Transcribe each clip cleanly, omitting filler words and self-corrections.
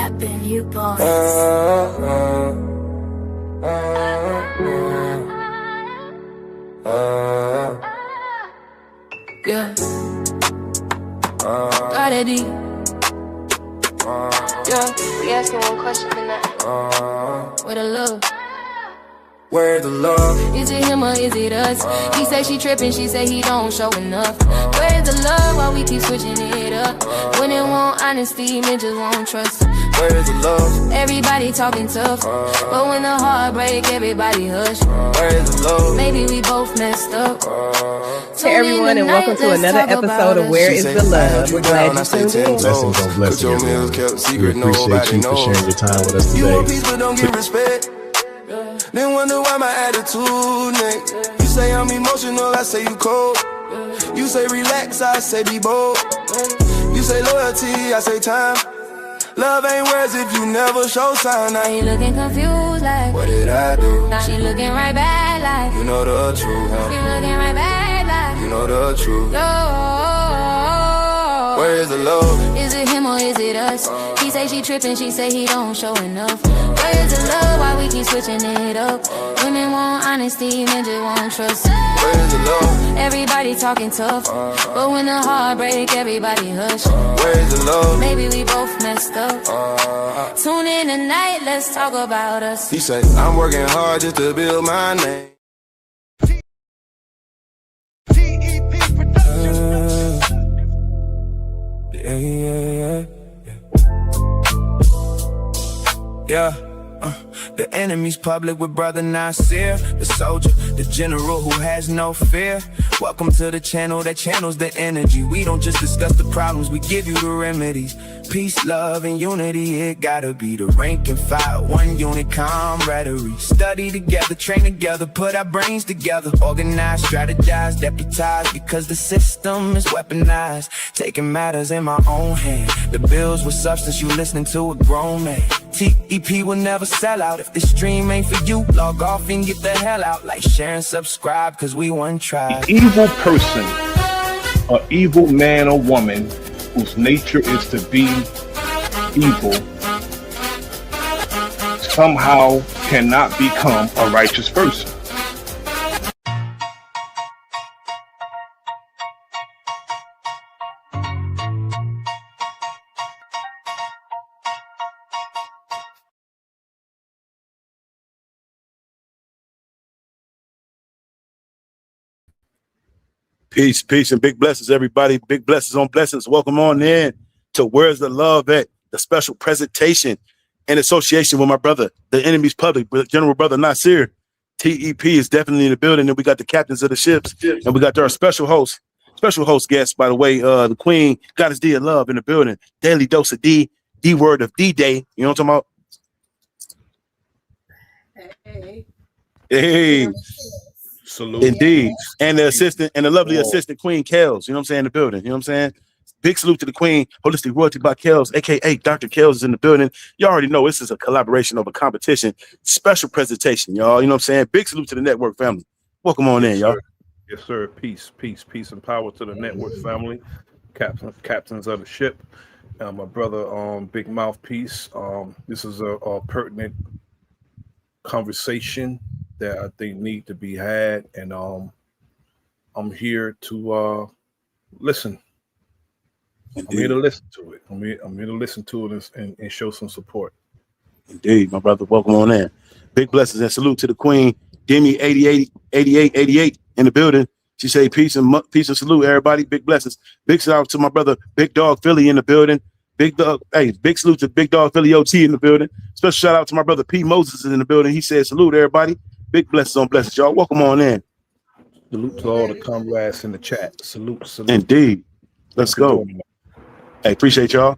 happen, you boys. Yeah. Got it deep. Yeah. We asking one question tonight. Where the love? Where's the love? Is it him or is it us? He say she tripping, she say he don't show enough. Where's the love while we keep switching it up? When it won't honesty, men just won't trust. Where's the love? Everybody talking tough, but when the heart break, everybody hush. Where's the love? Maybe we both messed up. Hey everyone, and welcome to another episode of Where is the Love? We're glad you tuned in. Blessings on blessings. We appreciate you for sharing your time with us You want today. peace but don't get respect. Then wonder why my attitude, nigga. You say I'm emotional, I say you cold. You say relax, I say be bold. You say loyalty, I say time. Love ain't words if you never show sign. Now he looking confused like, What did I do? now she looking right back like, You know the truth, huh? she looking right back like, You know the truth. no. Where is the love? Is it him or is it us? He say she tripping, she say he don't show enough. Where is the love while we keep switching it up? Women want honesty, men just won't trust. Where is the love? Everybody talking tough, but when the heart break, everybody hush. Where is the love? Maybe we both messed up. Tune in tonight, let's talk about us. He say, I'm working hard just to build my name. Yeah. The enemy's public with Bro.Nasir, the soldier, the general who has no fear. Welcome to the channel that channels the energy. We don't just discuss the problems, we give you the remedies. Peace, love, and unity, it gotta be the rank and file, one unit camaraderie. Study together, train together, put our brains together. Organize, strategize, deputize, because the system is weaponized. Taking matters in my own hand. The bills with substance, you listening to a grown man. TEP will never sell out. If this stream ain't for you, log off and get the hell out. Like, share, and subscribe, cause we one tribe. The evil person, or evil man or woman whose nature is to be evil, somehow cannot become a righteous person. Peace, peace, and big blessings, everybody. Big blessings on blessings. Welcome on in to Where's the Love at? The special presentation in association with my brother, the enemy's public, General Bro.Nasir. TEP is definitely in the building, and we got the captains of the ships, and we got our special host guest, by the way, the Queen, Goddess D of Love in the building. Daily dose of D word of D-Day. You know what I'm talking about? Hey. Salute. Indeed. And the assistant and the lovely assistant Queen Kels, you know what I'm saying, in the building. You know what I'm saying? Big salute to the Queen, Holistic Royalty by Kels, aka Dr. Kels is in the building. You already know this is a collaboration of a competition. Special presentation, y'all. You know what I'm saying? Big salute to the network family. Welcome on in, y'all. Yes, sir. Peace, and power to the network family, captains of the ship. My brother, Big Mouthpiece. This is a pertinent conversation that I think need to be had, and I'm here to listen. Indeed. I'm here to listen to it. I'm here to listen to it and show some support. Indeed, my brother. Welcome on in. Big blessings and salute to the Queen, Demi 88 in the building. She say peace and salute, everybody. Big blessings. Big shout out to my brother, Big Dog Philly in the building. Big salute to Big Dog Philly OT in the building. Special shout out to my brother P. Moses is in the building. He said salute, everybody. Big blessings on blessings, y'all. Welcome on in. Salute to all the comrades in the chat. Salute. Indeed. Let's go. Hey, appreciate y'all.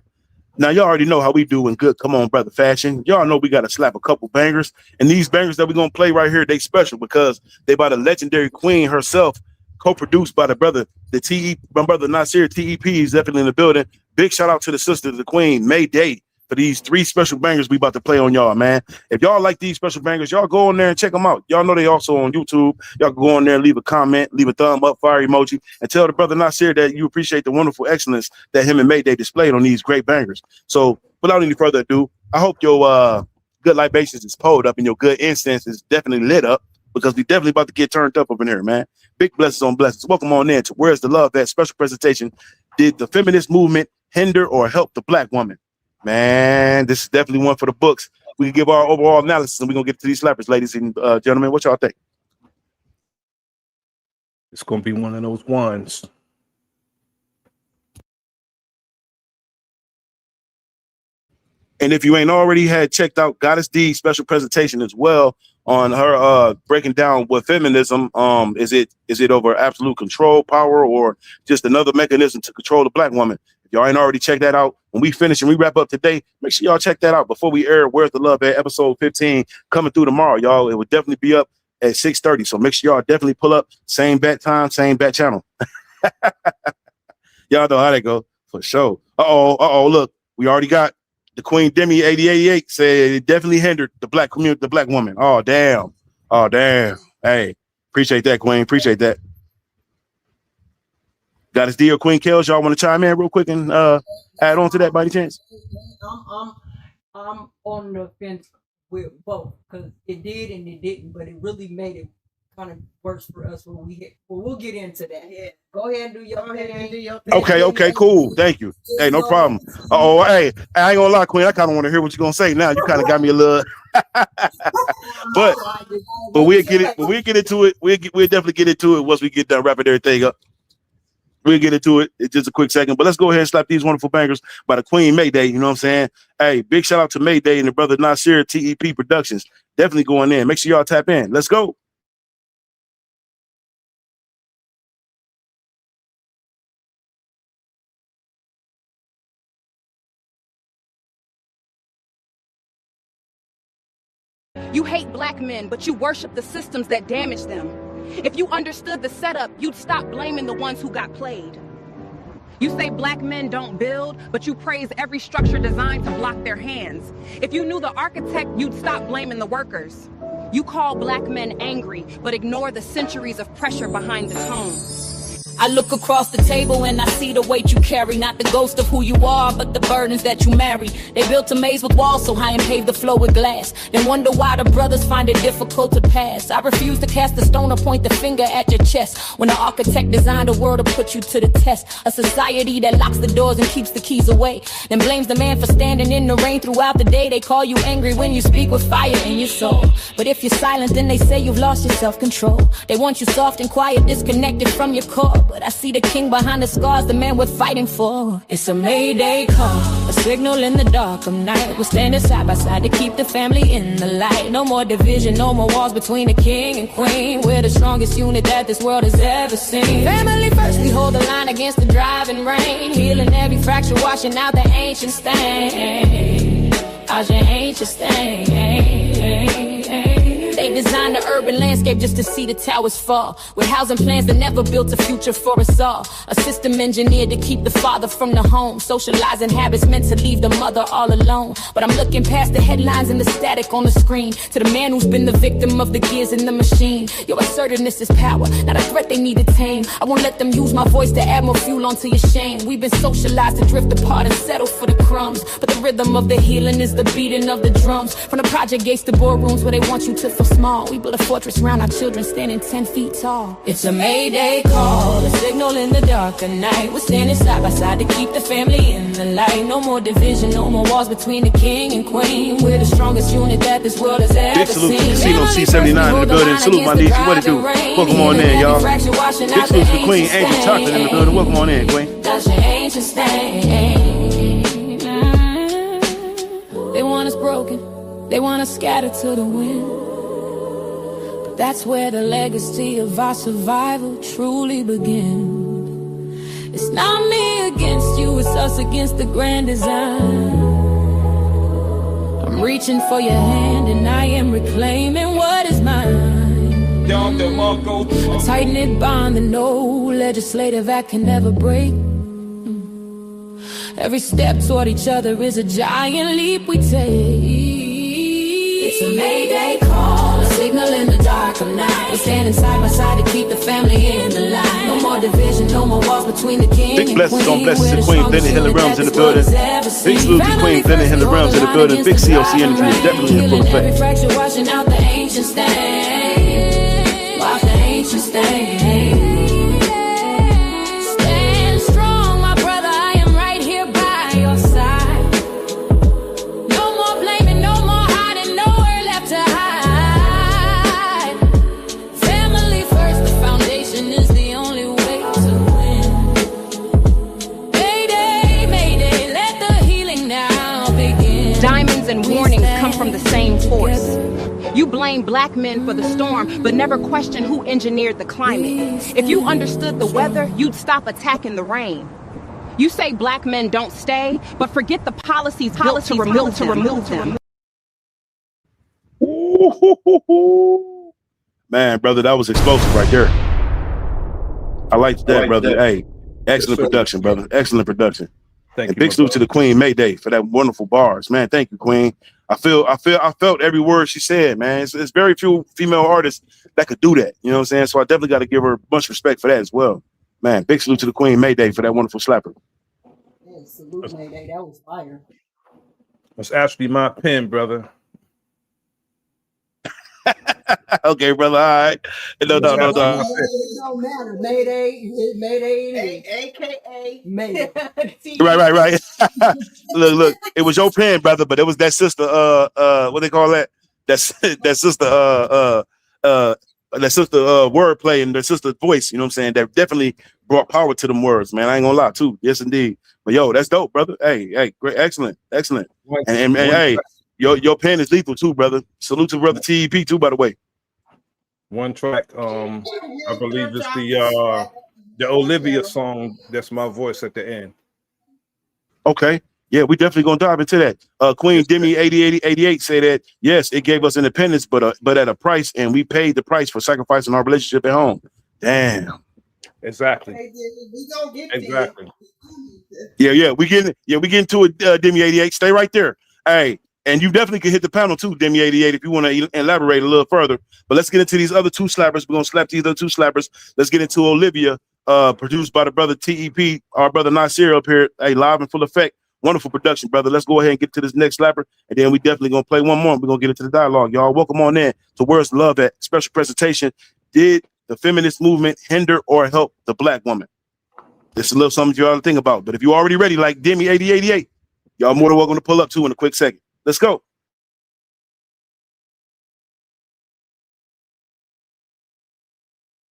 Now, y'all already know how we do in good Come On Brother fashion. Y'all know we got to slap a couple bangers. And these bangers that we're going to play right here, they special because they by the legendary Queen herself, co-produced by my brother Nasir. TEP is definitely in the building. Big shout out to the sister, the Queen, May Day, for these 3 special bangers we about to play on y'all, man. If y'all like these special bangers, y'all go on there and check them out. Y'all know they also on YouTube. Y'all can go on there and leave a comment, leave a thumb up, fire emoji, and tell the brother Nasir that you appreciate the wonderful excellence that him and Mayday displayed on these great bangers. So without any further ado, I hope your good libations is pulled up and your good incense is definitely lit up, because we definitely about to get turned up in here, man. Big blessings on blessings. Welcome on in to Where's the Love At special presentation. Did the feminist movement hinder or help the black woman? Man, this is definitely one for the books. We can give our overall analysis, and we're going to get to these slappers, ladies and gentlemen. What y'all think? It's going to be one of those ones. And if you ain't already had checked out Goddess D's special presentation as well on her breaking down what feminism, is it over absolute control, power, or just another mechanism to control the black woman? If y'all ain't already checked that out, when we finish and we wrap up today, make sure y'all check that out before we air Where's the Love At episode 15 coming through tomorrow, y'all. It will definitely be up at 6:30. So make sure y'all definitely pull up, same bat time, same bat channel. Y'all know how they go for sure. Look, we already got the Queen Demi 8088 said it definitely hindered the black community, the black woman. Oh, damn. Hey, appreciate that, Queen. Appreciate that. Goddess D or Queen Kels, y'all want to chime in real quick and add on to that by any chance? I'm on the fence with both, because it did and it didn't, but it really made it kind of worse for us when we hit. Well, we'll get into that. Yeah. Go ahead and do your thing. Okay, cool. Thank you. Hey, no problem. Hey, I ain't gonna lie, Queen. I kind of want to hear what you're gonna say now. You kind of got me a little but we'll get it. We'll get into it. We'll definitely get into it once we get done wrapping everything up. We'll get into it. It's just a quick second, but let's go ahead and slap these wonderful bangers by the Queen Mayday. You know what I'm saying? Hey, big shout out to Mayday and the Bro.Nasir TEP Productions. Definitely going in. Make sure y'all tap in. Let's go. You hate black men, but you worship the systems that damage them. If you understood the setup, you'd stop blaming the ones who got played. You say black men don't build, but you praise every structure designed to block their hands. If you knew the architect, you'd stop blaming the workers. You call black men angry, but ignore the centuries of pressure behind the tone. I look across the table and I see the weight you carry, not the ghost of who you are, but the burdens that you marry. They built a maze with walls so high and paved the floor with glass, then wonder why the brothers find it difficult to pass. I refuse to cast a stone or point the finger at your chest, when the architect designed a world to put you to the test. A society that locks the doors and keeps the keys away, then blames the man for standing in the rain throughout the day. They call you angry when you speak with fire in your soul, but if you're silent then they say you've lost your self-control. They want you soft and quiet, disconnected from your core, but I see the king behind the scars, the man we're fighting for. It's a mayday call, a signal in the dark of night. We're standing side by side to keep the family in the light. No more division, no more walls between the king and queen. We're the strongest unit that this world has ever seen. Family first, we hold the line against the driving rain, healing every fracture, washing out the ancient stain. How's your ancient stain? They designed the urban landscape just to see the towers fall, with housing plans that never built a future for us all. A system engineered to keep the father from the home, socializing habits meant to leave the mother all alone. But I'm looking past the headlines and the static on the screen, to the man who's been the victim of the gears in the machine. Your assertiveness is power, not a threat they need to tame. I won't let them use my voice to add more fuel onto your shame. We've been socialized to drift apart and settle for the crumbs, but the rhythm of the healing is the beating of the drums. From the project gates to boardrooms where they want you to feel small, we built a fortress around our children standing 10 feet tall. It's a mayday call, a signal in the dark of night. We're standing side by side to keep the family in the light. No more division, no more walls between the king and queen. We're the strongest unit that this world has ever seen. Big salute to C79 in the building. Salute my niece. What it do? Welcome on in, y'all. Big salute to the Queen, Angel Chocolate in the building. Welcome on in, Queen. They want us broken, they want us scattered to the wind. That's where the legacy of our survival truly begins. It's not me against you, it's us against the grand design. I'm reaching for your hand and I am reclaiming what is mine. A tight-knit bond that no legislative act can ever break. Every step toward each other is a giant leap we take. It's a mayday call, signal in the dark of night. We're standing side by side to keep the family in the line. No more division, no more walls between the king big and blessings queen. on blessings to Queen Blended Hinder Realms in the That's what building. it's ever seen. Big salute to Queen Blended Hinder Realms in the building. Big COC energy is definitely in full Every effect. fracture, washing out the ancient stain. Wash the ancient stain. Stand strong, my brother, I am right here by your side. No more blaming, no more hiding, nowhere left to hide. Family first, the foundation is the only way to win. Mayday, mayday, let the healing now begin. Diamonds and warnings come from the same force. You blame black men for the storm, but never question who engineered the climate. If you understood the weather, you'd stop attacking the rain. You say black men don't stay, but forget the policies built to remove them. Ooh, man, brother, that was explosive right there. I liked that, brother. Hey, excellent production, brother. Excellent production. Thank And you. big salute to the Queen Mayday for that wonderful bars, man. Thank you, Queen. I felt every word she said, man. It's very few female artists that could do that. You know what I'm saying? So I definitely got to give her much respect for that as well, man. Big salute to the Queen Mayday for that wonderful slapper. Yeah, salute Mayday. That was fire. That's actually my pen, brother. Okay, brother. All right. No. It don't matter. Mayday, AKA Mayday. Right. Look. It was your pen, brother, but it was that sister. What they call that? That sister. That sister. Wordplay and their sister voice. You know what I'm saying? That definitely brought power to them words, man. I ain't gonna lie, too. Yes, indeed. But yo, that's dope, brother. Hey, great, excellent. And hey, your pen is lethal too, brother. Salute to brother TEP too, by the way. One track, I believe it's the Olivia song. That's my voice at the end. Okay, yeah, we definitely gonna dive into that. Queen Demi 88 say that yes, it gave us independence, but at a price, and we paid the price for sacrificing our relationship at home. Damn. Exactly. We gonna get exactly. Yeah, we getting to it, Demi 88. Stay right there. Hey. And you definitely can hit the panel too, Demi 88, if you want to elaborate a little further. But let's get into these other two slappers. We're going to slap these other two slappers. Let's get into Olivia, produced by the brother TEP, our brother Nasir up here. Hey, live in full effect. Wonderful production, brother. Let's go ahead and get to this next slapper. And then we definitely going to play one more. We're going to get into the dialogue, y'all. Welcome on in to Words Love at special presentation. Did the feminist movement hinder or help the black woman? This is a little something you ought to think about. But if you're already ready, like Demi 88, y'all more than welcome to pull up too in a quick second. Let's go.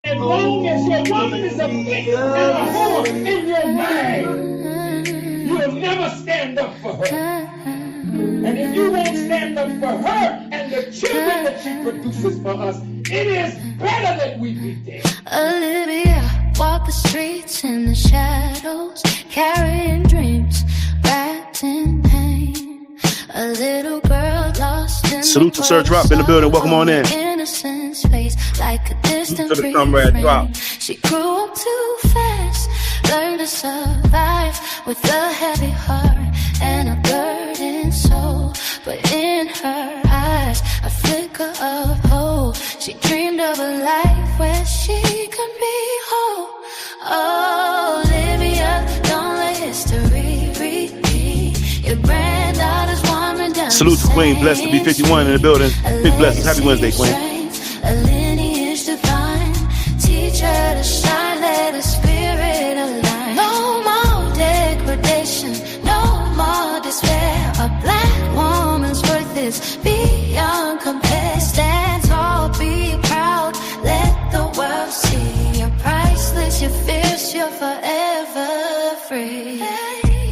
As long as your woman is a bitch and a whore in your mind, you will never stand up for her. And if you won't stand up for her and the children that she produces for us, it is better that we be dead. Olivia walked the streets in the shadows, carrying dreams wrapped in pain. A little girl lost in salute to Sir Drop in the building. Welcome on in. Innocent space, like a distant Drop. She grew up too fast, learned to survive with a heavy heart and a burdened soul. But in her eyes, a flicker of hope. She dreamed of a life where she could be whole. Oh, Olivia, don't let history repeat. Your granddaughter's warming down. Salute to Queen, blessed to be 51 in the building. Big blessings. Happy Wednesday, Queen. A lineage divine. Teach her to shine, let her spirit align. No more degradation, no more despair. A black woman's worth is beyond compare. Stand tall, be proud, let the world see. You're priceless, you're fierce, you're forever free.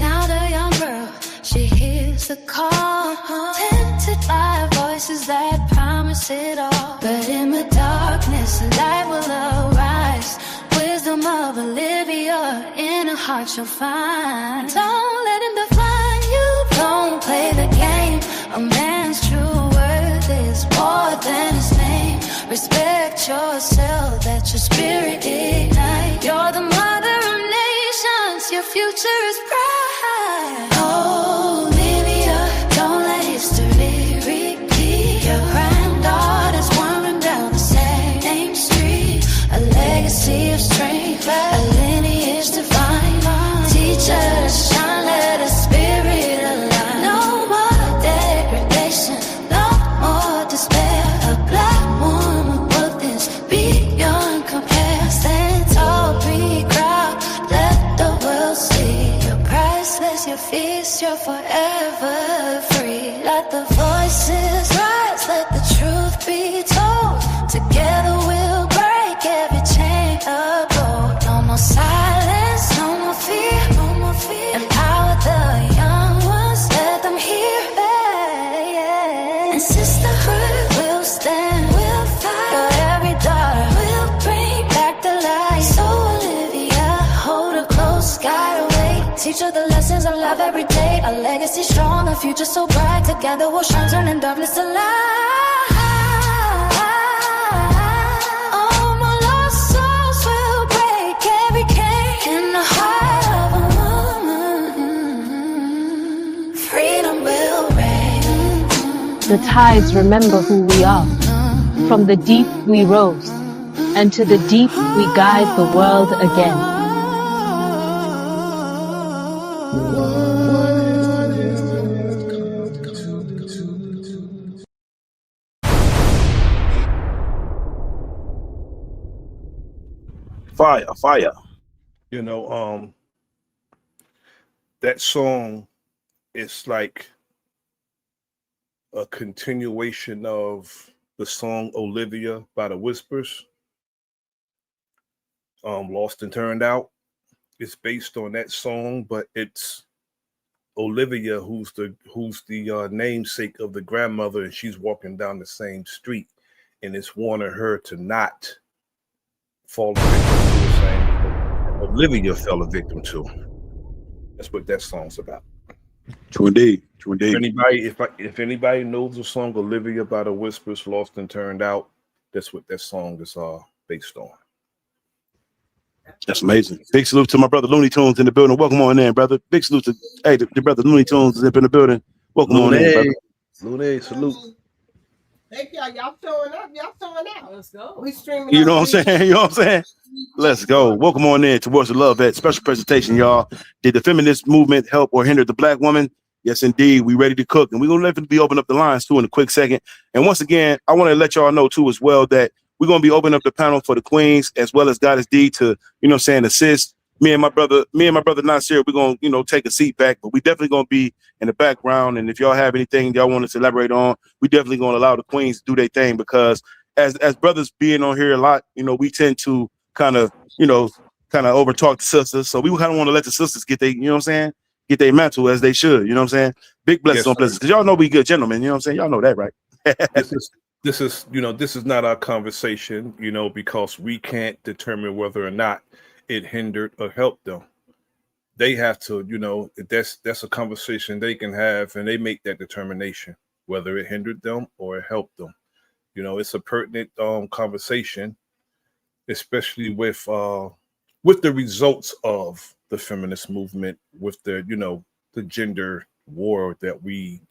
Now the young girl, she hears the call, tempted by voices that promise it all. But in the darkness, the light will arise. Wisdom of Olivia, in her heart you'll find. Don't let him define you, don't play the game. A man's true worth is more than his name. Respect yourself, let your spirit ignite. You're the mother of nations, your future is bright. Oh, Olivia, don't let history repeat. Your granddaughter's warming are forever free. Let the voices rise, let the truth be told. Together we'll break every chain of gold. No more silence, no more fear, no more fear. Empower the young ones, let them hear. And sisterhood will stand, we'll fight for every daughter. We'll bring back the light. So Olivia, hold her close, guide her way. Teach her the lessons of love every day. A legacy strong, a future so bright. Together we'll shine, turning darkness to light. All my lost souls will break every chain in the heart of a woman. Freedom will reign. The tides remember who we are. From the deep we rose, and to the deep we guide the world again. Fire, fire. You know, that song is like a continuation of the song Olivia by the Whispers. Lost and Turned Out. It's based on that song, but it's Olivia who's the namesake of the grandmother, and she's walking down the same street, and it's warning her to not fall victim to the same Olivia fell a victim to. That's what that song's about. True indeed. True indeed. If anybody knows the song Olivia by the Whispers, Lost and Turned Out, that's what that song is based on. That's amazing. Big salute to my brother Looney Tunes in the building. Welcome on in, brother. Big salute to the brother Looney Tunes is up in the building. Welcome on in, brother. Looney, salute. Thank y'all. Y'all showing up. Y'all showing out. Let's go. We streaming. You know what I'm saying? You know what I'm saying? Let's go. Welcome on in towards the Love Vet special presentation, y'all. Did the feminist movement help or hinder the black woman? Yes, indeed. We ready to cook, and we're gonna let it be open up the lines too in a quick second. And once again, I want to let y'all know too as well that we're gonna be opening up the panel for the queens as well as Goddess D to, you know what I'm saying, assist. Me and my brother Nasir, we're gonna, you know, take a seat back, but we definitely gonna be in the background. And if y'all have anything y'all want us to elaborate on, we definitely gonna allow the queens to do their thing, because as brothers being on here a lot, you know, we tend to kind of over talk the sisters. So we kind of want to let the sisters get their, you know what I'm saying, get their mantle as they should, you know what I'm saying? Big blessings on blessings. Because y'all know we good gentlemen, you know what I'm saying? Y'all know that, right? This is not our conversation, you know, because we can't determine whether or not it hindered or helped them. They have to, you know, that's a conversation they can have, and they make that determination whether it hindered them or it helped them. You know, it's a pertinent conversation, especially with the results of the feminist movement, with the, you know, the gender war that we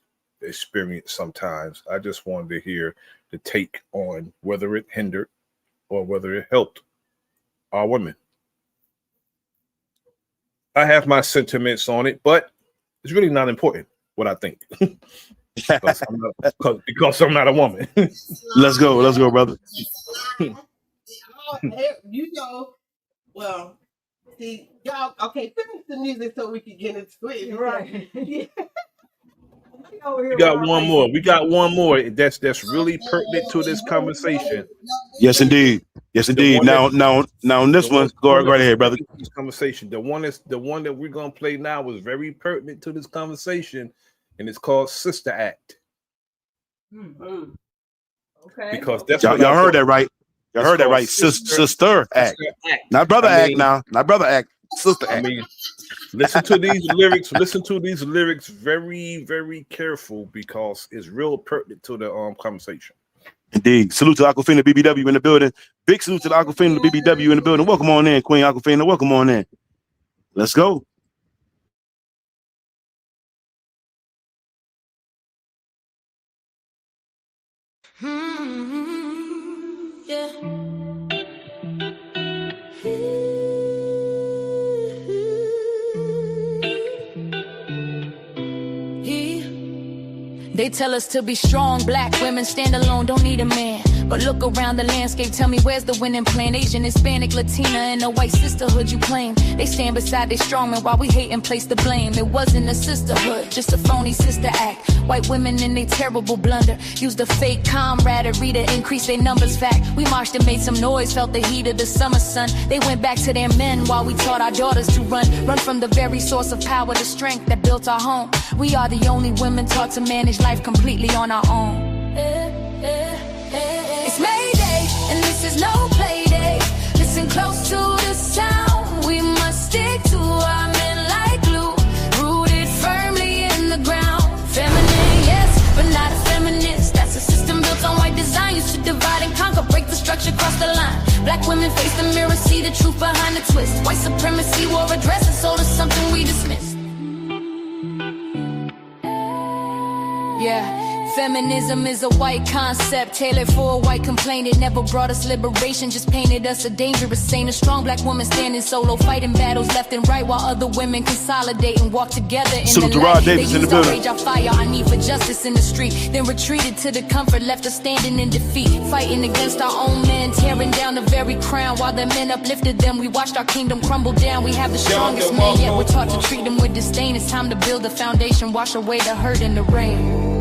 experience sometimes. I just wanted to hear the take on whether it hindered or whether it helped our women. I have my sentiments on it, but it's really not important what I think. because I'm not a woman. Let's go, brother. You know, well, see, y'all, okay, finish the music so we can get into it. Right. Yeah. We got one more. That's really pertinent to this conversation. Yes, indeed. Yes, indeed. Now on this one, go right ahead, brother. This conversation. The one that we're gonna play now is very pertinent to this conversation, and it's called Sister Act. Mm-hmm. Okay. Because that's y'all heard that right. Y'all heard that right. Sister Act. Not brother act now. Not brother act. Sister Act. I mean, listen to these lyrics. Listen to these lyrics very, very careful, because it's real pertinent to the conversation. Indeed. Salute to Aquafina BBW in the building. Big salute to the Aquafina BBW in the building. Welcome on in, Queen Aquafina. Welcome on in. Let's go. They tell us to be strong, black women stand alone, don't need a man. But look around the landscape, tell me where's the winning plan? Asian, Hispanic, Latina, and the white sisterhood you claim. They stand beside their strong men while we hate and place the blame. It wasn't a sisterhood, just a phony sister act. White women in their terrible blunder used a fake camaraderie to increase their numbers. Fact, we marched and made some noise, felt the heat of the summer sun. They went back to their men while we taught our daughters to run from the very source of power, the strength that built our home. We are the only women taught to manage life completely on our own. It's Mayday, and this is no play day. Listen close to the sound. We must stick to our men like glue, rooted firmly in the ground. Feminine, yes, but not a feminist. That's a system built on white design. Used to divide and conquer, break the structure, cross the line. Black women face the mirror, see the truth behind the twist. White supremacy wore a dress and sold us something we dismissed. Yeah. Feminism is a white concept, tailored for a white complaint. It never brought us liberation, just painted us a dangerous saint. A strong black woman standing solo, fighting battles left and right, while other women consolidate and walk together in the light. They used our rage, our fire, our need for justice in the street, then retreated to the comfort, left us standing in defeat, fighting against our own men, tearing down the very crown. While their men uplifted them, we watched our kingdom crumble down. We have the strongest men, yet we're taught to treat them with disdain. It's time to build a foundation, wash away the hurt and the rain.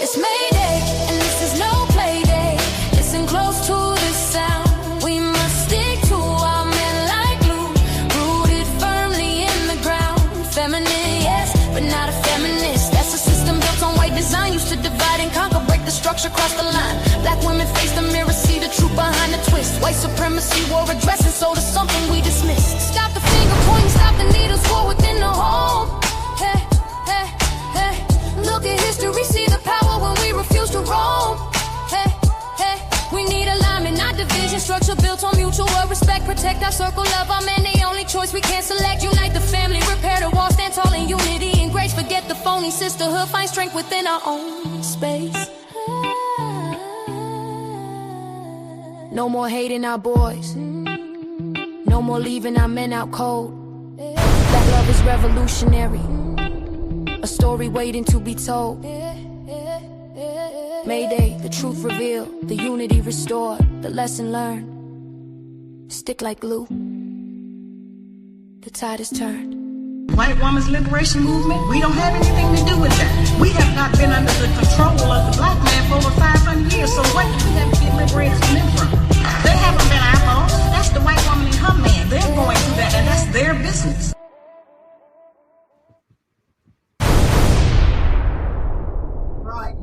It's Mayday, and this is no play day. Listen close to the sound. We must stick to our men like glue, rooted firmly in the ground. Feminine, yes, but not a feminist. That's a system built on white design. Used to divide and conquer, break the structure, cross the line. Black women face the mirror, see the truth behind the twist. White supremacy wore a dress and sold us something we dismissed. Stop the finger pointing, stop the needles, war within the home. Hey, hey, hey. Look at history, see the power when we refuse to roam. Hey, hey, we need alignment, not division. Structure built on mutual respect. Protect our circle of our men, the only choice we can't select. Unite the family, repair the wall, stand tall in unity and grace. Forget the phony sisterhood, find strength within our own space. No more hating our boys, no more leaving our men out cold. Black love is revolutionary, a story waiting to be told. Mayday, the truth revealed, the unity restored, the lesson learned. Stick like glue, the tide is turned. White woman's liberation movement, we don't have anything to do with that. We have not been under the control of the black man for over 500 years, so what do we have to get liberated from them from? They haven't been our fault. That's the white woman and her man. They're going through that, and that's their business.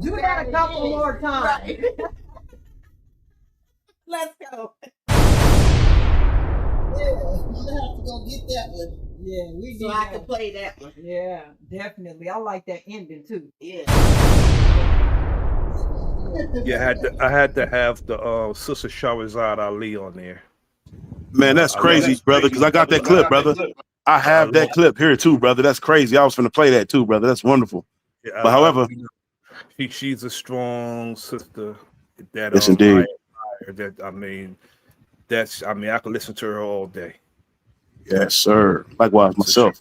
Do that a couple more times. Right. Let's go. Yeah, you have to go get that one. Yeah, we so did. I can play that one. Yeah, definitely. I like that ending too. Yeah. Yeah, I had to have the Sister Shahrazad Ali on there. Man, that's crazy, brother, because I got that clip, brother. I have that clip here too, brother. That's crazy. I was going to play that too, brother. That's wonderful. Yeah, but however, she's a strong sister. That yes, indeed. I could listen to her all day. Yes, sir. Likewise, myself.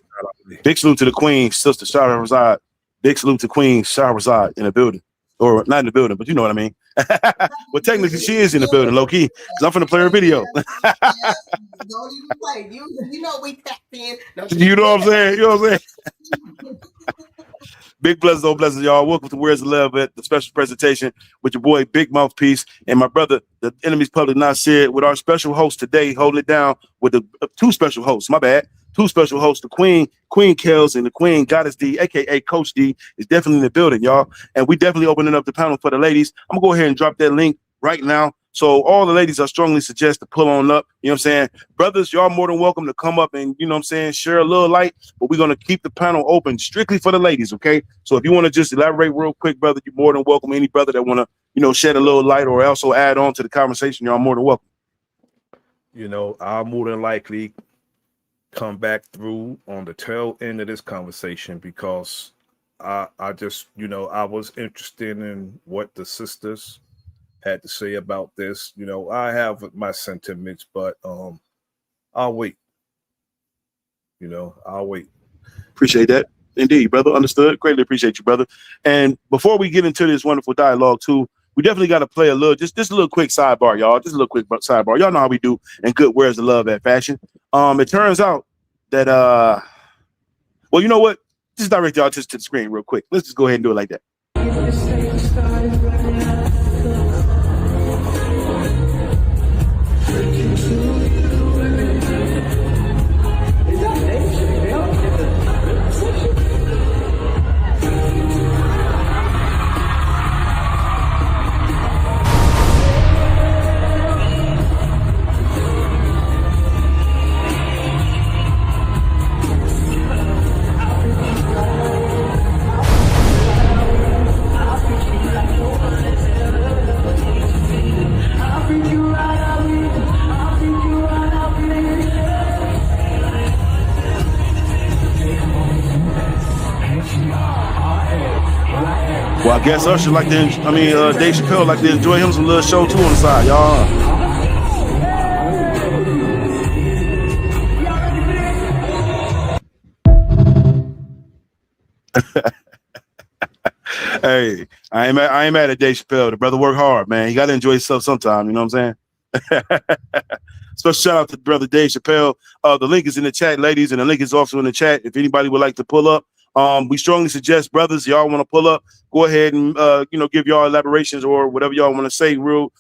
Big salute to the Queen, Sister Shahrazad. Big salute to Queen Shahrazad in the building. Or not in the building, but you know what I mean. Well, technically, she is in the building, low key, because I'm finna play her video. Don't even play. You know we tapped in. You know what I'm saying? You know what I'm saying? Big blessings, oh blessings, y'all. Welcome to Where's the Love at the special presentation with your boy Big Mouthpiece and my brother, the enemy's public Nasir, with our special host today, holding it down with the two special hosts. My bad. Two special hosts, the Queen Kels and the Queen Goddess D, aka Coach D, is definitely in the building, y'all. And we definitely opening up the panel for the ladies. I'm gonna go ahead and drop that link right now. So all the ladies, I strongly suggest to pull on up. You know what I'm saying? Brothers, y'all more than welcome to come up and, you know what I'm saying, share a little light. But we're going to keep the panel open strictly for the ladies, okay? So if you want to just elaborate real quick, brother, you're more than welcome. Any brother that want to, you know, shed a little light or also add on to the conversation, y'all more than welcome. You know, I'll more than likely come back through on the tail end of this conversation because I just, you know, I was interested in what the sisters had to say about this. You know, I have my sentiments, but I'll wait. You know, I'll wait. Appreciate that. Indeed, brother. Understood. Greatly appreciate you, brother. And before we get into this wonderful dialogue too, we definitely got to play a little, just a little quick sidebar, y'all. Just a little quick sidebar. Y'all know how we do in good Where's the Love at Fashion. It turns out that, well, you know what? Just direct y'all to the screen real quick. Let's just go ahead and do it like that. Well, I guess Usher like to, Dave Chappelle like to enjoy him some little show too on the side, y'all. Hey, I ain't mad at Dave Chappelle. The brother work hard, man. He got to enjoy himself sometime. You know what I'm saying? Special shout out to brother Dave Chappelle. The link is in the chat, ladies, and the link is also in the chat. If anybody would like to pull up, we strongly suggest, brothers, y'all want to pull up, go ahead and give y'all elaborations or whatever y'all want to say real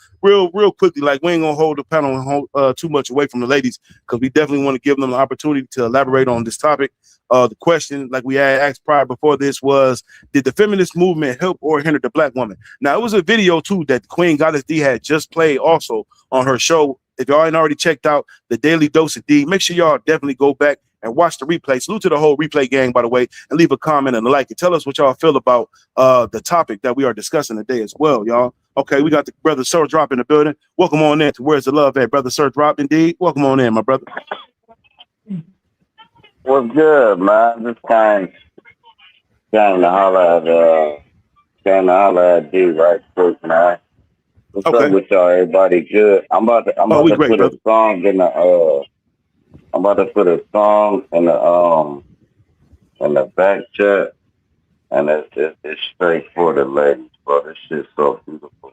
quickly. Like, we ain't gonna hold the panel too much away from the ladies, because we definitely want to give them the opportunity to elaborate on this topic. The question, like we had asked prior before this, was, did the feminist movement help or hinder the black woman? Now, it was a video too that Queen Goddess D had just played also on her show. If y'all ain't already checked out the Daily Dose of D, make sure y'all definitely go back and watch the replay. Salute to the whole replay gang, by the way, and leave a comment and a like, and tell us what y'all feel about the topic that we are discussing today as well, y'all. Okay, we got the brother Sir Drop in the building. Welcome on in to Where's the Love at, brother Sir Drop. Indeed, welcome on in, my brother. What's good, man? Just came to holler at D right quick, man. What's up with y'all? Everybody good? I'm about to put a song in the I'm about to put a song in the back chat, and it's straight for the ladies, bro. This shit's so beautiful.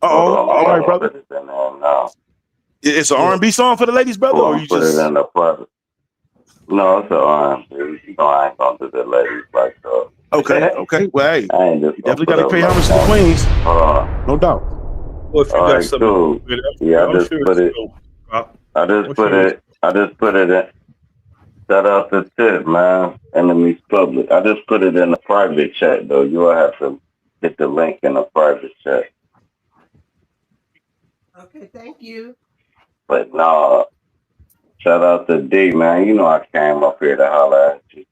All right, brother. It's an R&B song for the ladies, brother, or you put just it in the private? No, it's an R&B. You know, I ain't gonna do the ladies like that. Okay. Well, hey, you definitely got to pay homage to the queens. No doubt. Well, if you got something, cool. Yeah, I just put it in. Shout out to Tip, man. Enemies Public. I just put it in the private chat, though. You will have to hit the link in the private chat. Okay, thank you. But no, shout out to D, man. You know I came up here to holler at you.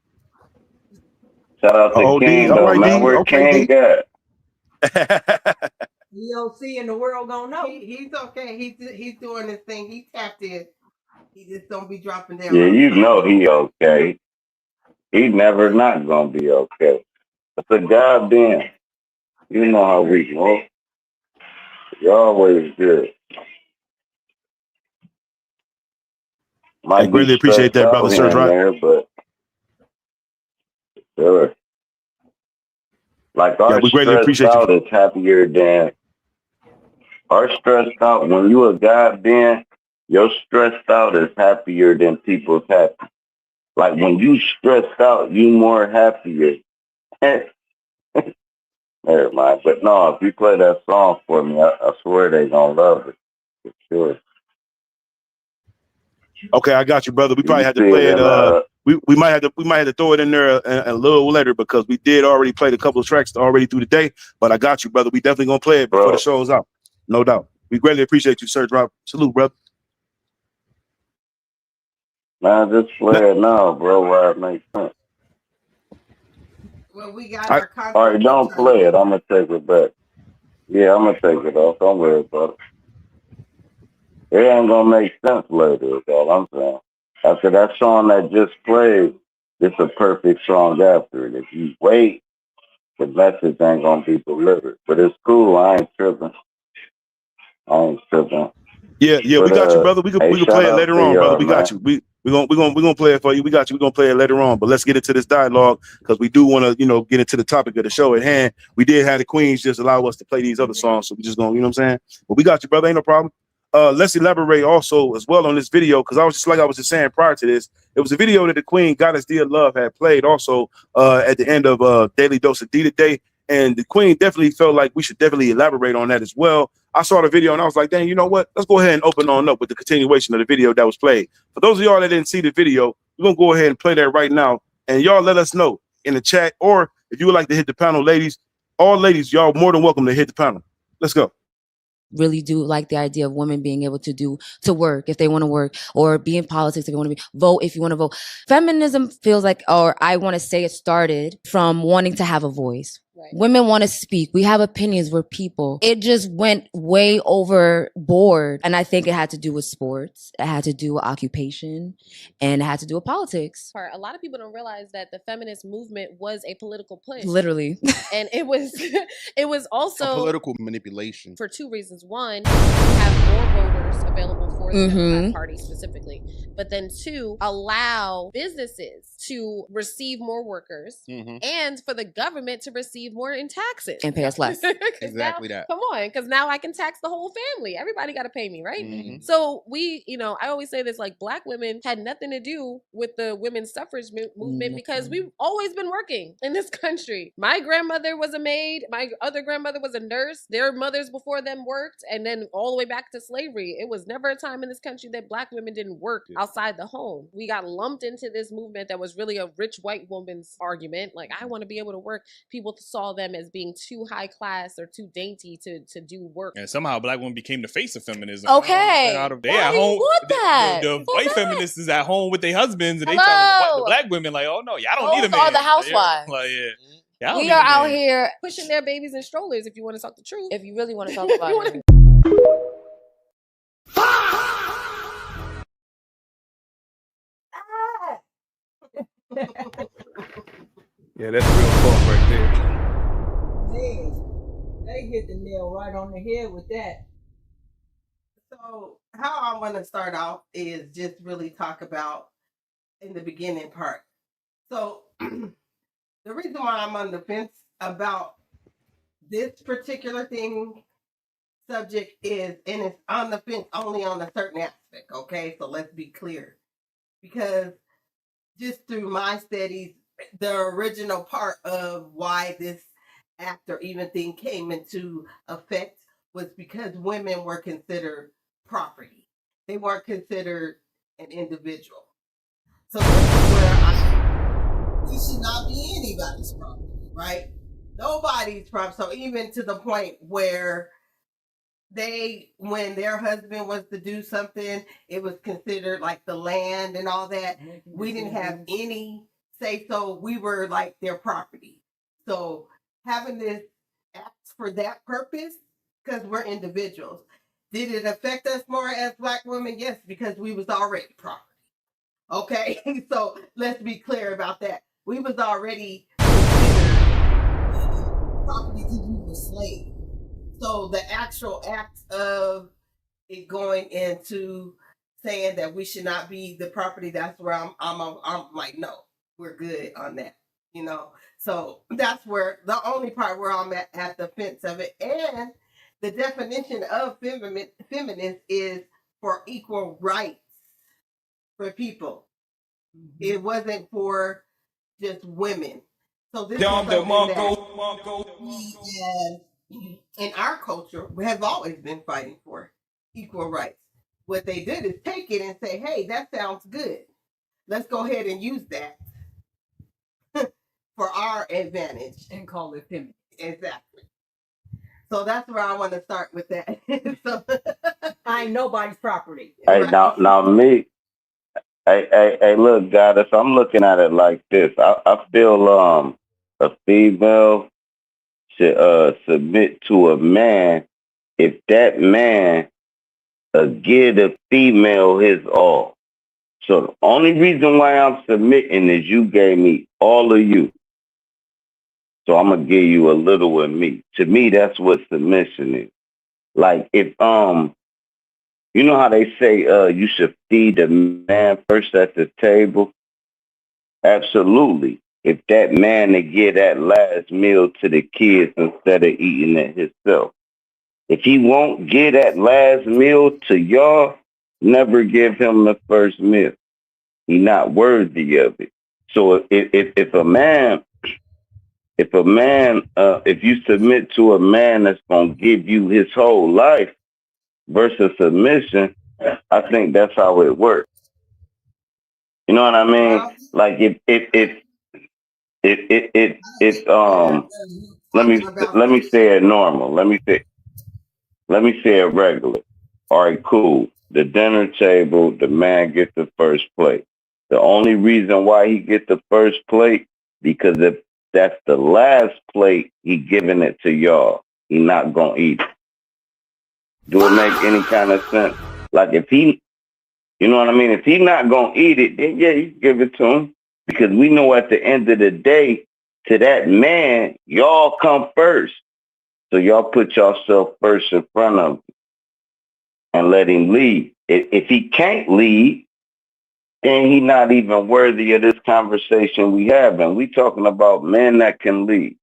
Shout out to King, though, right, man. Where King at? EOC and the world gonna know. He's okay. He's doing his thing. He tapped in. He just don't be dropping down. Yeah, you know he okay. He never not gonna be okay. It's a goddamn. You know how we go. You're always good. I greatly appreciate that, brother Sir Drop. But sure. Like our stressed out is happier than our stressed out. When you a goddamn, your stressed out is happier than people's happy. Like when you stressed out, you more happier. Never mind. But no, if you play that song for me, I swear they gonna love it. For sure. Okay, I got you, brother. We probably had to play it. We might have to throw it in there a little later, because we did already play a couple of tracks already through the day. But I got you, brother. We definitely gonna play it before the show's out. No doubt. We greatly appreciate you, Sir Drop. Salute, brother. Man, just play it now, bro, where it makes sense. Well, we got our content. All right, don't play it. I'm gonna take it back. Yeah, I'm gonna take it off. Don't worry about it. It ain't gonna make sense later, is all I'm saying. After that song that just played, it's a perfect song after it. If you wait, the message ain't gonna be delivered. But it's cool. I ain't tripping. Yeah, we got you, brother. We can play it later on, brother. We got you. We're gonna play it for you. We got you. We're gonna play it later on. But let's get into this dialogue because we do want to, get into the topic of the show at hand. We did have the Queens just allow us to play these other songs, so we just gonna, you know what I'm saying? But we got you, brother. Ain't no problem. Let's elaborate also as well on this video because I was just saying prior to this, it was a video that the Queen Goddess Dear Love had played also at the end of Daily Dose of D today. And the Queen definitely felt like we should definitely elaborate on that as well. I saw the video and I was like, dang, you know what? Let's go ahead and open on up with the continuation of the video that was played. For those of y'all that didn't see the video, we're going to go ahead and play that right now. And y'all let us know in the chat, or if you would like to hit the panel, ladies, all ladies, y'all more than welcome to hit the panel. Let's go. Really do like the idea of women being able to work if they want to work, or be in politics if you want to vote if you want to vote. Feminism feels like, or I want to say it started from wanting to have a voice. Right. Women want to speak. We have opinions. We're people. It just went way overboard. And I think it had to do with sports. It had to do with occupation. And it had to do with politics. A lot of people don't realize that the feminist movement was a political push. Literally. And it was also a political manipulation. For two reasons. One, you have more voters available for the Democrat Party specifically. But then two, allow businesses to receive more workers and for the government to receive more in taxes. And pay us less. Exactly that. Come on, because now I can tax the whole family. Everybody got to pay me, right? So we, I always say this, like, Black women had nothing to do with the women's suffrage movement because we've always been working in this country. My grandmother was a maid. My other grandmother was a nurse. Their mothers before them worked. And then all the way back to slavery. It was never a time in this country that Black women didn't work outside the home. We got lumped into this movement that was really a rich white woman's argument. Like, I want to be able to work. People saw them as being too high class or too dainty to do work. And somehow Black women became the face of feminism. Okay. They at home. The white feminists is at home with their husbands, and they tell the Black women like, "Oh no, y'all don't need a man." All the housewives. We are out here pushing their babies in strollers. If you want to talk the truth, if you really want to talk about it. Yeah, that's real talk right there. Man, they hit the nail right on the head with that. So how I want to start off is just really talk about in the beginning part. So the reason why I'm on the fence about this particular subject is, and it's on the fence only on a certain aspect, okay? So let's be clear. Because just through my studies, the original part of why this act or even thing came into effect was because women were considered property. They weren't considered an individual. So this is where we should not be anybody's property, right? Nobody's property. So even to the point where when their husband was to do something, it was considered like the land and all that. We didn't have any say, so we were like their property. So having this act for that purpose, because we're individuals. Did it affect us more as Black women? Yes, because we was already property. Okay, so let's be clear about that. We was already considered property because we were slaves. So the actual act of it going into saying that we should not be the property, that's where I'm like, no, we're good on that, So that's where the only part where I'm at the fence of it. And the definition of feminist is for equal rights for people. It wasn't for just women. So this is something that we, in our culture, we have always been fighting for equal rights. What they did is take it and say, hey, that sounds good. Let's go ahead and use that for our advantage. And call it feminist. Exactly. So that's where I want to start with that. So, I ain't nobody's property. Hey, right? now me. Hey, look, Goddess, I'm looking at it like this. I feel a female should submit to a man if that man give the female his all. So the only reason why I'm submitting is you gave me all of you. So I'm gonna give you a little of me. To me, that's what submission is. Like if You know how they say you should feed the man first at the table? Absolutely. If that man to give that last meal to the kids instead of eating it himself. If he won't give that last meal to y'all, never give him the first meal. He not worthy of it. So if a man, if you submit to a man that's gonna give you his whole life versus submission, I think that's how it works. You know what I mean? Like if let me say it normal. Let me say it regular. All right, cool. The dinner table, the man gets the first plate. The only reason why he gets the first plate, because if that's the last plate, he giving it to y'all. He not gonna eat it. Do it make any kind of sense? Like if he, you know what I mean? If he not gonna eat it, then yeah, you give it to him. Because we know at the end of the day, to that man, y'all come first. So y'all put yourself first in front of him and let him lead. If he can't lead, then he not even worthy of this conversation we have. And we talking about men that can lead,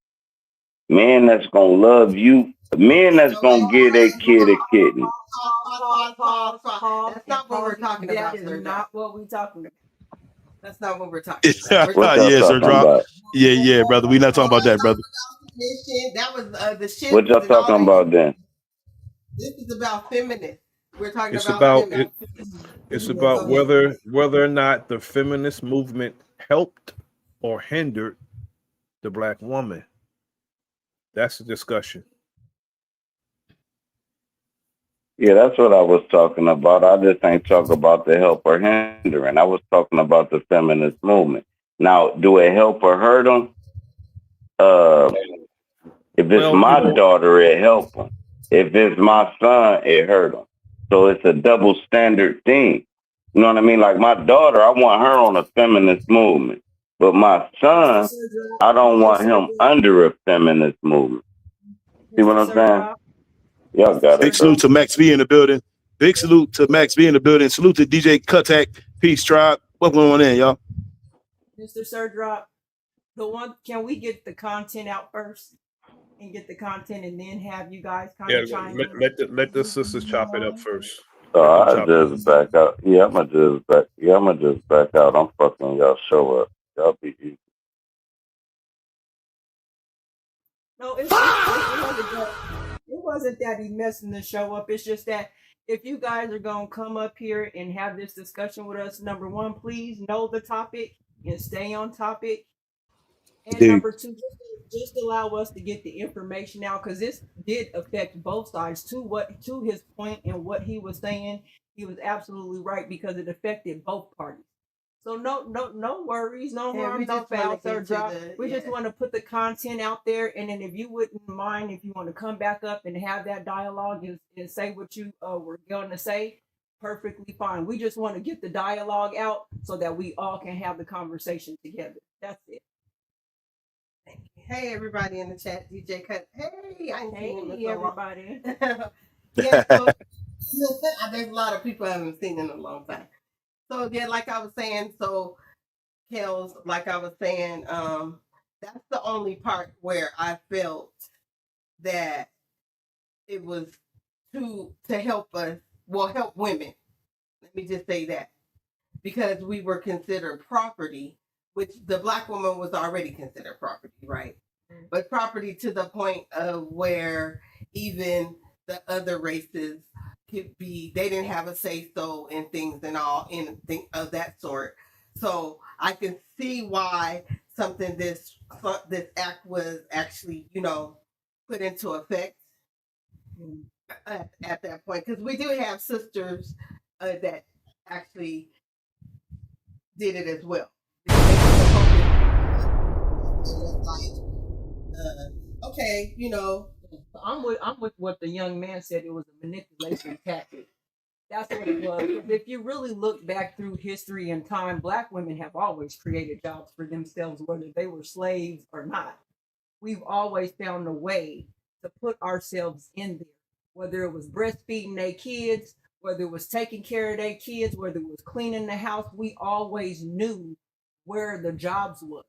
men that's gonna love you, men that's gonna give their kid a kidney. That's not what we're talking about. That is not what we're talking about. That's not what we're talking about. What y'all Sir talking Drop. about? Yeah, brother. We not talking about that, brother. That was the shit. What y'all talking about then? This is about feminists. We're talking It's about about it's about whether or not the feminist movement helped or hindered the black woman. That's the discussion. Yeah, that's what I was talking about. I just ain't talking about the help or hindering. I was talking about the feminist movement. Now, do it help or hurt them? If it's my daughter, it help them. If it's my son, it hurt them. So it's a double standard thing. You know what I mean? Like my daughter, I want her on a feminist movement. But my son, I don't want him under a feminist movement. See what I'm saying? Y'all got it. Big salute to Max V in the building. Big salute to Max V in the building. Salute to DJ Cuttack. Peace, tribe. What's going on in, y'all? Mr. Sir Drop, can we get the content out first? And get the content and then have you guys kind of chime in? Let the sisters chop it up first. I just back out. Yeah, I'ma just back out. I'm fucking y'all show up. Y'all be easy. No, it wasn't that he messing the show up. It's just that if you guys are gonna come up here and have this discussion with us, number one, please know the topic and stay on topic. And number two, just allow us to get the information out, because this did affect both sides. To his point and what he was saying, he was absolutely right, because it affected both parties. So no worries, no harm, no foul, Sir Drop. We just want to put the content out there, and then if you wouldn't mind, if you want to come back up and have that dialogue and say what you were going to say, perfectly fine. We just want to get the dialogue out so that we all can have the conversation together. That's it. Hey, everybody in the chat, DJ Cut. Hey, Hey, everybody. Yeah, so, there's a lot of people I haven't seen in a long time. So yeah, like I was saying, Kels, like I was saying, that's the only part where I felt that it was to help us, help women. Let me just say that, because we were considered property, which the black woman was already considered property, right? Mm-hmm. But property to the point of where even the other races could be, they didn't have a say so in things and all, in things of that sort. So I can see why this act was actually, put into effect at that point, because we do have sisters that actually did it as well. Okay, I'm with what the young man said. It was a manipulation tactic. That's what it was. If you really look back through history and time, black women have always created jobs for themselves, whether they were slaves or not. We've always found a way to put ourselves in there, whether it was breastfeeding their kids, whether it was taking care of their kids, whether it was cleaning the house, we always knew where the jobs was.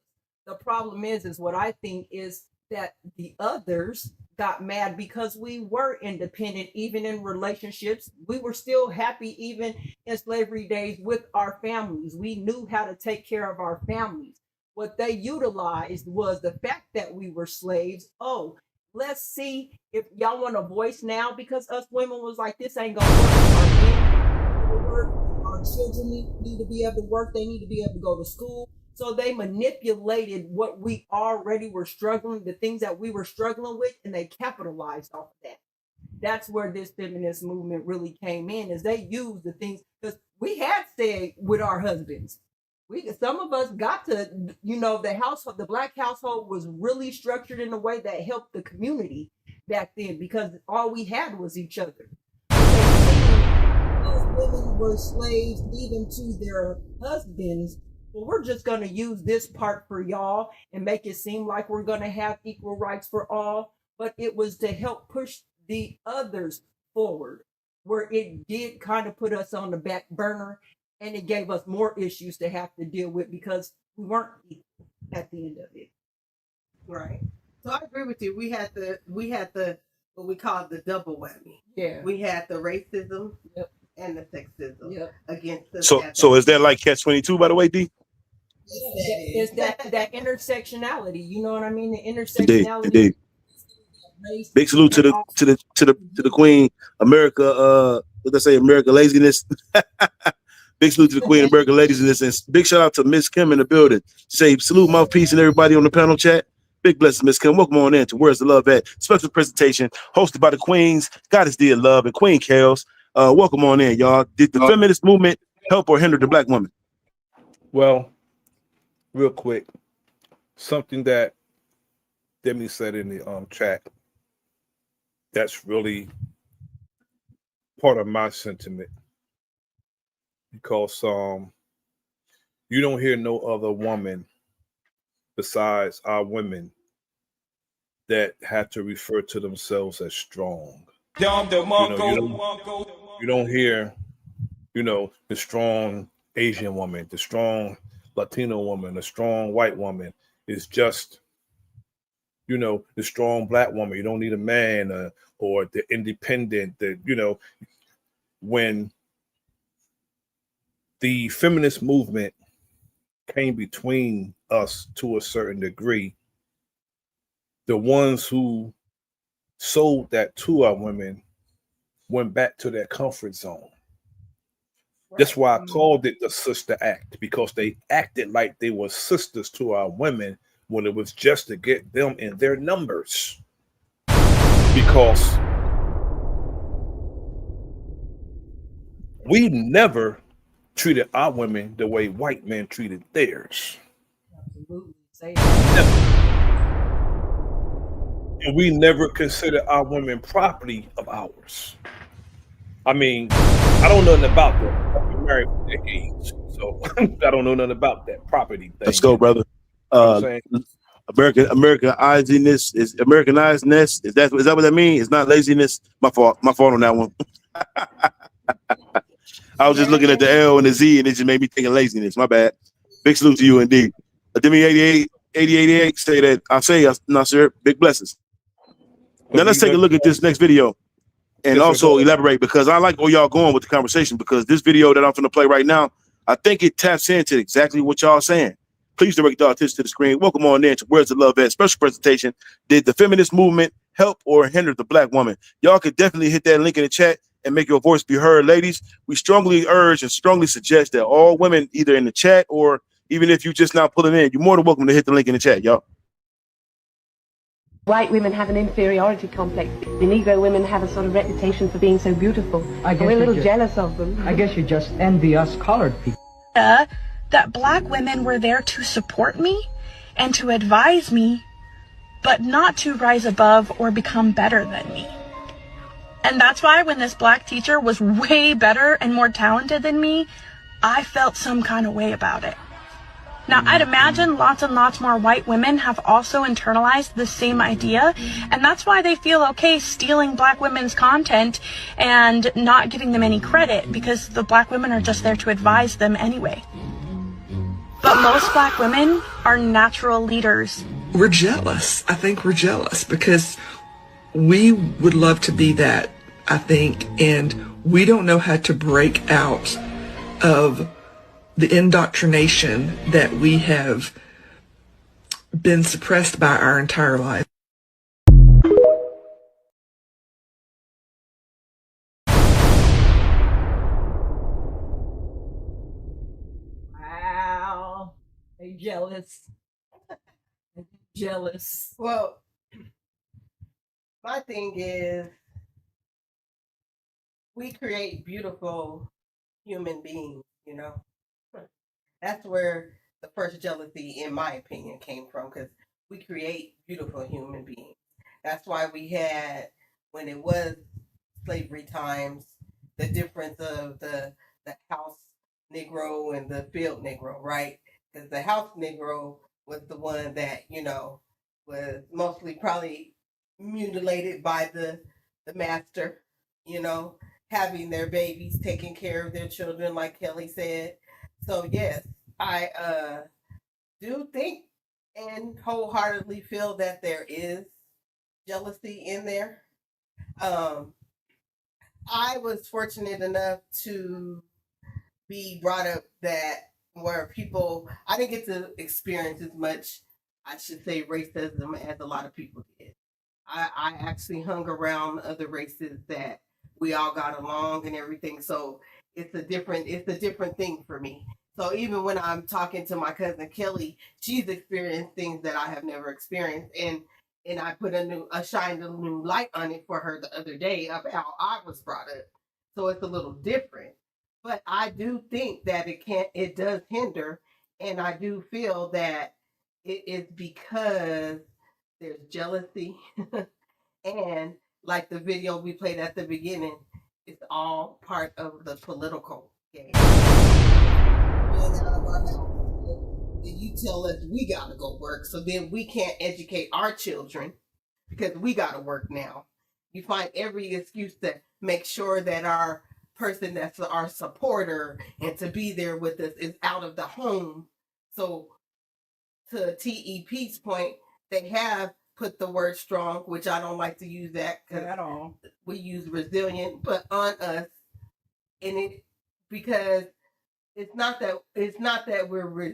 The problem is what I think is that the others got mad because we were independent, even in relationships. We were still happy, even in slavery days, with our families. We knew how to take care of our families. What they utilized was the fact that we were slaves. Oh, let's see if y'all want a voice now, because us women was like, this ain't gonna work. Our children need to be able to work. They need to be able to go to school. So they manipulated what we already were struggling, the things that we were struggling with, and they capitalized off of that. That's where this feminist movement really came in, is they used the things, because we had stayed with our husbands. Some of us got to, the household, the Black household was really structured in a way that helped the community back then, because all we had was each other. Those women were slaves even to their husbands. Well, we're just going to use this part for y'all and make it seem like we're going to have equal rights for all. But it was to help push the others forward, where it did kind of put us on the back burner, and it gave us more issues to have to deal with because we weren't equal at the end of it. Right. So I agree with you. We had the what we call the double whammy. Yeah. We had the racism and the sexism against the So is that like Catch-22, by the way, D? It's that intersectionality. You know what I mean? The intersectionality. Indeed. Big salute to the Queen, America. What they say, America laziness. Big salute to the Queen, America laziness, and big shout out to Miss Kim in the building. Say salute, mouthpiece, and everybody on the panel chat. Big blessings, Miss Kim. Welcome on in to Where's the Love At? Special presentation hosted by the Queens, Goddess Dear Love, and Queen Chaos. Welcome on in, y'all. Did the feminist movement help or hinder the Black woman? Well, real quick, something that Demi said in the chat, that's really part of my sentiment, because you don't hear no other woman besides our women that have to refer to themselves as strong. You don't hear, the strong Asian woman, the strong Latino woman, the strong white woman. It's just, the strong Black woman. You don't need a man or the independent, when the feminist movement came between us to a certain degree, the ones who sold that to our women went back to their comfort zone. Right. That's why I called it the sister act, because they acted like they were sisters to our women when it was just to get them in their numbers. Because we never treated our women the way white men treated theirs. Absolutely. And we never considered our women property of ours. I mean, I don't know nothing about that. I've been married for decades, so I don't know nothing about that property thing. Let's go, brother. Americanizedness is Americanizedness. Is that what that means? It's not laziness. My fault on that one. I was just looking at the L and the Z, and it just made me think of laziness. My bad. Big salute to you, indeed. Demi 88 say that I say, Nasir, big blessings. Now let's take a look at this next video and also elaborate, because I like where y'all going with the conversation, because this video that I'm going to play right now, I think it taps into exactly what y'all saying. Please direct your attention to the screen. Welcome on in to Where's the Love At? Special presentation. Did the feminist movement help or hinder the Black woman? Y'all could definitely hit that link in the chat and make your voice be heard. Ladies, we strongly urge and strongly suggest that all women, either in the chat or even if you're just not pulling in, you're more than welcome to hit the link in the chat, y'all. White women have an inferiority complex. The Negro women have a sort of reputation for being so beautiful. We're a little jealous of them. I guess you just envy us colored people. That Black women were there to support me and to advise me, but not to rise above or become better than me. And that's why when this Black teacher was way better and more talented than me, I felt some kind of way about it. Now, I'd imagine lots and lots more white women have also internalized the same idea, and that's why they feel okay stealing black women's content and not giving them any credit, because the black women are just there to advise them anyway. But most black women are natural leaders. We're jealous. I think we're jealous because we would love to be that, I think, and we don't know how to break out of the indoctrination that we have been suppressed by our entire life. Wow. They jealous. Jealous. Well, my thing is, we create beautiful human beings, you know? That's where the first jealousy, in my opinion, came from, because we create beautiful human beings. That's why we had, when it was slavery times, the difference of the house Negro and the field Negro, right? Because the house Negro was the one that, you know, was mostly probably mutilated by the master, you know, having their babies, taking care of their children, like Kelly said. So yes, I do think and wholeheartedly feel that there is jealousy in there. I was fortunate enough to be brought up that where people, I didn't get to experience as much, I should say, racism as a lot of people did. I actually hung around other races that we all got along and everything. So it's a different thing for me. So even when I'm talking to my cousin Kelly, she's experienced things that I have never experienced. And I put shined a new light on it for her the other day of how I was brought up. So it's a little different. But I do think that it does hinder. And I do feel that it is because there's jealousy. And like the video we played at the beginning, it's all part of the political game. Then you tell us we gotta go work, so then we can't educate our children because we gotta work now. You find every excuse to make sure that our person that's our supporter and to be there with us is out of the home. So to TEP's point, they have put the word strong, which I don't like to use that because at all. We use resilient, but on us, and it because it's not that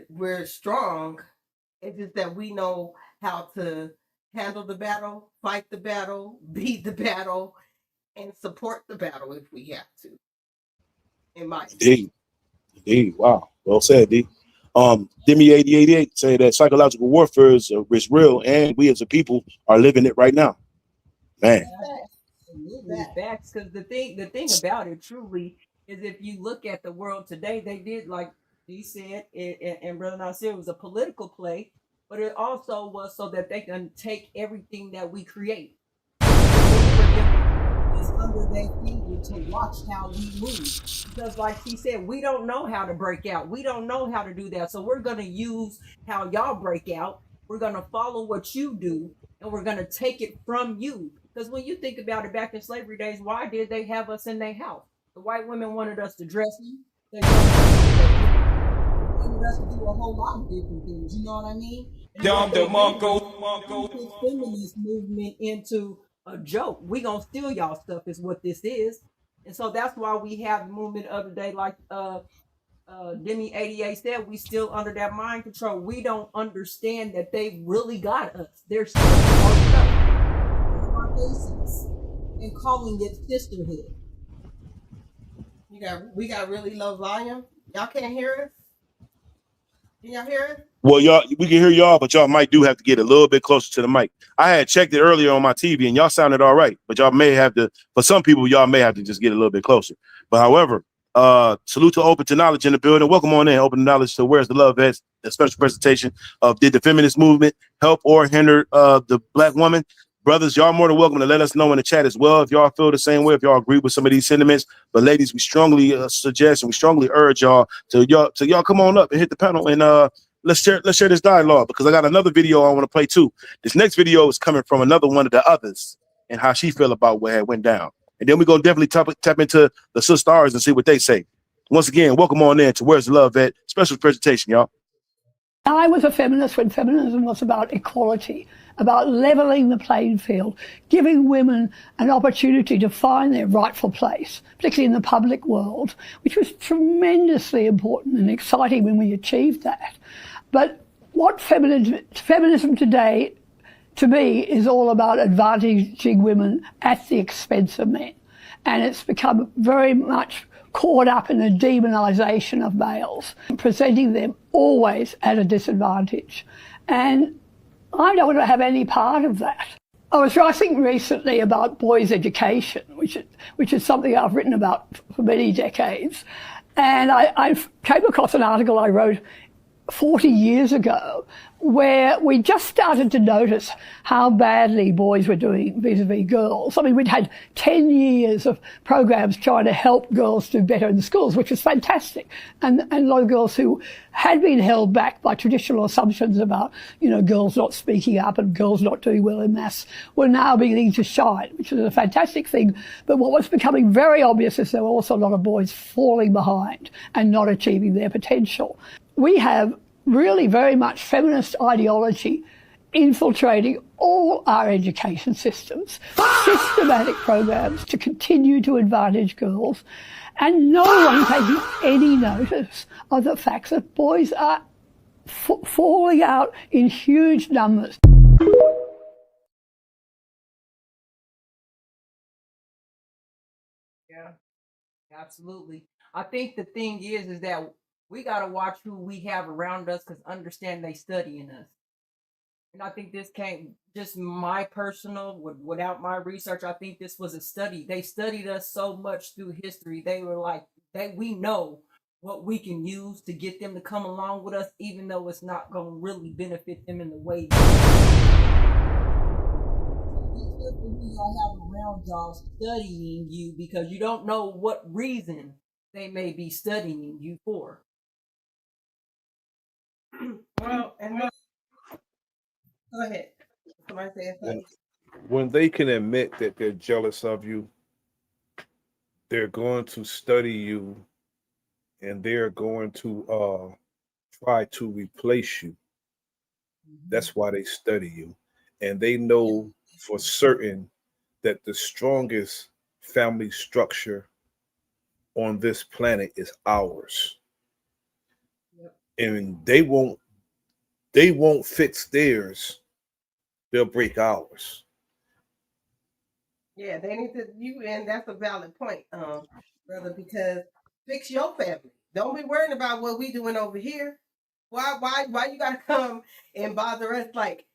we're strong. It's just that we know how to handle the battle, fight the battle, beat the battle, and support the battle if we have to. In my opinion. Indeed. Wow. Well said, D. Demi 8088 say that psychological warfare is real, and we as a people are living it right now. Man. Facts, because the thing about it truly is, if you look at the world today, they did, like he said, and Bro.Nasir, it was a political play, but it also was so that they can take everything that we create. It's under their finger to watch how we move. Because like she said, we don't know how to break out. We don't know how to do that. So we're going to use how y'all break out. We're going to follow what you do, and we're going to take it from you. Because when you think about it, back in slavery days, why did they have us in their house? The white women wanted us to dress them. They wanted us to do a whole lot of different things. You know what I mean? The feminist movement into a joke. We gonna steal y'all stuff is what this is. And so that's why we have the movement of the day, like Demi 88 said, we still under that mind control. We don't understand that they really got us. They're still our stuff in our faces and calling it sisterhood. We got really low volume. Y'all can't hear us? Can y'all hear us? Well, y'all, we can hear y'all, but y'all might do have to get a little bit closer to the mic. I had checked it earlier on my TV, and y'all sounded all right, but y'all may have to, for some people, y'all may have to just get a little bit closer. But however, salute to Open to Knowledge in the building. Welcome on in. Open to Knowledge to Where's the Love At? A special presentation of Did the Feminist Movement Help or Hinder the Black Woman? Brothers, y'all more than welcome to let us know in the chat as well if y'all feel the same way, if y'all agree with some of these sentiments. But ladies, we strongly suggest and we strongly urge y'all to y'all come on up and hit the panel and let's share this dialogue, because I got another video I want to play too. This next video is coming from another one of the others and how she feel about what had went down. And then we're going to definitely tap into the sisters and see what they say. Once again, welcome on in to Where's the Love At? Special presentation, y'all. I was a feminist when feminism was about equality, about leveling the playing field, giving women an opportunity to find their rightful place, particularly in the public world, which was tremendously important and exciting when we achieved that. But what feminism today, to me, is all about advantaging women at the expense of men. And it's become very much caught up in the demonisation of males, presenting them always at a disadvantage. And I don't want to have any part of that. I was writing recently about boys' education, which is something I've written about for many decades. And I came across an article I wrote 40 years ago where we just started to notice how badly boys were doing vis-a-vis girls. I mean, we'd had 10 years of programs trying to help girls do better in the schools, which was fantastic. And a lot of girls who had been held back by traditional assumptions about, girls not speaking up and girls not doing well in maths were now beginning to shine, which was a fantastic thing. But what was becoming very obvious is there were also a lot of boys falling behind and not achieving their potential. We have really very much feminist ideology infiltrating all our education systems, systematic programs to continue to advantage girls, and no one taking any notice of the fact that boys are falling out in huge numbers. Yeah, absolutely. I think the thing is that we got to watch who we have around us, because understand they studying us. And I think this came just my personal, without my research, I think this was a study. They studied us so much through history. They were like, we know what we can use to get them to come along with us, even though it's not going to really benefit them in the way. Y'all have around y'all studying you, because you don't know what reason they may be studying you for. Well, and go ahead. Somebody say something. When they can admit that they're jealous of you, they're going to study you, and they're going to try to replace you. That's why they study you. And they know for certain that the strongest family structure on this planet is ours. And they won't fix theirs, they'll break ours. Yeah, they need to and that's a valid point, brother, because fix your family. Don't be worrying about what we doing over here. Why you gotta come and bother us? Like,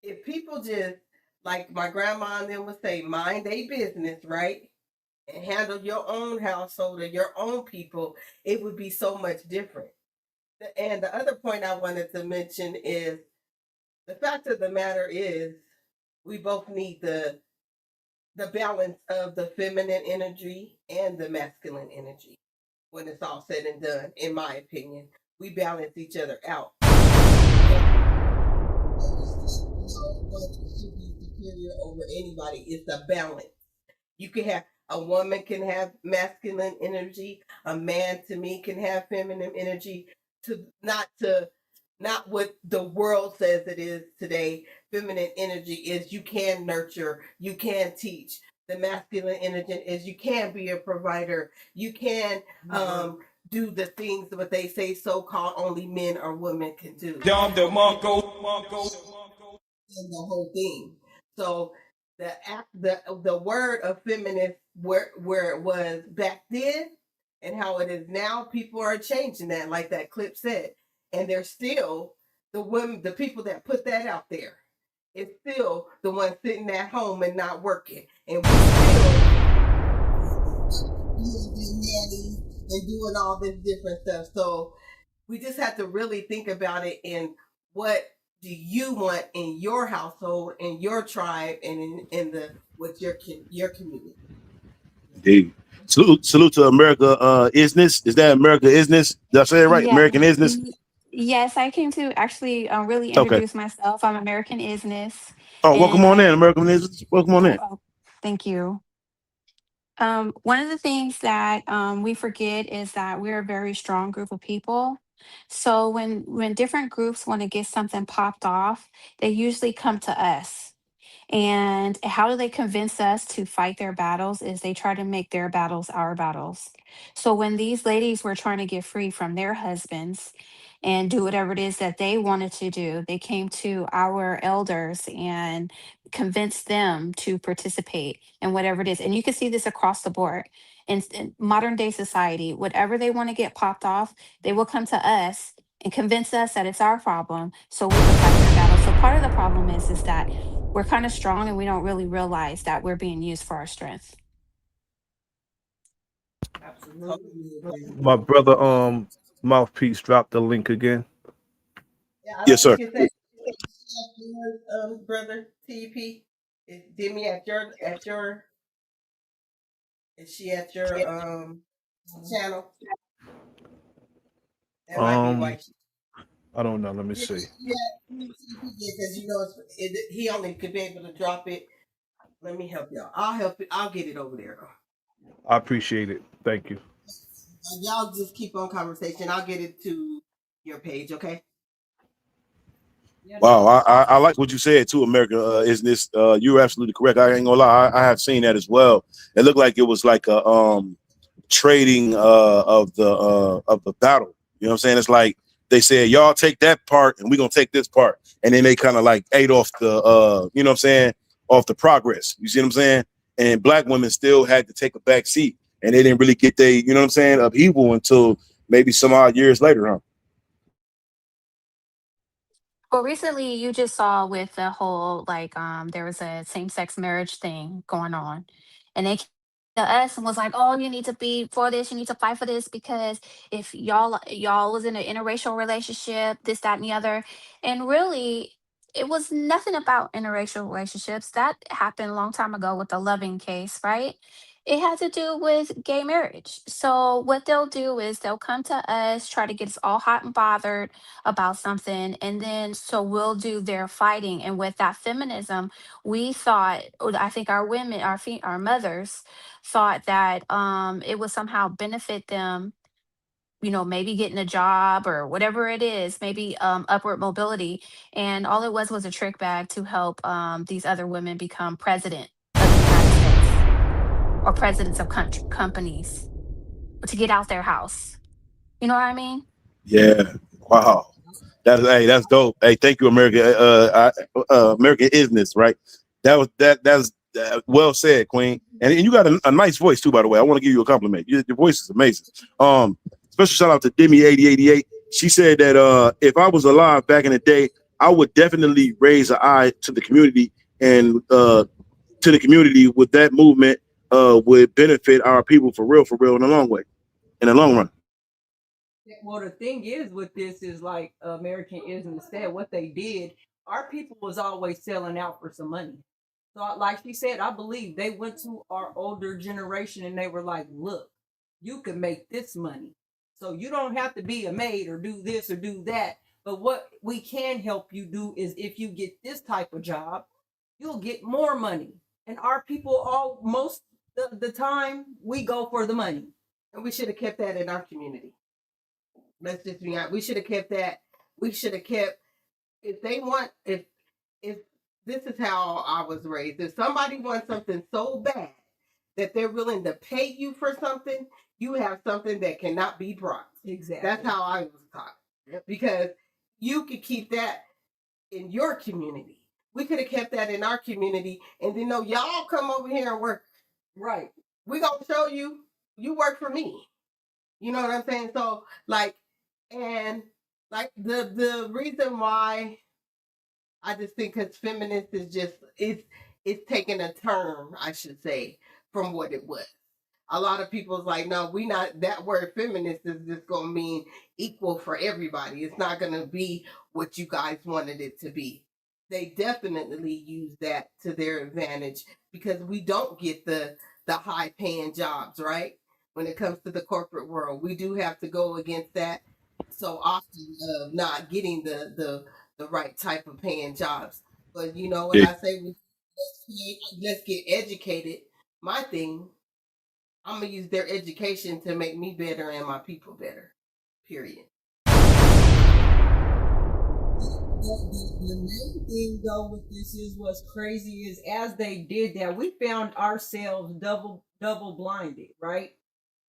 if people just, like my grandma and them would say, mind their business, right? And handle your own household or your own people, it would be so much different. And the other point I wanted to mention is the fact of the matter is we both need the balance of the feminine energy and the masculine energy. When it's all said and done, in my opinion, we balance each other out. Should be superior over anybody. It's a balance. You can have a woman can have masculine energy. A man, to me, can have feminine energy. Not what the world says it is today. Feminine energy is you can nurture, you can teach. The masculine energy is you can be a provider. You can do the things that they say so-called only men or women can do. And the whole thing. So the word of feminist where it was back then and how it is now, people are changing that, like that clip said. And they're still the women, the people that put that out there. It's still the ones sitting at home and not working. And we still nannies and doing all this different stuff. So we just have to really think about it and what do you want in your household, in your tribe, and with your community. Indeed. Salute to America Isness. Is that America Isness? Did I say it right? Yeah. American Isness? Yes, I came to actually really Okay. introduce myself. I'm American Isness, Oh, welcome and on in, I American Isness. Welcome on in. oh, thank you. One of the things that we forget is that we're a very strong group of people. So when different groups want to get something popped off, they usually come to us. And how do they convince us to fight their battles is they try to make their battles our battles. So when these ladies were trying to get free from their husbands and do whatever it is that they wanted to do, they came to our elders and convinced them to participate in whatever it is. And you can see this across the board. In modern day society, whatever they want to get popped off, they will come to us and convince us that it's our problem so we can fight their battle. So part of the problem is that we're kind of strong and we don't really realize that we're being used for our strength. Absolutely. My brother, Mouthpiece dropped the link again. Yeah, I Yes, don't sir. think it's yours, brother TP. Is Demi at your is she at your channel? That might be why. I don't know. Let me Yeah, see. because you know he only could be able to drop it. Let me help y'all. I'll help you. I'll get it over there. I appreciate it. Thank you. Y'all just keep on conversation. I'll get it to your page, okay? Wow, I like what you said too, America. Isn't this? You're absolutely correct. I ain't gonna lie. I have seen that as well. It looked like it was like a trading of the battle. You know what I'm saying? It's like they said, y'all take that part and we're gonna take this part. And then they kind of like ate off the you know what I'm saying, off the progress. You see what I'm saying? And black women still had to take a back seat and they didn't really get they, you know what I'm saying, upheaval until maybe some odd years later, huh? Well, recently you just saw with the whole like there was a same-sex marriage thing going on. And they came to us and was like, "Oh, you need to be for this, you need to fight for this because if y'all was in an interracial relationship, this, that, and the other." And really it was nothing about interracial relationships. That happened a long time ago with the Loving case, right? It had to do with gay marriage. So what they'll do is they'll come to us, try to get us all hot and bothered about something, and then so we'll do their fighting. And with that feminism, we thought, or I think our women, our mothers thought that it would somehow benefit them, you know, maybe getting a job or whatever it is, maybe upward mobility. And all it was a trick bag to help these other women become president of the United States or presidents of companies, to get out their house. You know what I mean? Yeah. Wow. That's dope. Hey, thank you, America. American Isness, right? That's well said, Queen. And you got a nice voice too, by the way. I want to give you a compliment. Your voice is amazing. Special shout out to Demi8088. She said that if I was alive back in the day, I would definitely raise an eye to the community and to the community with that movement would benefit our people for real in the long way, in the long run. Well, the thing is with this is like American ism said, what they did, our people was always selling out for some money. So like she said, I believe they went to our older generation and they were like, look, you can make this money. So you don't have to be a maid or do this or do that. But what we can help you do is if you get this type of job, you'll get more money. And our people all most of the time we go for the money. And we should have kept that in our community. Let's just be honest. We should have kept that. We should have kept if they want if this is how I was raised. If somebody wants something so bad that they're willing to pay you for something, you have something that cannot be brought. Exactly. That's how I was taught. Yep. Because you could keep that in your community. We could have kept that in our community and then no, y'all come over here and work. Right. We're gonna show you work for me. You know what I'm saying? So like and like the reason why I just think because feminist is just it's taking a turn, I should say, from what it was. A lot of people's like, no, we not that word feminist is just gonna mean equal for everybody. It's not gonna be what you guys wanted it to be. They definitely use that to their advantage because we don't get the high paying jobs, right? When it comes to the corporate world, we do have to go against that. so often of not getting the right type of paying jobs. But you know what I say? Let's get educated. My thing, I'm gonna use their education to make me better and my people better. Period. The main thing though with this is what's crazy is as they did that, we found ourselves double blinded, right?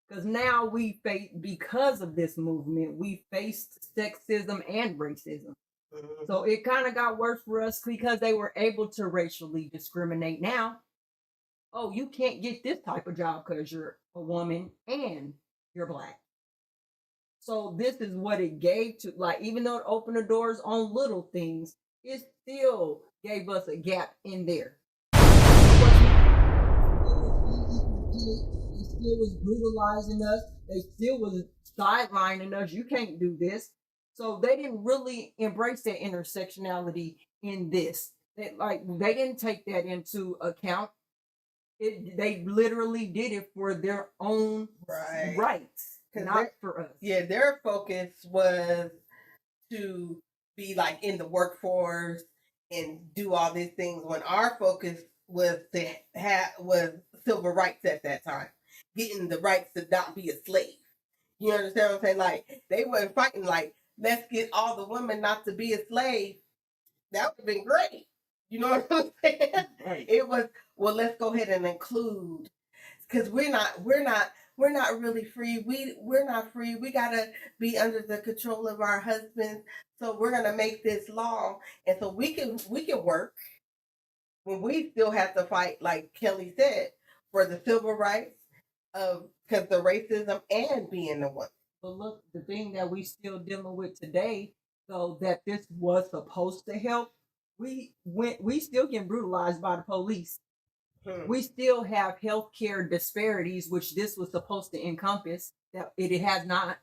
Because now we face, because of this movement, we faced sexism and racism. So it kind of got worse for us because they were able to racially discriminate. Now, oh, you can't get this type of job because you're a woman and you're black. So this is what it gave to, like, even though it opened the doors on little things, it still gave us a gap in there. It still was brutalizing us. They still was sidelining us. You can't do this. So they didn't really embrace that intersectionality in this. They didn't take that into account. They literally did it for their own rights, not for us. Yeah, their focus was to be like in the workforce and do all these things when our focus was to was civil rights at that time, getting the rights to not be a slave. You understand what I'm saying? Like they weren't fighting like let's get all the women not to be a slave. That would have been great. You know what I'm saying? Right. It was, well, let's go ahead and include, because we're not really free. We're not free. We gotta be under the control of our husbands. So we're gonna make this law, and so we can work when we still have to fight, like Kelly said, for the civil rights of because the racism and being the one. But look, the thing that we still dealing with today, though, that this was supposed to help, we still get brutalized by the police. We still have healthcare disparities, which this was supposed to encompass. That it has not.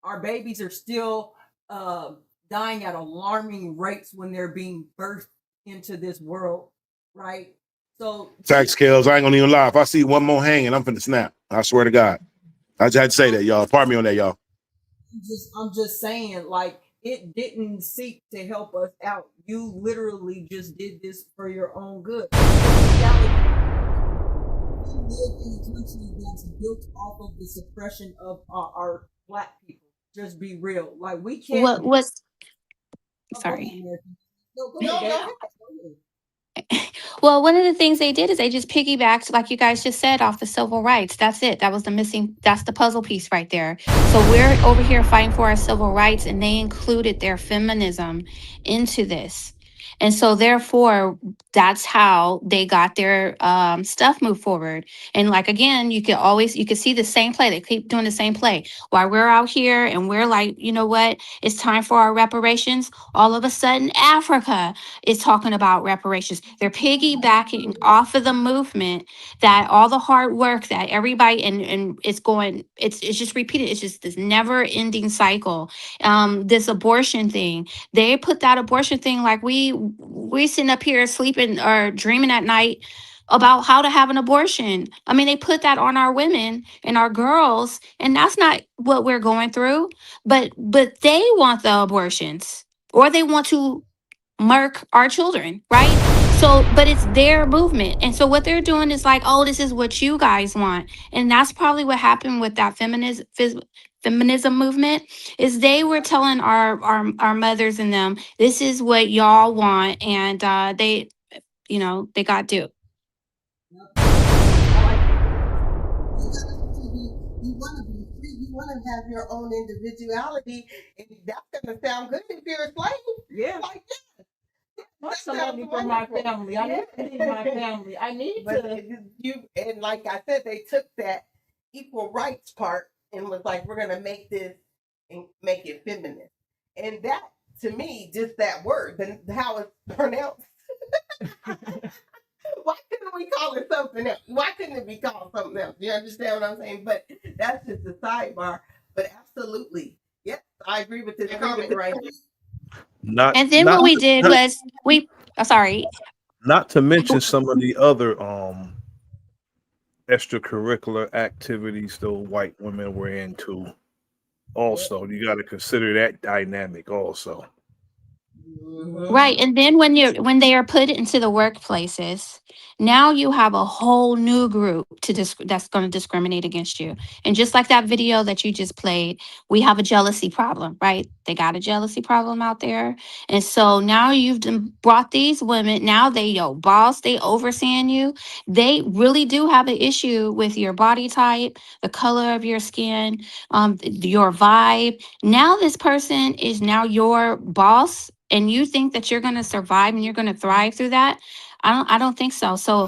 Our babies are still dying at alarming rates when they're being birthed into this world, right? So Tax scales, I ain't gonna even lie. If I see one more hanging, I'm finna snap. I swear to God. I just had to say that, y'all. Pardon me on that, y'all. I'm just saying, like, it didn't seek to help us out. You literally just did this for your own good. We live in a country that's built off of the suppression of our black people. Just be real. Like, we can't. What was? Oh, Sorry. No, go ahead. Well, one of the things they did is they just piggybacked, like you guys just said, off the civil rights. That's it. That was that's the puzzle piece right there. So we're over here fighting for our civil rights, and they included their feminism into this. And so therefore, that's how they got their stuff moved forward. And like, again, you could see the same play. They keep doing the same play. While we're out here and we're like, you know what, it's time for our reparations. All of a sudden, Africa is talking about reparations. They're piggybacking off of the movement that all the hard work that everybody and it's just repeated. It's just this never ending cycle. This abortion thing, they put that abortion thing like we sitting up here sleeping or dreaming at night about how to have an abortion. I mean, they put that on our women and our girls, and that's not what we're going through. But they want the abortions, or they want to murk our children, right? So, but it's their movement. And so what they're doing is like, oh, this is what you guys want. And that's probably what happened with that feminism movement is they were telling our mothers and them, this is what y'all want. And they, they got duped. You want to be free. You want to have your own individuality, and that's gonna sound good if you're a slave. Yeah, like that's somebody from my family. I need my family. I need to. And like I said, they took that equal rights part and was like, we're gonna make this and make it feminist. And that, to me, just that word, then how it's pronounced. Why couldn't we call it something else? Why couldn't it be called something else? You understand what I'm saying? But that's just a sidebar. But absolutely, yes, I agree with this comment right here. And then what we did was sorry. Not to mention some of the other extracurricular activities the white women were into. Also, you got to consider that dynamic also. Right. And then when they are put into the workplaces, now you have a whole new group that's going to discriminate against you. And just like that video that you just played, we have a jealousy problem, right? They got a jealousy problem out there. And so now you've brought these women, now they your boss, they overseeing you. They really do have an issue with your body type, the color of your skin, your vibe. Now this person is now your boss, and you think that you're going to survive and you're going to thrive through that. I don't think so. So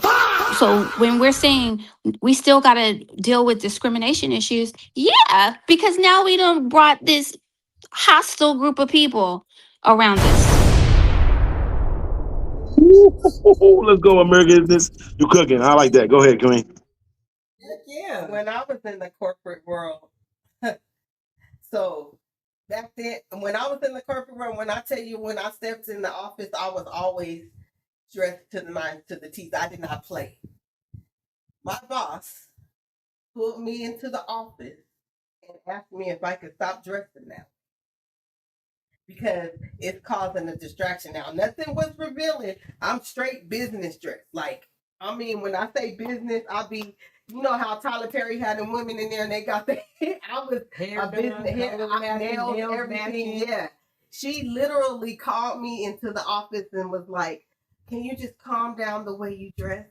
when we're saying we still got to deal with discrimination issues, yeah, because now we done brought this hostile group of people around us. Let's go, America. This you cooking. I like that. Go ahead, Queen. Yeah, when I was in the corporate world, so back then, when I was in the corporate world, when I tell you, when I stepped in the office, I was always dressed to the nines, to the teeth. I did not play. My boss pulled me into the office and asked me if I could stop dressing now, because it's causing a distraction now. Nothing was revealing. I'm straight business dress. Like, I mean, when I say business, you know how Tyler Perry had them women in there and they got the, I was Hair a business, nails, everything. matching. Yeah. She literally called me into the office and was like, "Can you just calm down the way you dress?"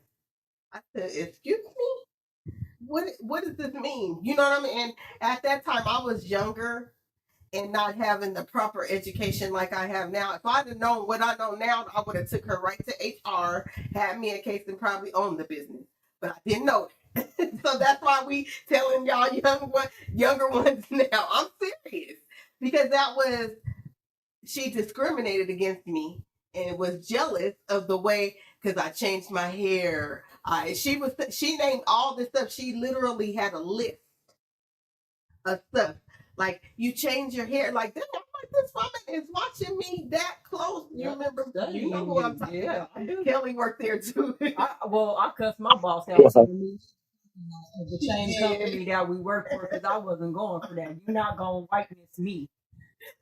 I said, "Excuse me? What does this mean?" You know what I mean? And at that time I was younger and not having the proper education like I have now. If I'd have known what I know now, I would have took her right to HR, had me a case, and probably owned the business. But I didn't know that. So that's why we telling y'all younger ones now. I'm serious. Because she discriminated against me and was jealous of the way, because I changed my hair. She named all this stuff. She literally had a list of stuff. Like, you change your hair like this. I'm like, this woman is watching me that close. You remember? You know who I'm talking about. I do. Kelly worked there too. I cussed my boss out to me of the same company that we work for, because I wasn't going for that. You're not gonna whiteness me.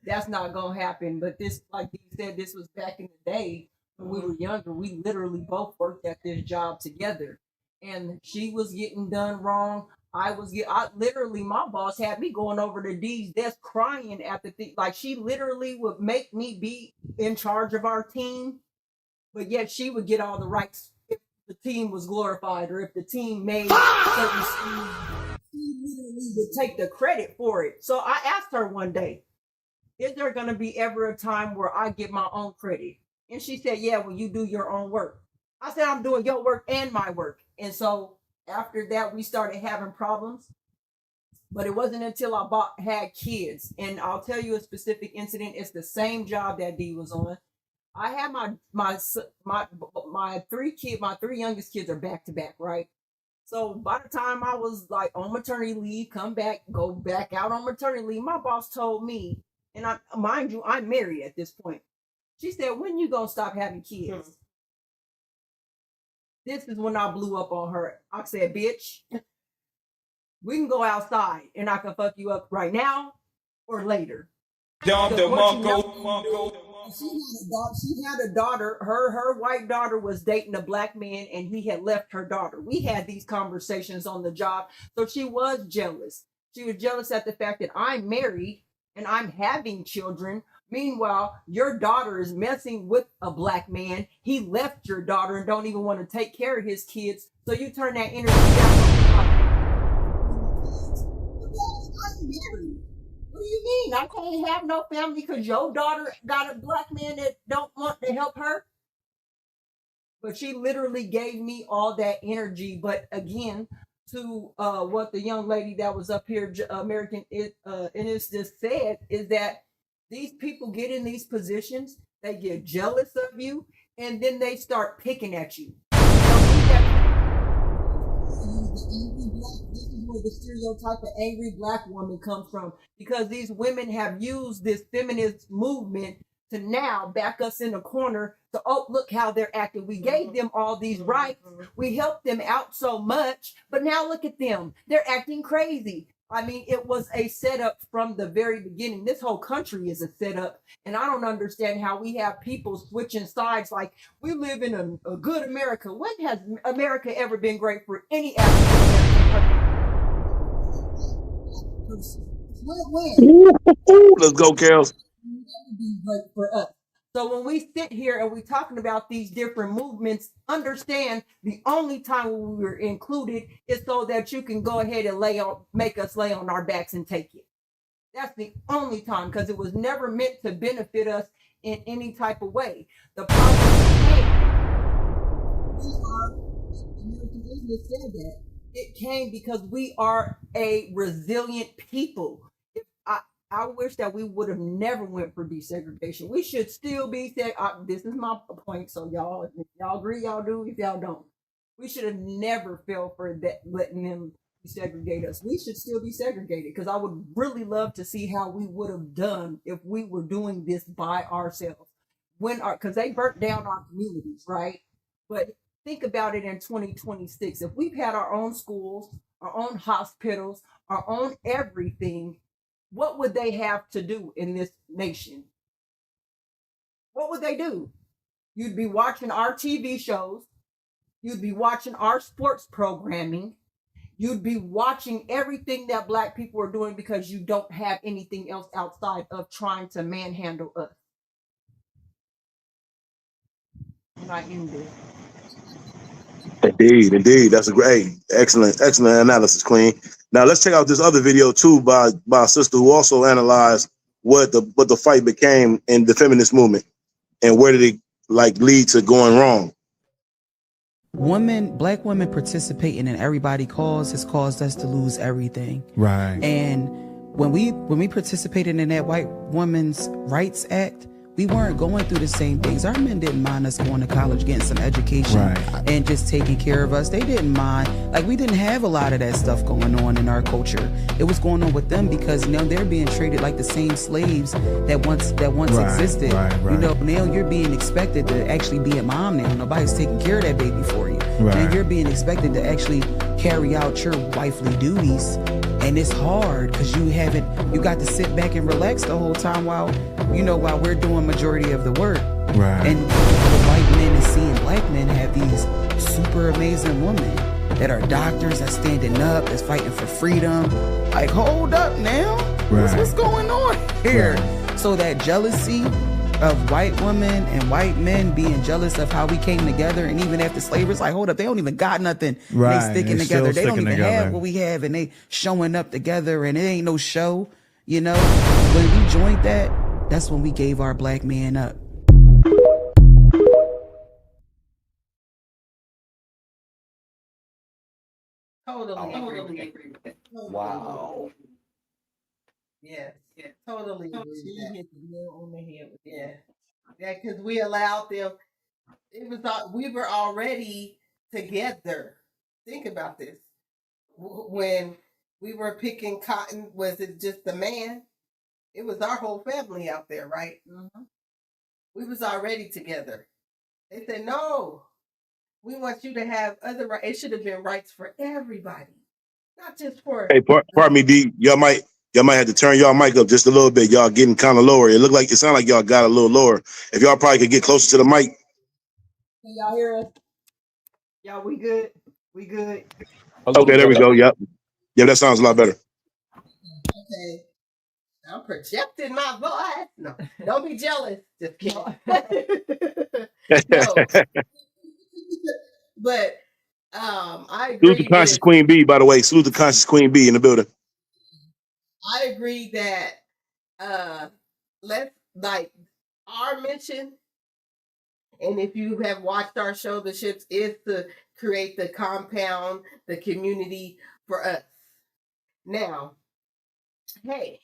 That's not gonna happen. But this, like you said, this was back in the day when we were younger. We literally both worked at this job together, and she was getting done wrong. I literally, my boss had me going over to D's desk crying at the thing. Like, she literally would make me be in charge of our team, but yet she would get all the rights if the team was glorified or if the team made certain schemes. She literally would take the credit for it. So I asked her one day, "Is there going to be ever a time where I get my own credit?" And she said, "Yeah, when you do your own work." I said, "I'm doing your work and my work." And so after that, we started having problems. But it wasn't until I had kids. And I'll tell you a specific incident. It's the same job that Dee was on. I had my three youngest kids are back to back, right? So by the time I was like on maternity leave, go back out on maternity leave, my boss told me, and mind you, I'm married at this point. She said, "When you gonna stop having kids?" This is when I blew up on her. I said, "Bitch, we can go outside and I can fuck you up right now or later." She had a daughter. Her white daughter was dating a black man, and he had left her daughter. We had these conversations on the job. So she was jealous. She was jealous at the fact that I'm married and I'm having children. Meanwhile, your daughter is messing with a black man. He left your daughter and don't even want to take care of his kids. So you turn that energy down. I'm married. What do you mean? I can't have no family because your daughter got a black man that don't want to help her? But she literally gave me all that energy. But again, to what the young lady that was up here, American is just said, is that these people get in these positions, they get jealous of you, and then they start picking at you. This is where the stereotype of angry black woman comes from, because these women have used this feminist movement to now back us in a corner. So, oh, look how they're acting. We gave them all these rights. We helped them out so much, but now look at them. They're acting crazy. I mean, it was a setup from the very beginning. This whole country is a setup, and I don't understand how we have people switching sides. Like we live in a good America. When has America ever been great for any African person? When? Let's go, Kels. Be great for us. So when we sit here and we're talking about these different movements, understand the only time when we were included is so that you can go ahead and make us lay on our backs and take it. That's the only time, because it was never meant to benefit us in any type of way. The problem said that it came because we are a resilient people. I wish that we would have never went for desegregation. We should still be this is my point. So y'all, if y'all agree, y'all do. If y'all don't, we should have never fell for that, letting them desegregate us. We should still be segregated, because I would really love to see how we would have done if we were doing this by ourselves. Because they burnt down our communities, right? But think about it in 2026. If we've had our own schools, our own hospitals, our own everything, what would they have to do in this nation? What would they do? You'd be watching our TV shows. You'd be watching our sports programming. You'd be watching everything that Black people are doing, because you don't have anything else outside of trying to manhandle us. And I end this. Indeed. That's a great, excellent analysis, Queen. Now let's check out this other video too by a sister who also analyzed what the fight became in the feminist movement and where did it lead to going wrong. Black women participating in everybody cause has caused us to lose everything. Right. And when we participated in that White Women's Rights Act, we weren't going through the same things. Our men didn't mind us going to college, getting some education, and just taking care of us. They didn't mind. We didn't have a lot of that stuff going on in our culture. It was going on with them because now they're being treated like the same slaves that once existed. Now you're being expected to actually be a mom now. Nobody's taking care of that baby for you. And you're being expected to actually carry out your wifely duties. And it's hard because you got to sit back and relax the whole time while we're doing majority of the work. And the white men is seeing Black men have these super amazing women that are doctors, that's standing up, that's fighting for freedom. Hold up now. What's going on here? So that jealousy of white women and white men being jealous of how we came together, and even after slavery, it's hold up, they don't even got nothing. They sticking together. They don't even have what we have, and they showing up together, and it ain't no show. When we joined that's when we gave our Black man up. Totally agree with that. Wow. Yes, totally agree with that. Hit the nail on the head with that. Yeah, because we allowed them. We were already together. Think about this. When we were picking cotton, was it just the man? It was our whole family out there, right? Mm-hmm. We was already together. They said, no, we want you to have other rights. It should have been rights for everybody, not just for. Hey, pardon me, D. Y'all might have to turn y'all mic up just a little bit. Y'all getting kind of lower. It sounds like y'all got a little lower. If y'all probably could get closer to the mic. Can y'all hear us? Y'all, we good? We good? Okay, there we go. Yep. Yeah, that sounds a lot better. Okay. I'm projecting my voice. No, don't be jealous. Just kidding. No. But I agree. Salute the conscious Queen B, by the way. Salute the conscious Queen B in the building. I agree that let's our mission, and if you have watched our show, The Ships, is to create the compound, the community for us. Now, hey,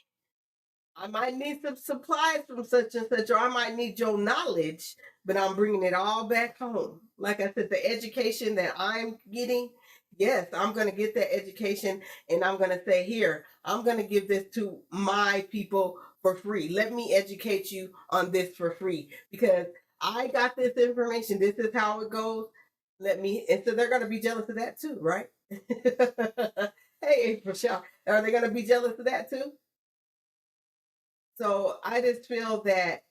I might need some supplies from such and such, or I might need your knowledge, but I'm bringing it all back home. Like I said, the education that I'm getting, yes, I'm going to get that education, and I'm going to say, here, I'm going to give this to my people for free. Let me educate you on this for free, because I got this information. This is how it goes. And so they're going to be jealous of that too, right? Hey, Michelle, are they going to be jealous of that too? So I just feel that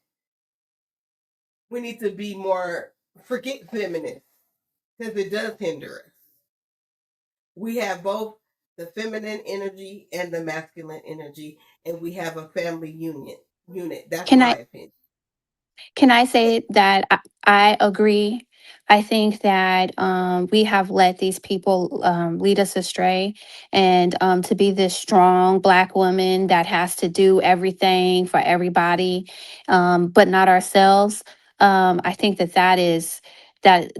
we need to be more, forget feminist, because it does hinder us. We have both the feminine energy and the masculine energy, and we have a family unit. That's Can my I opinion. can I say that I agree? I think that we have let these people lead us astray, and to be this strong Black woman that has to do everything for everybody, but not ourselves. I think that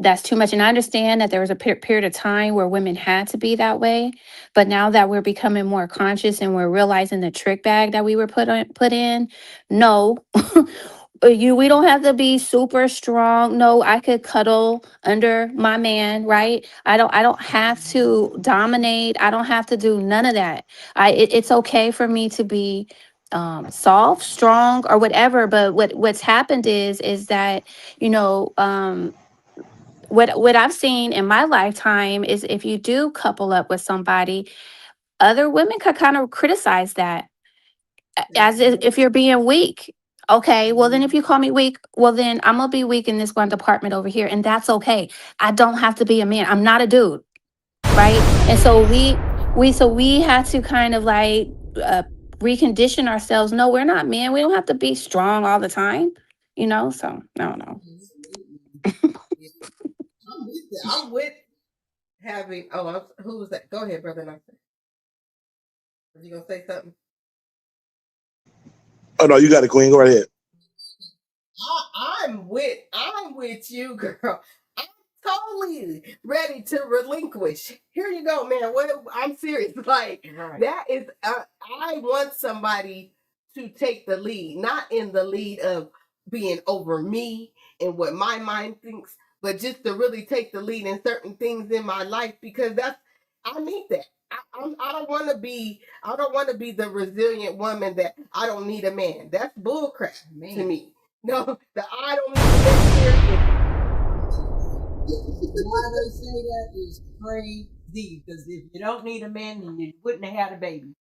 that's too much. And I understand that there was a period of time where women had to be that way, but now that we're becoming more conscious and we're realizing the trick bag that we were put in, no. We don't have to be super strong. No, I could cuddle under my man, right? I don't have to dominate. I don't have to do none of that. It's okay for me to be soft, strong, or whatever. But what's happened is that, you know, what I've seen in my lifetime is if you do couple up with somebody, other women could kind of criticize that as if you're being weak. Okay, well then if you call me weak, well then I'm gonna be weak in this one department over here, and that's okay. I don't have to be a man. I'm not a dude, right? And so we had to kind of like recondition ourselves. No, we're not men. We don't have to be strong all the time, you know. So I don't know. I'm with having. Oh, who was that? Go ahead, brother. Nasir. Was you gonna say something? Oh no, you got it, Queen. Go right ahead. I'm with you, girl. I'm totally ready to relinquish. Here you go, man. What I'm serious. Like that is I want somebody to take the lead, not in the lead of being over me and what my mind thinks, but just to really take the lead in certain things in my life because I need that. I don't want to be. I don't want to be the resilient woman that I don't need a man. That's bullcrap to me. No, the I don't need a man. Why they say that is crazy. Because if you don't need a man, then you wouldn't have had a baby.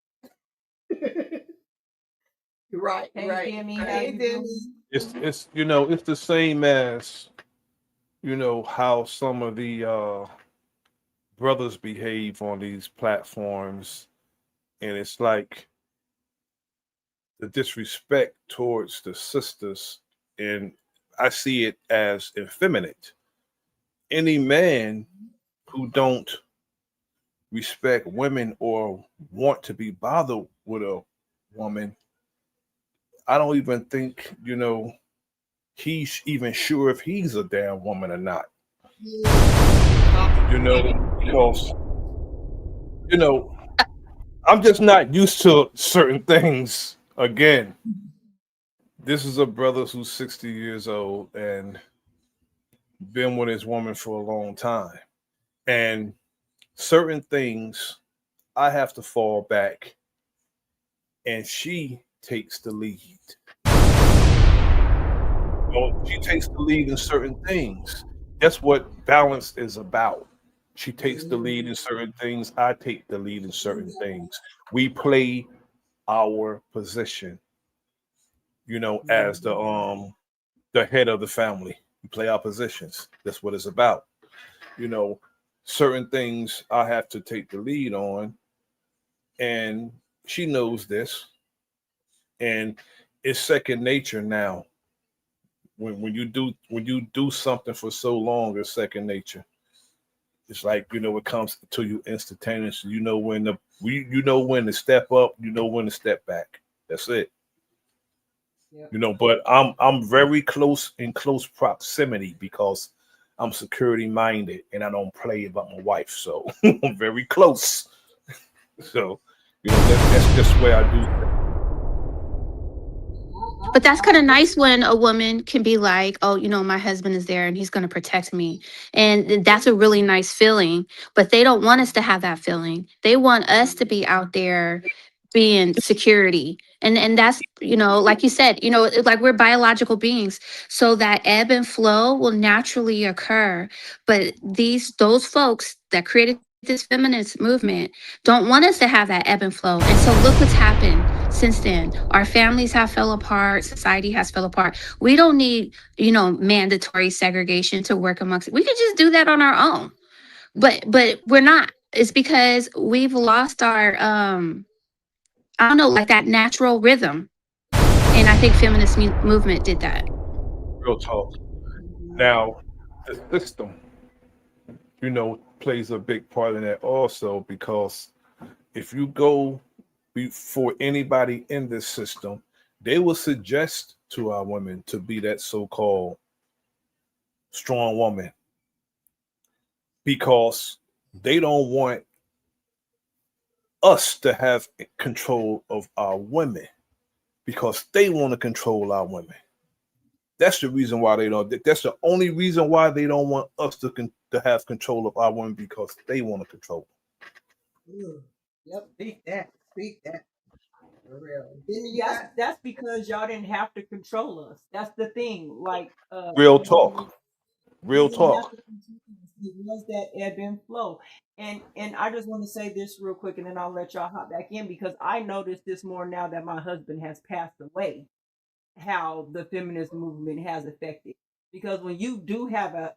Right, hey, right. Demi, Hey, Demi. It's it's the same as how some of the brothers behave on these platforms, and it's like the disrespect towards the sisters, and I see it as effeminate. Any man who don't respect women or want to be bothered with a woman, I don't even think he's even sure if he's a damn woman or not. Because I'm just not used to certain things. Again, this is a brother who's 60 years old and been with his woman for a long time. And certain things I have to fall back and she takes the lead. She takes the lead in certain things. That's what balance is about. She takes the lead in certain things. I take the lead in certain things. We play our position, as the head of the family. We play our positions. That's what it's about. You know, certain things I have to take the lead on, and she knows this, and it's second nature now. When you do something for so long, it's second nature. It's like it comes to you instantaneously. You know when to step up. You know when to step back. That's it. But I'm very close proximity because I'm security minded and I don't play about my wife. So I'm very close. So that's just where I do. But that's kind of nice when a woman can be like, oh, my husband is there and he's going to protect me. And that's a really nice feeling. But they don't want us to have that feeling. They want us to be out there being security. And that's, like you said, like we're biological beings. So that ebb and flow will naturally occur. But those folks that created this feminist movement don't want us to have that ebb and flow. And so look what's happened since then. Our families have fell apart. Society has fell apart. We don't need, mandatory segregation to work amongst. We could just do that on our own. But we're not. It's because we've lost our I don't know, like that natural rhythm. And I think feminist movement did that. Real talk. Now, the system, plays a big part in that also, because if you go for anybody in this system, they will suggest to our women to be that so-called strong woman, because they don't want us to have control of our women, because they want to control our women. That's the reason why they don't. That's the only reason why they don't want us to have control of our women, because they want to control them. Yep, speak that. Speak that. For real. That's because y'all didn't have to control us. That's the thing. Like real talk. Real talk. It was that ebb and flow. And I just want to say this real quick, and then I'll let y'all hop back in, because I noticed this more now that my husband has passed away, how the feminist movement has affected. Because when you do have a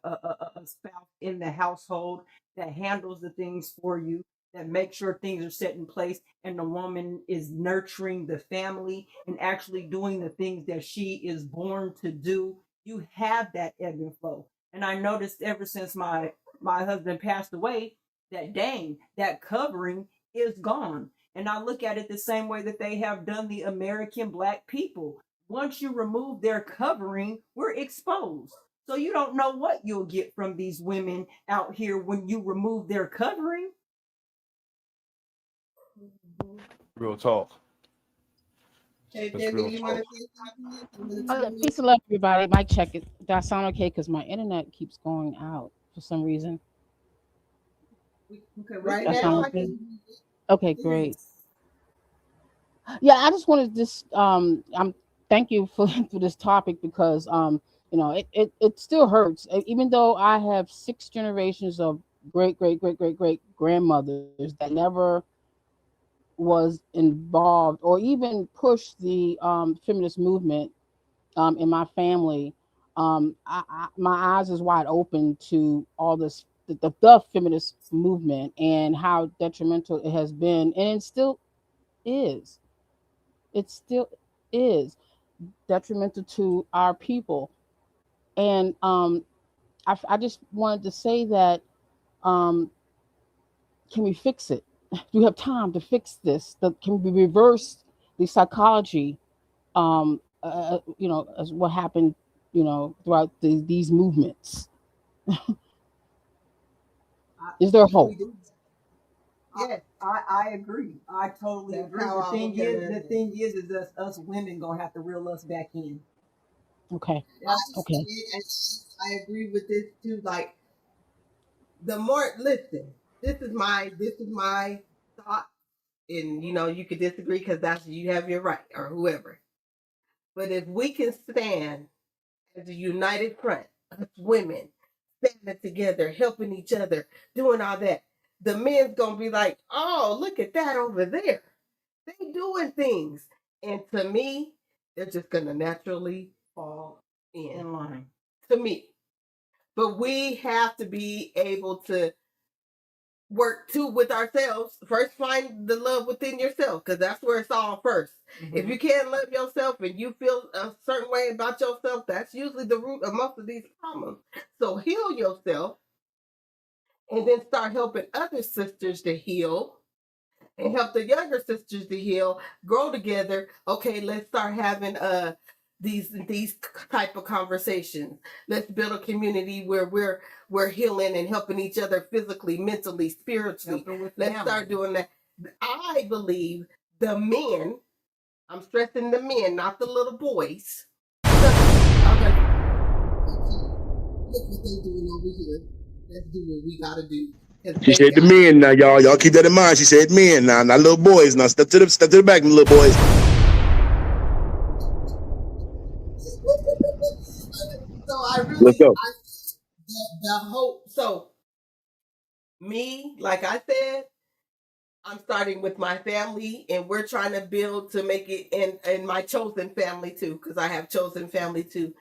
spouse in the household that handles the things for you, that makes sure things are set in place, and the woman is nurturing the family and actually doing the things that she is born to do, you have that ebb and flow. And I noticed ever since my husband passed away, that covering is gone. And I look at it the same way that they have done the American Black people. Once you remove their covering, we're exposed. So you don't know what you'll get from these women out here when you remove their covering. Real talk. Hey, Debbie, you want to say something? Peace and love, everybody. Mic check. Does that sound okay? Because my internet keeps going out for some reason. Okay, right now. Okay, great. Yeah, I just wanted this. Thank you for this topic, because it still hurts, even though I have 6 generations of great grandmothers that never was involved or even pushed the feminist movement in my family. My eyes is wide open to all this, the feminist movement, and how detrimental it has been, and it still is. It still is detrimental to our people. And I just wanted to say that, can we fix it? Do we have time to fix this? Can we reverse the psychology, as what happened, throughout these movements? Is there hope? Yes, I agree. I totally agree. The thing is us women gonna have to reel us back in. Okay. Okay. I agree with this too. Like, the more, listen, this is my thought, and you could disagree, because you have your right, or whoever. But if we can stand as a united front, us women standing together, helping each other, doing all that, the men's gonna be like, oh, look at that over there. They doing things. And to me, they're just gonna naturally fall in line. To me. But we have to be able to work too with ourselves. First, find the love within yourself, because that's where it's all first. Mm-hmm. If you can't love yourself and you feel a certain way about yourself, that's usually the root of most of these problems. So heal yourself, and then start helping other sisters to heal, and help the younger sisters to heal, grow together. Okay, let's start having these type of conversations. Let's build a community where we're healing and helping each other physically, mentally, spiritually. Let's start doing that. I believe the men, I'm stressing the men, not the little boys. Okay. Look what they're doing over here. Let's do what we gotta do. She said the men now, y'all. Y'all keep that in mind. She said men now, not little boys. Now step to the back, little boys. So I really, Let's go. the hope. So me, like I said, I'm starting with my family, and we're trying to build to make it in my chosen family too, because I have chosen family too,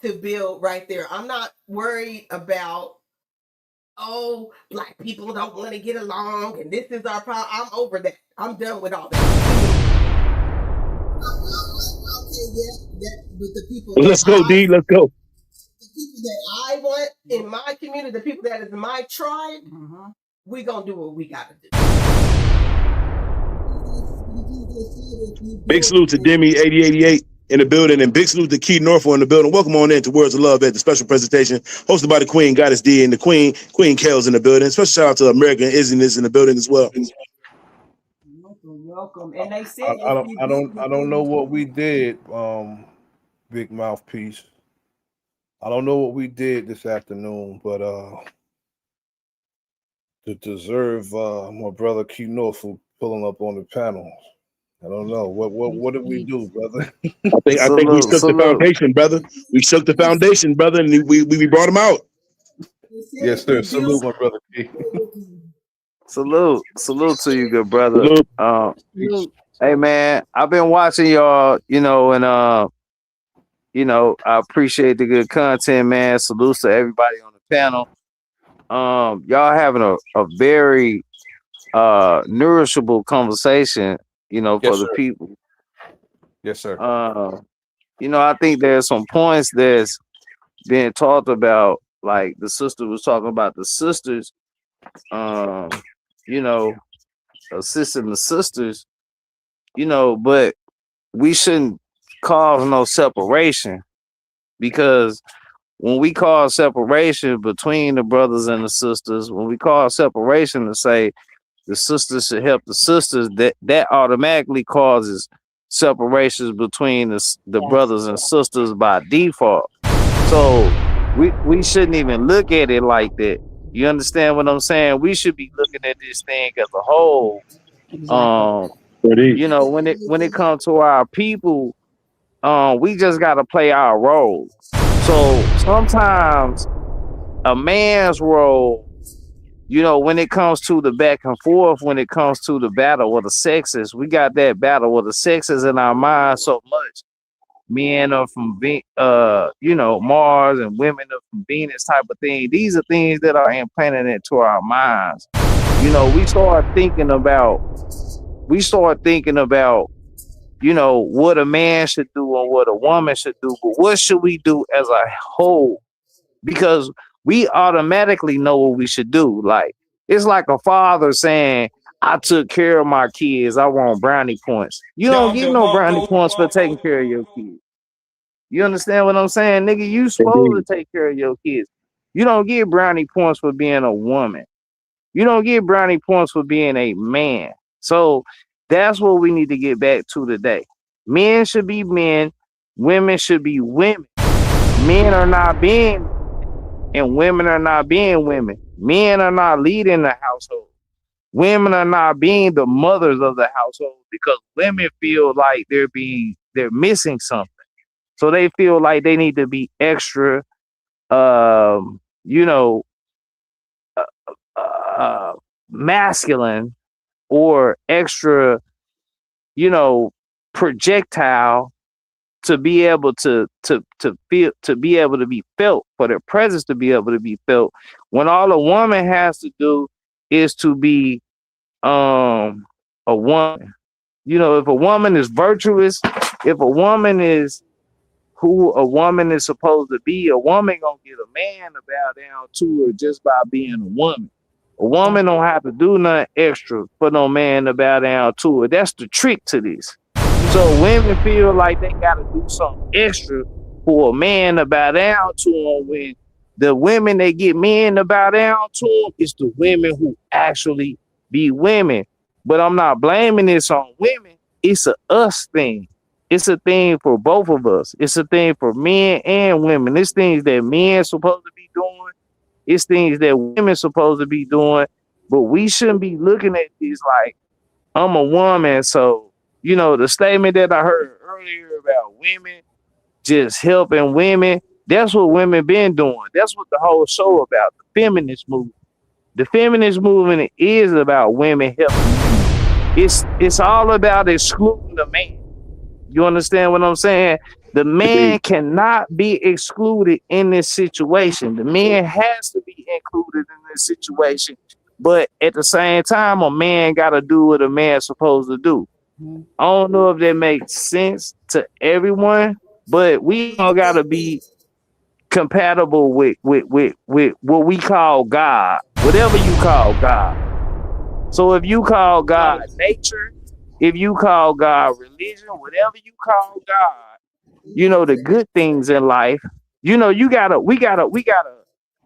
to build right there. I'm not worried about, oh, black people don't want to get along and this is our problem. I'm over that. I'm done with all that. With the people Let's go, D. Let's go. The people that I want in my community, the people that is my tribe, we gonna do what we gotta do. Big salute to Demi 8088 in the building, and big salute to Key Norfolk in the building. Welcome on in to Words of Love at the special presentation hosted by the Queen Goddess D and the Queen Kale's in the building. Special shout out to American Izziness in the building as well. Welcome. And they said I don't know what we did, Big Mouthpiece. I don't know what we did this afternoon, but to deserve my brother Q Norfolk pulling up on the panel. I don't know. What did we do, brother? I think we shook the foundation, brother. We shook the foundation, brother, and we brought him out. Yes, sir. Salute, my brother Q. Salute to you, good brother. Hey man, I've been watching y'all, and I appreciate the good content, man. Salutes to everybody on the panel. Y'all having a very nourishable conversation, for the people. Yes, sir. I think there's some points that's being talked about, like the sister was talking about the sisters, assisting the sisters, but we shouldn't cause no separation, because when we cause separation between the brothers and the sisters, when we cause separation to say the sisters should help the sisters, that automatically causes separations between the brothers and sisters by default. So we shouldn't even look at it like that. You understand what I'm saying? We should be looking at this thing as a whole. Exactly. When it comes to our people, we just gotta play our role. So sometimes a man's role, when it comes to the back and forth, when it comes to the battle of the sexes, we got that battle of the sexes in our minds so much. Men are from Mars and women are from Venus type of thing. These are things that are implanted into our minds. We start thinking about, what a man should do and what a woman should do, but what should we do as a whole? Because we automatically know what we should do. Like, it's like a father saying, I took care of my kids, I want brownie points. You don't get no brownie points for taking care of your kids. You understand what I'm saying, nigga? You supposed to take care of your kids. You don't get brownie points for being a woman. You don't get brownie points for being a man. So that's what we need to get back to today. Men should be men. Women should be women. Men are not being, and women are not being women. Men are not leading the household. Women are not being the mothers of the household, because women feel like they're missing something. So they feel like they need to be extra, masculine, or extra, projectile, to be able to feel, to be able to be felt, for their presence to be able to be felt, when all a woman has to do is to be a woman. If a woman is virtuous, if a woman is who a woman is supposed to be, a woman gonna get a man to bow down to her just by being a woman. A woman don't have to do nothing extra for no man to bow down to her. That's the trick to this. So women feel like they gotta do something extra for a man to bow down to them, when the women that get men to bow down to them is the women who actually be women. But I'm not blaming this on women. It's a us thing. It's a thing for both of us. It's a thing for men and women. It's things that men supposed to be doing. It's things that women supposed to be doing. But we shouldn't be looking at this like, I'm a woman, so, the statement that I heard earlier about women just helping women, that's what women been doing. That's what the whole show about, the feminist movement. The feminist movement is about women helping women. It's all about excluding the man. You understand what I'm saying? The man cannot be excluded in this situation. The man has to be included in this situation. But at the same time, a man got to do what a man's supposed to do. I don't know if that makes sense to everyone, but we all got to be compatible with what we call God, whatever you call God. So if you call God nature, if you call God religion, whatever you call God, you know, the good things in life, you know, we got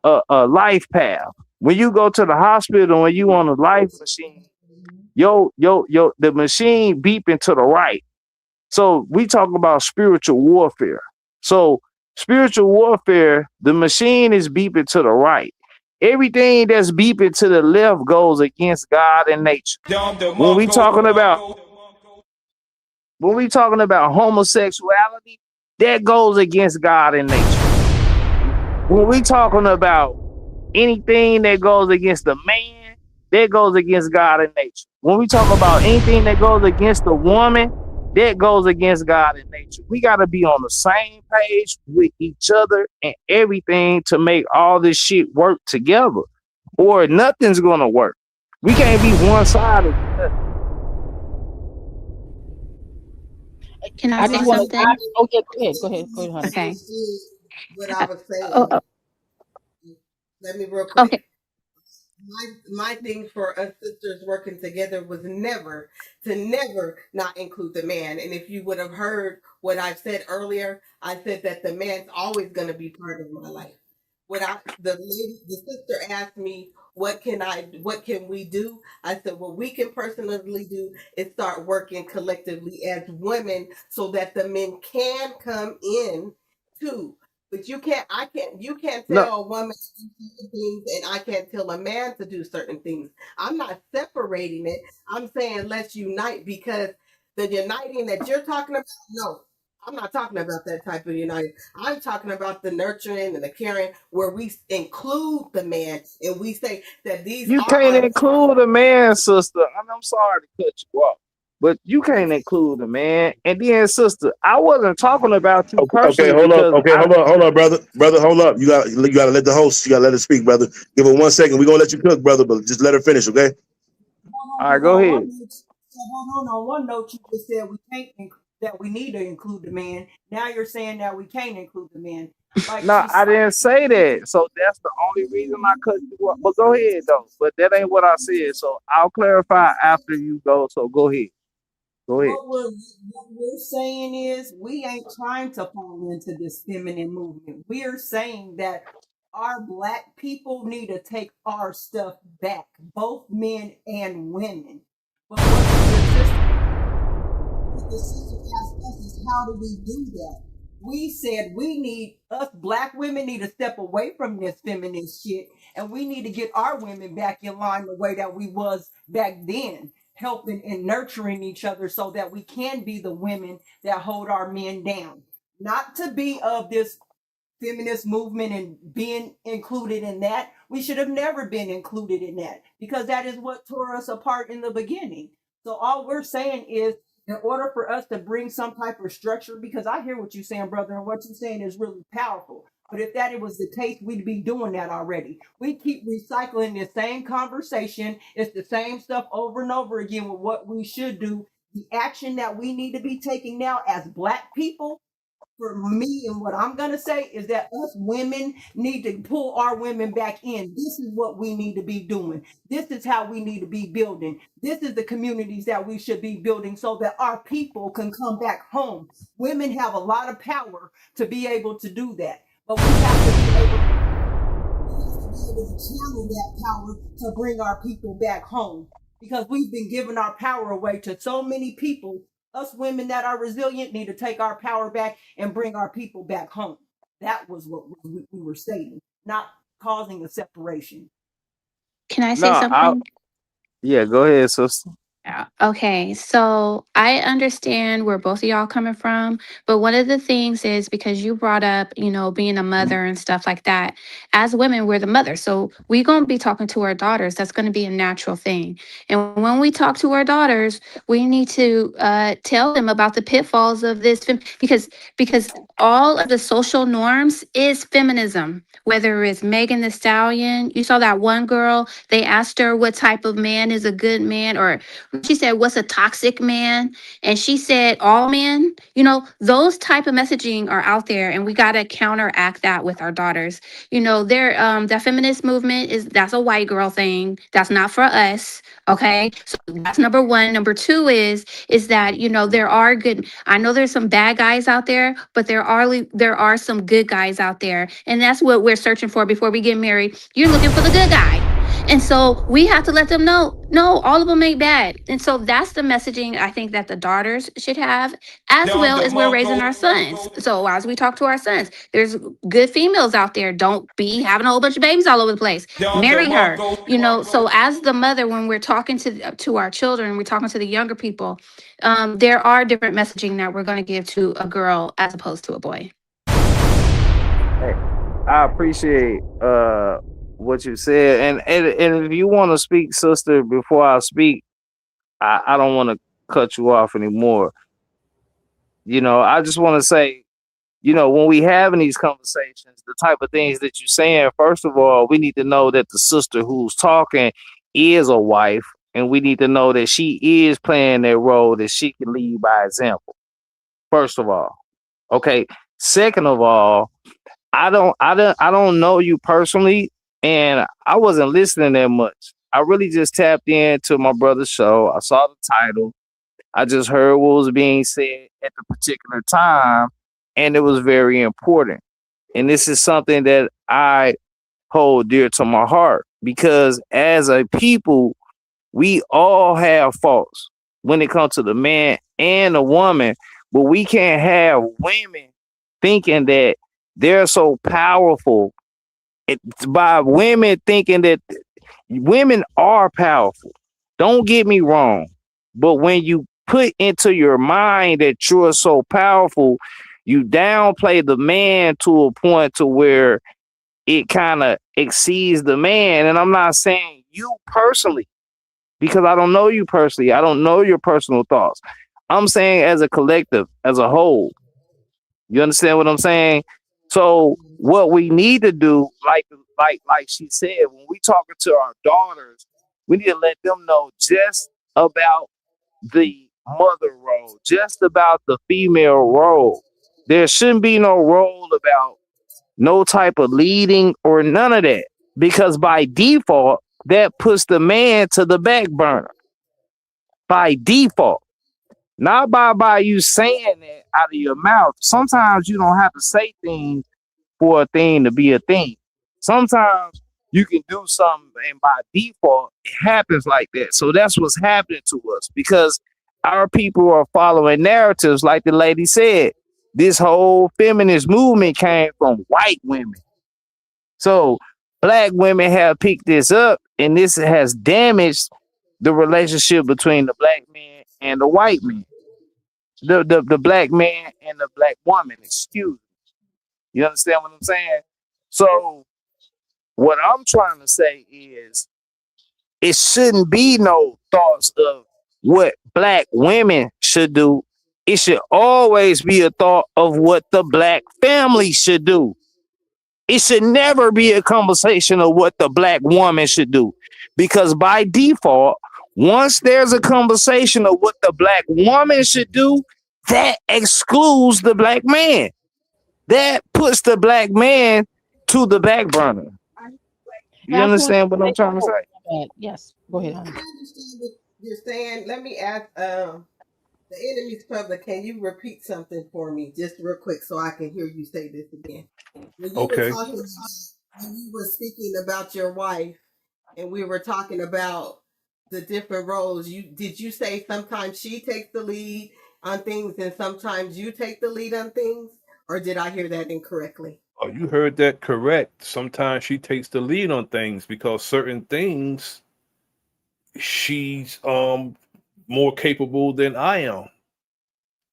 a life path. When you go to the hospital and you on a life machine, the machine beeping to the right. So we talk about spiritual warfare. So spiritual warfare, the machine is beeping to the right. Everything that's beeping to the left goes against God and nature. When we talking about homosexuality, that goes against God and nature. When we talking about anything that goes against the man, that goes against God and nature. When we talk about anything that goes against the woman, that goes against God and nature. We got to be on the same page with each other and everything to make all this shit work together, or nothing's going to work. We can't be one-sided. Can I say something? Oh, yeah, go ahead, honey. Okay. What I was saying. Let me real quick. Okay. My thing for us sisters working together was never not include the man. And if you would have heard what I said earlier, I said that the man's always going to be part of my life. The sister asked me, what can we do? I said, what we can personally do is start working collectively as women so that the men can come in too. But you can't tell a woman to do certain things and I can't tell a man to do certain things. I'm not separating it. I'm saying let's unite, because the uniting that you're talking about, no, I'm not talking about that type of uniting. I'm talking about the nurturing and the caring where we include the man and we say that these You are can't our include a man, sister. I'm sorry to cut you off, but you can't include a man. And then, sister, I wasn't talking about you personally. Okay, hold up. Okay, hold up, brother. Brother, hold up. You got to let the host. You got to let her speak, brother. Give her 1 second. We're gonna let you cook, brother, but just let her finish, okay? All right, go ahead. On one note, you just said that we need to include the man. Now you're saying that we can't include the man. No, I didn't say that. So that's the only reason I cut you off. But go ahead, though. But that ain't what I said. So I'll clarify after you go. So go ahead. Go ahead. What we're saying is we ain't trying to fall into this feminine movement. We are saying that our black people need to take our stuff back, both men and women. But what the sister asked us is, how do we do that? We said us black women need to step away from this feminist shit, and we need to get our women back in line the way that we was back then, helping and nurturing each other so that we can be the women that hold our men down. Not to be of this feminist movement and being included in that. We should have never been included in that, because that is what tore us apart in the beginning. So all we're saying is, in order for us to bring some type of structure, because I hear what you're saying, brother, and what you're saying is really powerful. But if that was the case, we'd be doing that already. We keep recycling the same conversation. It's the same stuff over and over again with what we should do. The action that we need to be taking now as black people, for me, and what I'm going to say is that us women need to pull our women back in. This is what we need to be doing. This is how we need to be building. This is the communities that we should be building so that our people can come back home. Women have a lot of power to be able to do that, but we have to be able to channel that power to bring our people back home, because we've been giving our power away to so many people. Us women that are resilient need to take our power back and bring our people back home. That was what we were stating, not causing a separation. Can I say something? Yeah, go ahead, sister. Yeah. Okay, so I understand where both of y'all coming from, but one of the things is because you brought up, being a mother and stuff like that. As women, we're the mother, so we're gonna be talking to our daughters. That's gonna be a natural thing. And when we talk to our daughters, we need to tell them about the pitfalls of this, because all of the social norms is feminism. Whether it's Megan the Stallion, you saw that one girl. They asked her what type of man is a good man, or she said, what's a toxic man? And she said, all men. Those type of messaging are out there, and we got to counteract that with our daughters. The feminist movement that's a white girl thing. That's not for us. Okay, so that's number one. Number two is that there are good. I know there's some bad guys out there, but there are some good guys out there, and that's what we're searching for before we get married. You're looking for the good guy. And so we have to let them know, no, all of them ain't bad. And so that's the messaging I think that the daughters should have, as well as we're raising our sons. So as we talk to our sons, there's good females out there. Don't be having a whole bunch of babies all over the place. Marry her. So as the mother, when we're talking to our children, we're talking to the younger people, there are different messaging that we're going to give to a girl as opposed to a boy. Hey, I appreciate what you said, and if you want to speak, sister, before I speak, I don't want to cut you off anymore. I just want to say, when we having these conversations, the type of things that you're saying, first of all, we need to know that the sister who's talking is a wife, and we need to know that she is playing that role, that she can lead by example. First of all, okay. Second of all, I don't know you personally, and I wasn't listening that much. I really just tapped into my brother's show. I saw the title. I just heard what was being said at the particular time, and it was very important. And this is something that I hold dear to my heart, because as a people, we all have faults when it comes to the man and the woman, but we can't have women thinking that they're so powerful. By women thinking that women are powerful. Don't get me wrong, but when you put into your mind that you're so powerful, you downplay the man to a point to where it kind of exceeds the man. And I'm not saying you personally, because I don't know you personally. I don't know your personal thoughts. I'm saying as a collective, as a whole. You understand what I'm saying? So what we need to do, like she said, when we talking to our daughters, we need to let them know just about the mother role, just about the female role. There shouldn't be no role about no type of leading or none of that, because by default, that puts the man to the back burner. By default. Not by you saying that out of your mouth. Sometimes you don't have to say things for a thing to be a thing. Sometimes you can do something and by default it happens like that. So that's what's happening to us, because our people are following narratives like the lady said. This whole feminist movement came from white women. So black women have picked this up, and this has damaged the relationship between the black man and the white man. The black man and the black woman, excuse me. You understand what I'm saying? So what I'm trying to say is it shouldn't be no thoughts of what black women should do. It should always be a thought of what the black family should do. It should never be a conversation of what the black woman should do. Because by default, once there's a conversation of what the black woman should do, that excludes the black man. That puts the black man to the back burner. You understand what I'm trying to say? Yes, go ahead. I understand what you're saying. Let me ask the enemy's public, can you repeat something for me just real quick so I can hear you say this again? When you were talking, when you were speaking about your wife, and we were talking about the different roles, did you say sometimes she takes the lead on things and sometimes you take the lead on things, or did I hear that incorrectly? Oh, you heard that correct. Sometimes she takes the lead on things because certain things she's more capable than I am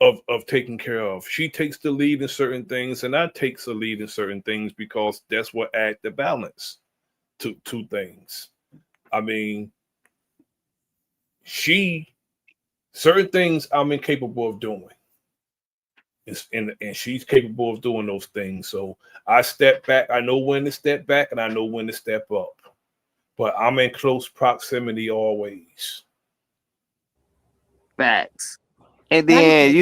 of taking care of. She takes the lead in certain things, and I takes the lead in certain things because that's what add the balance to things. I mean, certain things I'm incapable of doing. And she's capable of doing those things. So I step back. I know when to step back, and I know when to step up. But I'm in close proximity always. Facts. And then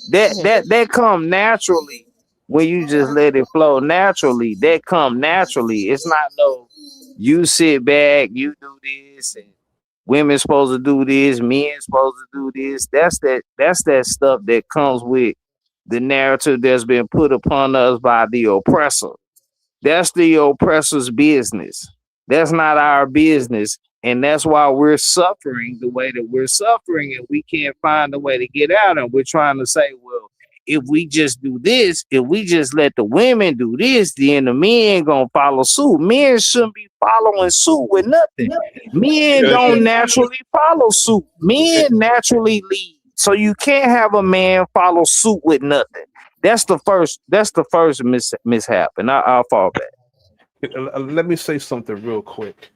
that come naturally when you just let it flow naturally. That come naturally. It's not no you sit back, you do this, and women supposed to do this, men supposed to do this. That's that stuff that comes with the narrative that's been put upon us by the oppressor. That's the oppressor's business. That's not our business. And that's why we're suffering the way that we're suffering, and we can't find a way to get out. And we're trying to say, well, if we just do this, if we just let the women do this, then the men gonna follow suit. Men shouldn't be following suit with nothing. Men don't naturally follow suit. Men naturally lead. So you can't have a man follow suit with nothing. That's the first mishap, and I'll fall back. Let me say something real quick.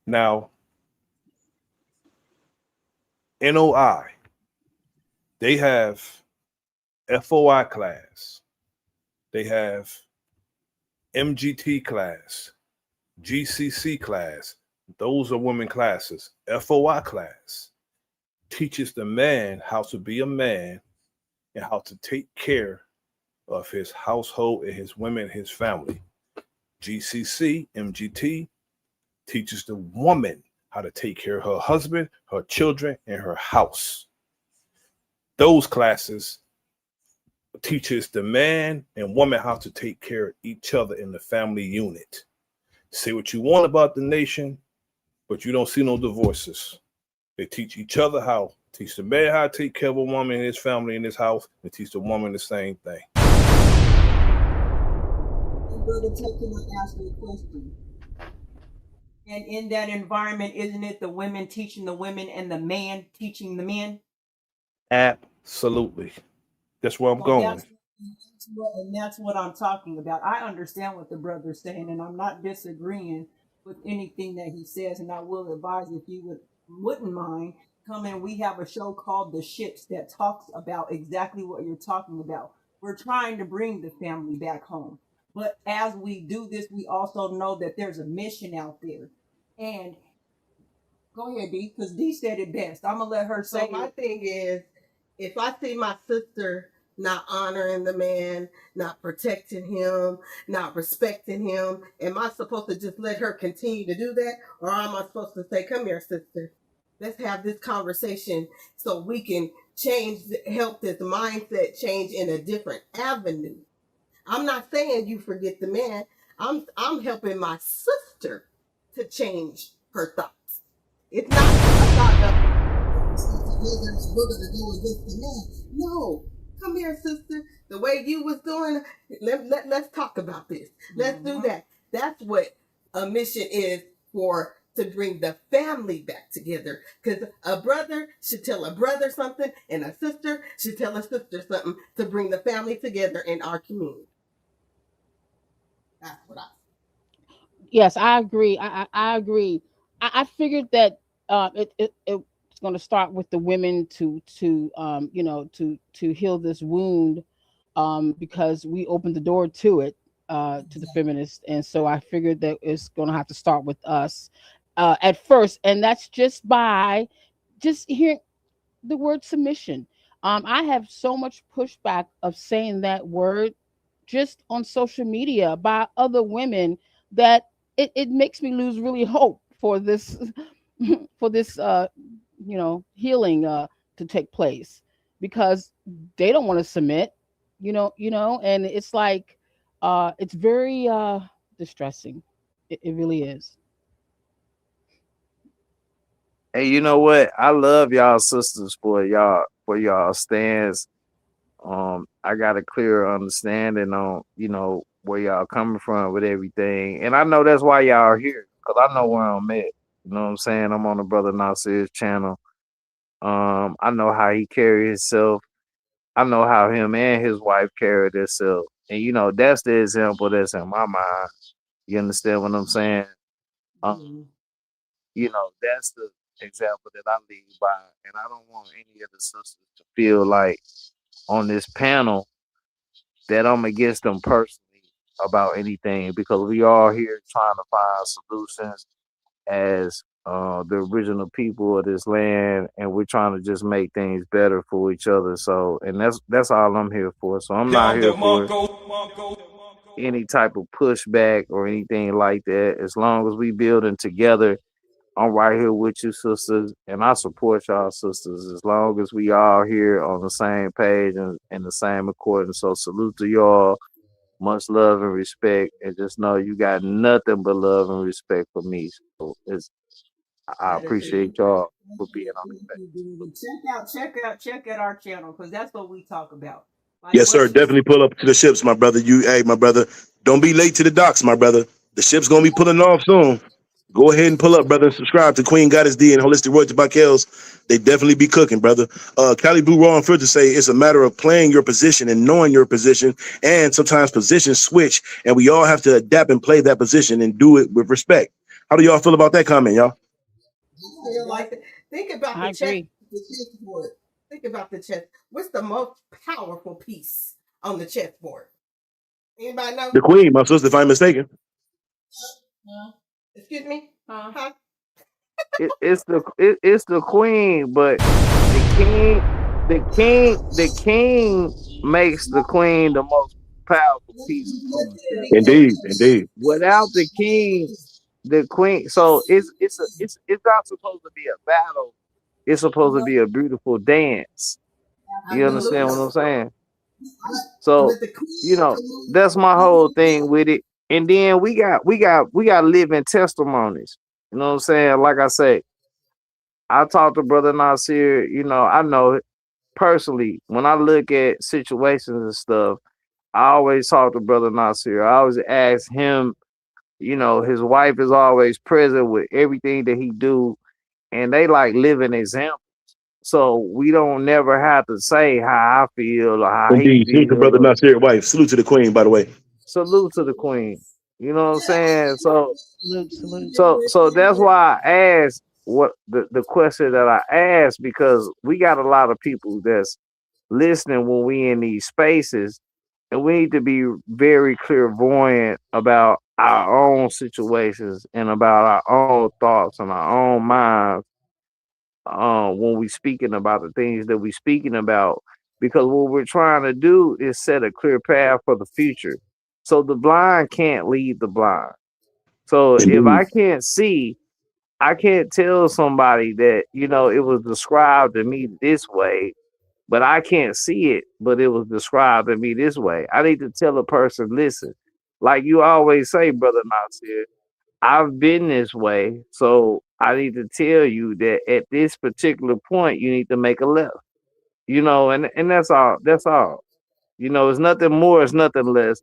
Now, NOI, they have FOI class, they have MGT class, GCC class. Those are women classes. FOI class teaches the man how to be a man and how to take care of his household and his women and his family. GCC, MGT teaches the woman how to take care of her husband, her children, and her house. Those classes teaches the man and woman how to take care of each other in the family unit. Say what you want about the nation, but you don't see no divorces. They teach each other how. Teach the man how to take care of a woman in his family, in his house, and teach the woman the same thing. Brother Tuck, can I ask you a question? And in that environment, isn't it the women teaching the women and the man teaching the men? Absolutely. That's where I'm going. That's what I'm talking about. I understand what the brother's saying, and I'm not disagreeing with anything that he says. And I will advise, if you wouldn't mind, come in. We have a show called The Ships that talks about exactly what you're talking about. We're trying to bring the family back home. But as we do this, we also know that there's a mission out there. And go ahead, D, because D said it best. I'm going to let her say So my thing is, if I see my sister not honoring the man, not protecting him, not respecting him, am I supposed to just let her continue to do that? Or am I supposed to say, come here, sister, let's have this conversation so we can help this mindset change in a different avenue? I'm not saying you forget the man. I'm helping my sister to change her thoughts. It's not a thought of we're gonna go against the man. No, come here, sister. The way you was doing, let's talk about this. Let's do that. That's what a mission is for, to bring the family back together. Because a brother should tell a brother something, and a sister should tell a sister something to bring the family together in our community. That's what I. Yes, I agree. I agree. I figured that it's going to start with the women to to heal this wound, because we opened the door to it, to the feminists, and so I figured that it's going to have to start with us, at first, and that's just by just hearing the word submission. I have so much pushback of saying that word just on social media by other women that it makes me lose really hope for this for this healing to take place, because they don't want to submit, and it's like it's very distressing. It really is. Hey, you know what? I love y'all sisters for y'all stands. I got a clear understanding on, where y'all coming from with everything. And I know that's why y'all are here, because I know where I'm at. You know what I'm saying? I'm on the Bro.Nasir's channel. I know how he carry himself. I know how him and his wife carry themselves. And that's the example that's in my mind. You understand what I'm saying? That's the example that I lead by. And I don't want any of the sisters to feel like on this panel that I'm against them personally about anything, because we all here trying to find solutions as the original people of this land, and we're trying to just make things better for each other. So, and that's all I'm here for. So I'm not here for any type of pushback or anything like that. As long as we building together, I'm right here with you, sisters, and I support y'all, sisters, as long as we all here on the same page and the same accord. So salute to y'all. Much love and respect, and just know you got nothing but love and respect for me. So I appreciate y'all for being on this page. Check out our channel, because that's what we talk about. Like, Yes, sir. Definitely pull up to the ships, my brother. Hey, my brother, don't be late to the docks, my brother. The ship's gonna be pulling off soon. Go ahead and pull up, brother, and subscribe to Queen Goddess D and Holistic Roy Tabakels. They definitely be cooking, brother. Cali Blue Raw and Filter say it's a matter of playing your position and knowing your position, and sometimes positions switch, and we all have to adapt and play that position and do it with respect. How do y'all feel about that comment, y'all? Think about the chessboard. Think about the chess. What's the most powerful piece on the chessboard? Anybody know? The queen, my sister, if I'm mistaken. Excuse me? Huh? It's the queen, but the king makes the queen the most powerful piece on the chessboard. Indeed. Without the king, the queen. So it's not supposed to be a battle. It's supposed to be a beautiful dance. You understand what I'm saying? So that's my whole thing with it. And then we got living testimonies. You know what I'm saying? Like I say, I talked to Bro.Nasir. I know personally, when I look at situations and stuff, I always talk to Bro.Nasir. I always ask him. His wife is always present with everything that he do, and they like living examples. So we don't never have to say how I feel or how he Indeed. Salute to feels. Bro.Nasir wife. Salute to the queen, by the way. Salute to the queen. You know what I'm saying? So salute. so that's why I asked what the question that I asked, because we got a lot of people that's listening when we in these spaces, and we need to be very clairvoyant about our own situations and about our own thoughts and our own minds when we speaking about the things that we speaking about, because what we're trying to do is set a clear path for the future. So the blind can't lead the blind. So if I can't see, I can't tell somebody that, it was described to me this way, but I can't see it, but it was described to me this way. I need to tell a person, listen, like you always say, Bro.Nasir, I've been this way, so I need to tell you that at this particular point, you need to make a left. And that's all. That's all. It's nothing more, it's nothing less.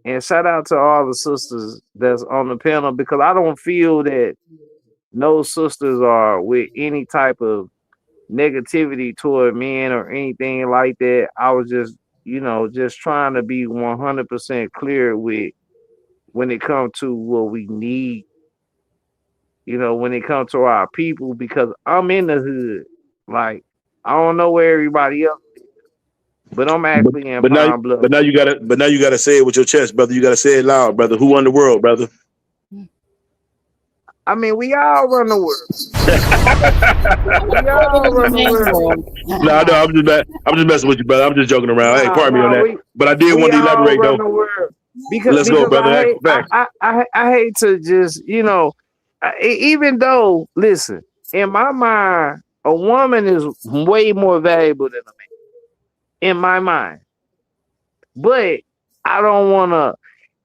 And shout out to all the sisters that's on the panel, because I don't feel that no sisters are with any type of negativity toward men or anything like that. I was just trying to be 100% clear with when it comes to what we need, when it comes to our people, because I'm in the hood. Like, I don't know where everybody else is, but I'm actually in But now, Pine Bluff. you gotta say it with your chest, brother. You gotta say it loud, brother. Who won the world, brother? I mean, we all run the world. We all run the world. No, I'm just messing with you, brother. I'm just joking around. Hey, pardon me on that. But I did want to elaborate though. The world. Because Let's go, brother. I hate to just, even though, listen, in my mind, a woman is way more valuable than a man. In my mind. But I don't want to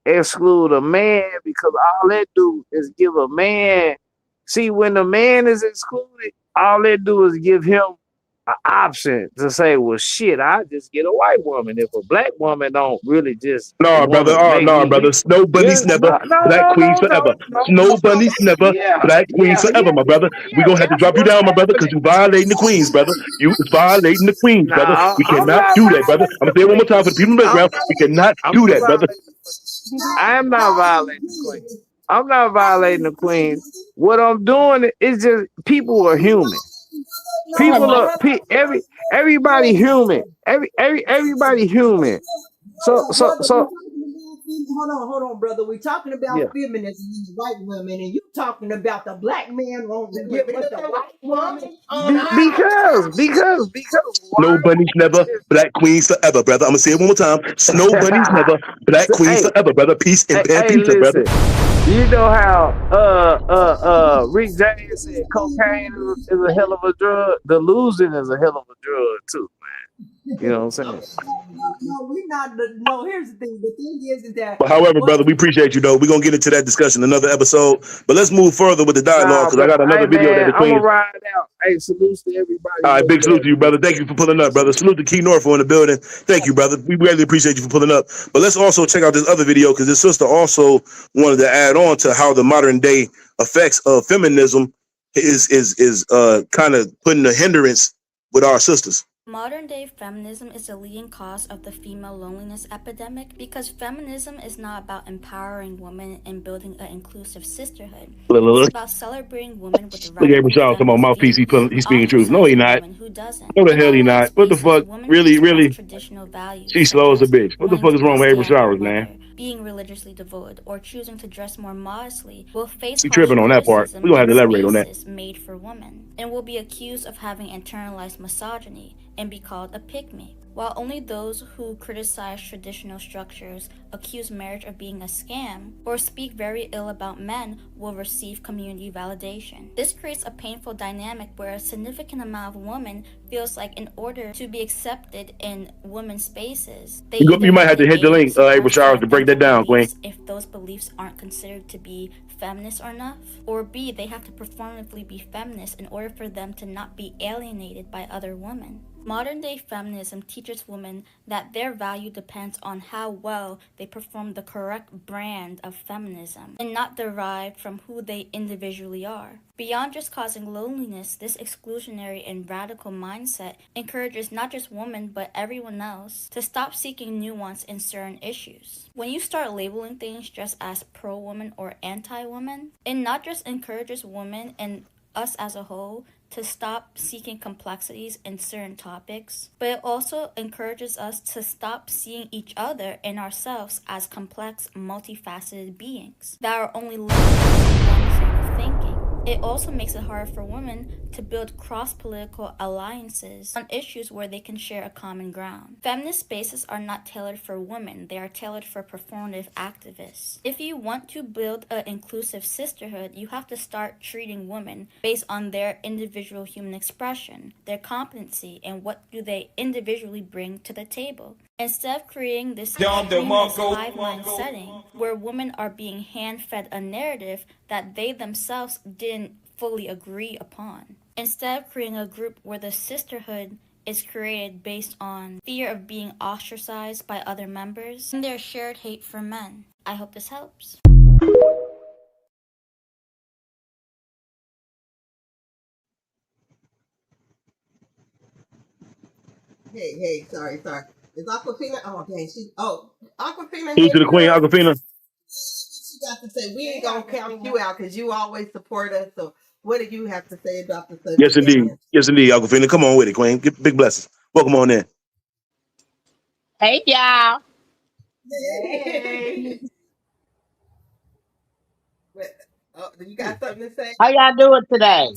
exclude a man, because all that do is give a man. See, when the man is excluded, all that do is give him option to say, well, shit, I just get a white woman. If a black woman don't really just No, brother. want to Oh, make no, brother. me, Snow bunnies yeah, never, black queens forever. Snow bunnies never, black queens forever, my brother. We're gonna have to that's drop you what's down, my brother, because happening. you violating the queens, brother. You is violating the queens, brother. No, We I'm cannot not do that, brother. I'm violating gonna the say it one more queen. time for the people in the background. We cannot I'm do not that, brother. violating. I am not violating the queen. I'm not violating the queen. What I'm doing is just people are human. People are everybody human. Everybody human. So Hold on, brother. We're talking yeah. about feminism and the white women, and you talking about the black man won't get with the white woman. Because Snow why? bunnies never, black queens forever, brother. I'm gonna say it one more time. Snow bunnies never, black queens Hey, forever, brother. Peace and pan hey, pizza, brother. listen. You know how Rick James said cocaine is a hell of a drug. The losing is a hell of a drug too, man. You know what I'm saying? No, we're not. No, here's the thing. The thing is that. But however, brother, we appreciate you though. We're gonna get into that discussion another episode. But let's move further with the dialogue Nah, because I bro. got another Hey, video that man, the I'm gonna queen. ride out. Hey, salutes to everybody. All right, big Look salute at to you, brother. Thank you for pulling up, brother. Salute to Key Norfolk in the building. Thank you, brother. We really appreciate you for pulling up. But let's also check out this other video because this sister also wanted to add on to how the modern day effects of feminism is kind of putting a hindrance with our sisters. Modern-day feminism is the leading cause of the female loneliness epidemic because feminism is not about empowering women and building an inclusive sisterhood. It's about celebrating women with Look at radical Rashad, come on, mouthpiece. He's speaking truth. No, he ostracizing not. women who doesn't. No, the In hell he online not. What the spaces, fuck? women Really, face really? traditional values She such slow as a as bitch. What the wanting fuck to is be a wrong with April stay-at-home Showers, man? mother, being religiously devout, or choosing to dress more modestly will face She harsh tripping on that part. criticism We gonna have in to elaborate on that. spaces made for women, and will be accused of having internalized misogyny and be called a pygmy. While only those who criticize traditional structures, accuse marriage of being a scam, or speak very ill about men will receive community validation. This creates a painful dynamic where a significant amount of women feels like in order to be accepted in women's spaces, they either You might have to hit the link, April Showers, to break that down, Queen. if those beliefs aren't considered to be feminist enough, or B, they have to performatively be feminist in order for them to not be alienated by other women. Modern-day feminism teaches women that their value depends on how well they perform the correct brand of feminism, and not derived from who they individually are. Beyond just causing loneliness, this exclusionary and radical mindset encourages not just women but everyone else to stop seeking nuance in certain issues. When you start labeling things just as pro-woman or anti-woman, it not just encourages women and us as a whole to stop seeking complexities in certain topics, but it also encourages us to stop seeing each other and ourselves as complex, multifaceted beings that are only limited to one sort of thinking. It also makes it hard for women to build cross-political alliances on issues where they can share a common ground. Feminist spaces are not tailored for women, they are tailored for performative activists. If you want to build an inclusive sisterhood, you have to start treating women based on their individual human expression, their competency, and what do they individually bring to the table. Instead of creating this extremist hive-mind setting where women are being hand-fed a narrative that they themselves didn't fully agree upon. Instead of creating a group where the sisterhood is created based on fear of being ostracized by other members and their shared hate for men. I hope this helps. Hey, sorry. Is Aquafina? Oh, dang, Aquafina Salute to the Queen, here. Aquafina. She got to say, we ain't gonna count you out because you always support us. So what do you have to say about the subject? Yes, indeed. Yes, indeed, Aquafina. Come on with it, Queen. Big blessings. Welcome on in. Hey, y'all. Hey. You got something to say? How y'all doing today?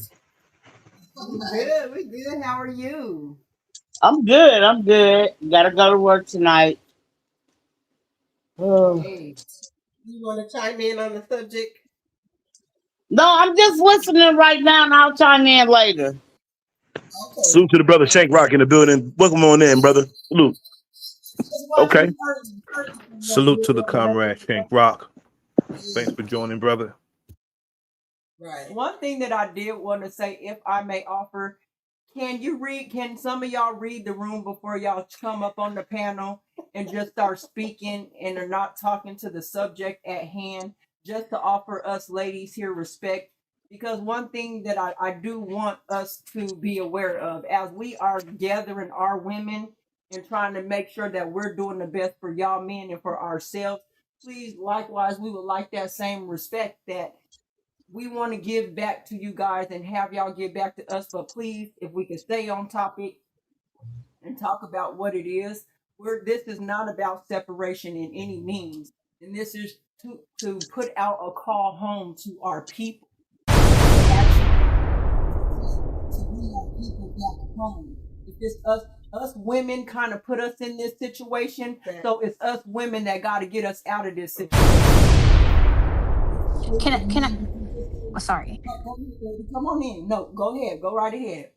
We good. How are you? I'm good. Gotta go to work tonight. Hey, you want to chime in on the subject? No, I'm just listening right now, and I'll chime in later. Okay. Salute to the brother Shank Rock in the building. Welcome on in, brother. Salute. Okay. Salute to the comrade Shank Rock. Thanks for joining, brother. Right. One thing that I did want to say, if I may offer, Can some of y'all read the room before y'all come up on the panel and just start speaking and are not talking to the subject at hand, just to offer us ladies here respect? Because one thing that I do want us to be aware of, as we are gathering our women and trying to make sure that we're doing the best for y'all men and for ourselves, please, likewise, we would like that same respect that we want to give back to you guys and have y'all give back to us. But please, if we can stay on topic and talk about what it is, this is not about separation in any means. And this is to put out a call home to our people. To bring our people back home. It's us women kind of put us in this situation. So it's us women that got to get us out of this situation. Can I oh, sorry. Come on in. No, go ahead. Go right ahead.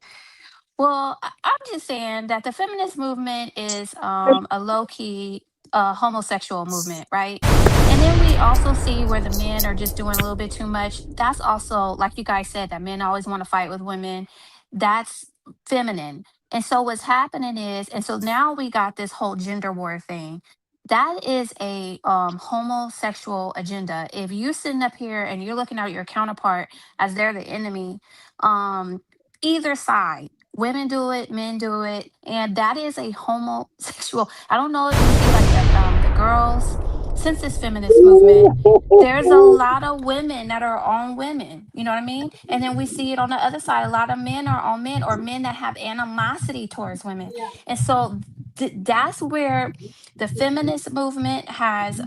Well, I'm just saying that the feminist movement is a low key homosexual movement, right? And then we also see where the men are just doing a little bit too much. That's also, like you guys said, that men always want to fight with women. That's feminine. And so what's happening is, and so now we got this whole gender war thing. That is a homosexual agenda. If you're sitting up here and you're looking at your counterpart as they're the enemy, either side, women do it, men do it, and that is a homosexual. I don't know if you see like the girls since this feminist movement. There's a lot of women that are on women, you know what I mean? And then we see it on the other side. A lot of men are on men, or men that have animosity towards women. And so that's where the feminist movement has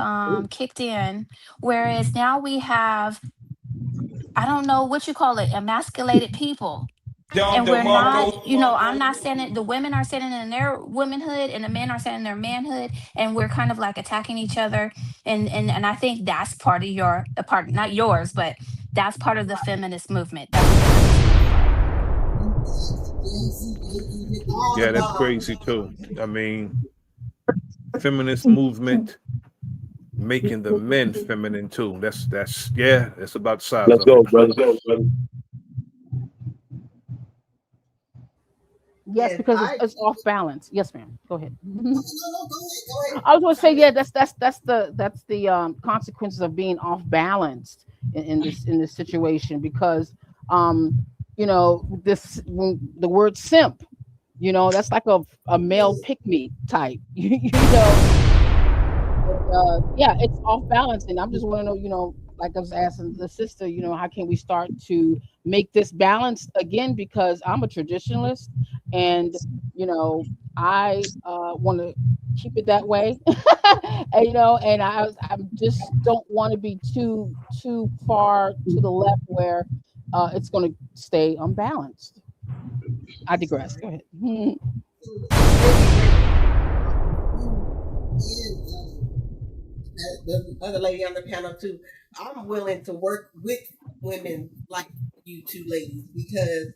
kicked in. Whereas now we have, I don't know what you call it, emasculated people. And we're not, I'm not standing, the women are standing in their womanhood and the men are standing in their manhood, and we're kind of like attacking each other. And I think that's part of your part, not yours, but that's part of the feminist movement. That's what the feminist movement. Yeah, that's crazy too. I mean, feminist movement making the men feminine too. That's about the size Let's of go, it. brother. Yes, because it's off balance. Yes, ma'am. Go ahead. Go ahead. I was going to say, yeah, that's the consequences of being off balanced in this situation, because this, when the word simp, that's like a male pick me type, yeah, it's off balance. And I'm just want to know, like I was asking the sister, how can we start to make this balanced again? Because I'm a traditionalist, and I want to keep it that way. And, and I just don't want to be too far to the left where it's going to stay unbalanced. I digress. Go ahead. The other lady on the panel too. I'm willing to work with women like you two ladies, because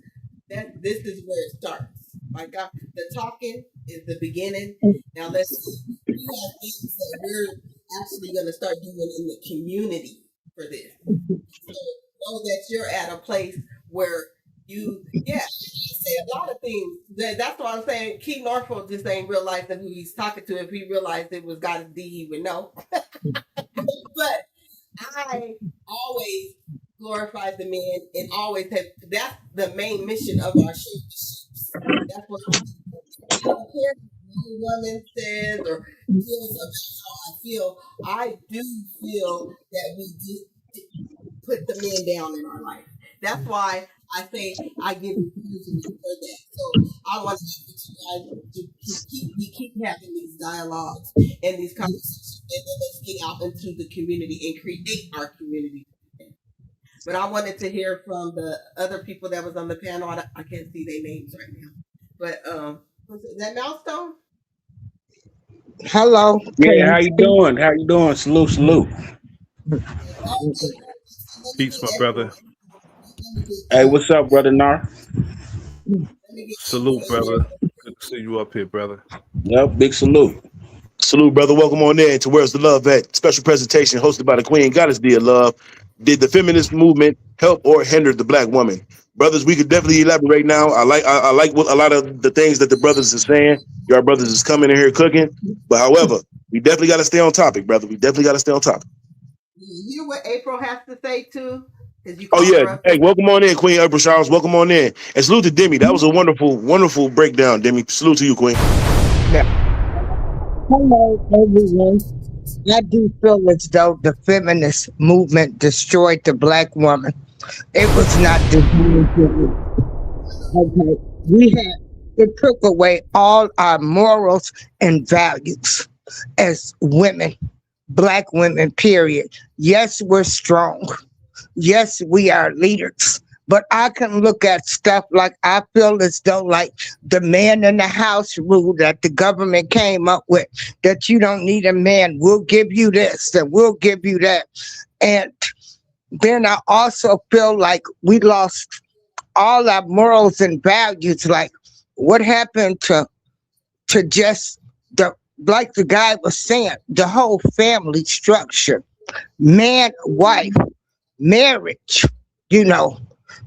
this is where it starts. The talking is the beginning. Now let's see. We have things that we're actually going to start doing in the community for this. So know that you're at a place where you say a lot of things. That's why I'm saying Key Norfolk just ain't realizing who he's talking to. If he realized it was God D, he would know. But I always glorify the men and always have. That's the main mission of our show. That's what I don't care what a woman says or feels about how I feel. I do feel that we did put the men down in our life. That's why I say I give encouragement for that. So I want you guys to keep having these dialogues and these conversations, and then let's get out into the community and create our community. But I wanted to hear from the other people that was on the panel. I can't see their names right now. But is that Milestone? Hello. Yeah, how you doing? How you doing? Salute. Peace, my brother. Hey, what's up, brother Nar? Salute, brother. Good to see you up here, brother. Yep, big salute. Salute, brother. Welcome on in to Where's the Love At? Special presentation hosted by the Queen Goddess Dear Love. Did the feminist movement help or hinder the black woman? brothers, we could definitely elaborate now. I like what a lot of the things that the brothers are saying. Your brothers is coming in here cooking, but however, we definitely got to stay on topic, brother. We definitely got to stay on topic. You hear what April has to say too? You Oh yeah, hey, welcome on in, Queen April Charles. Welcome on in, and salute to Demi. That was a wonderful, wonderful breakdown, Demi. Salute to you, Queen. Hello, everyone. I do feel as though the feminist movement destroyed the black woman. It was not designed. Okay, it took away all our morals and values as women, black women, period. Yes, we're strong. Yes, we are leaders. But I can look at stuff like I feel as though like the man in the house rule that the government came up with, that you don't need a man. We'll give you this and we'll give you that. And then I also feel like we lost all our morals and values. Like what happened to just like the guy was saying, the whole family structure, man, wife, marriage,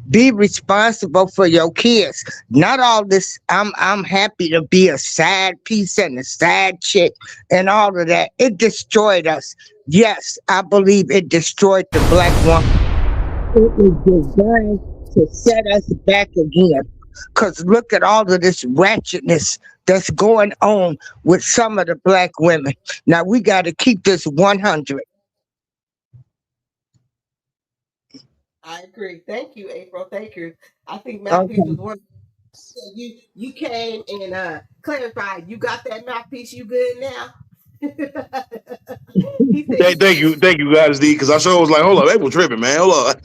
be responsible for your kids. Not all this, I'm happy to be a side piece and a side chick and all of that. It destroyed us. Yes, I believe it destroyed the black woman. It was designed to set us back again. Because look at all of this ratchetness that's going on with some of the black women. Now we got to keep this 100. I agree. Thank you, April. Thank you. I think mouthpiece was one. So you came and clarified. You got that mouthpiece. You good now? Thank you, guys, D. Because I sure was like, hold up, April tripping, man. Hold up.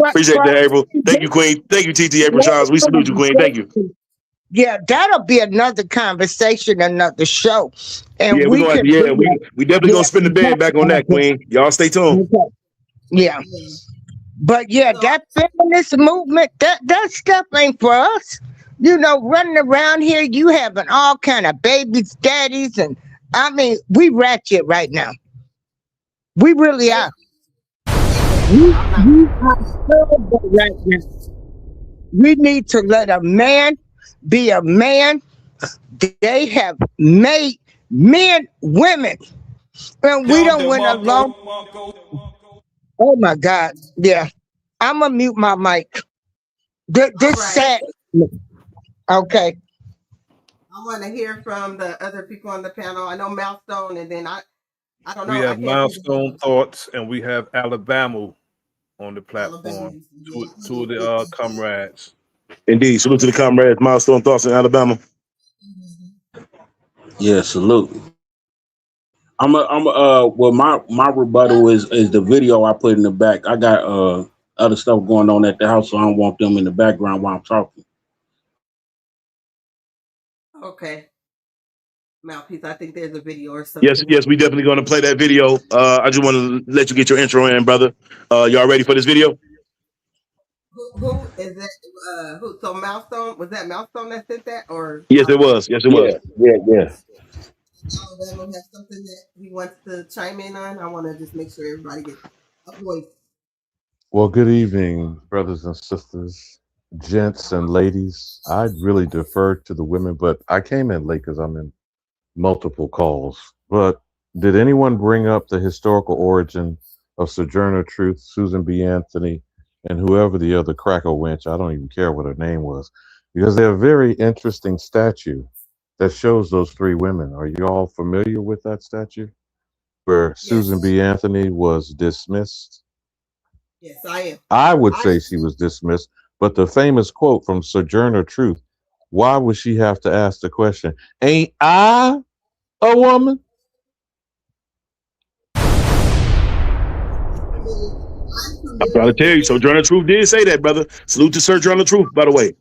Appreciate that, April. Thank you, Queen. Thank you, TT April Charles. We salute you, Queen. Thank you. Yeah, that'll be another conversation, another show. And we definitely gonna spin the bed back on that, Queen. Y'all stay tuned. Okay. Yeah. But yeah, that feminist movement, that stuff ain't for us. Running around here, you having all kind of babies, daddies, and I mean, we ratchet right now. We really are. We are terrible right now. We need to let a man be a man. They have made men women, and we don't win alone. Oh my God! Yeah, I'm gonna mute my mic. This sad. Okay. I want to hear from the other people on the panel. I know Milestone, and then I don't know. We have Milestone Thoughts, and we have Alabama on the platform. Two of the comrades. Indeed, salute to the comrades. Milestone Thoughts in Alabama. Yeah, salute. Well, my rebuttal is the video I put in the back. I got other stuff going on at the house, so I don't want them in the background while I'm talking. Okay. Mouthpiece, I think there's a video or something. Yes, we definitely going to play that video. I just want to let you get your intro in, brother. Y'all ready for this video? Who is that? Who? So Milestone, was that Milestone that sent that, or? Yes, it was. Yes, it was. Yeah. Alabama has something that he wants to chime in on. I want to just make sure everybody gets a voice. Well, good evening, brothers and sisters, gents and ladies. I really deferred to the women, but I came in late because I'm in multiple calls. But did anyone bring up the historical origin of Sojourner Truth, Susan B. Anthony, and whoever the other cracker wench, I don't even care what her name was, because they're a very interesting statue that shows those three women. Are you all familiar with that statue where Susan B. Anthony was dismissed? Yes, I am. I would say she was dismissed, but the famous quote from Sojourner Truth, why would she have to ask the question, ain't I a woman? I'm trying to tell you, Sojourner Truth did say that, brother. Salute to Sojourner Truth, by the way.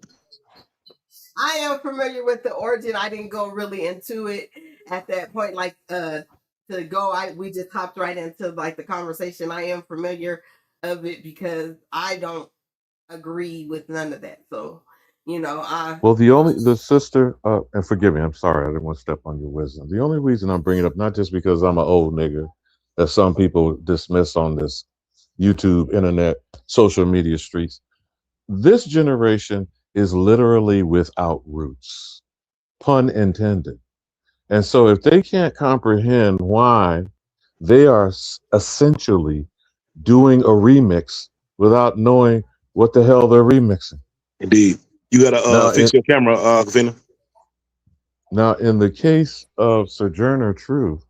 I am familiar with the origin. I didn't go really into it at that point, like we just hopped right into like the conversation. I am familiar of it because I don't agree with none of that. So, Well, the sister, and forgive me, I'm sorry, I didn't want to step on your wisdom. The only reason I'm bringing it up, not just because I'm an old nigga, as some people dismiss on this YouTube, internet, social media streets, this generation is literally without roots, pun intended. And so if they can't comprehend why they are essentially doing a remix without knowing what the hell they're remixing. Indeed. You gotta Now, fix your camera, Kavina. now, in the case of Sojourner Truth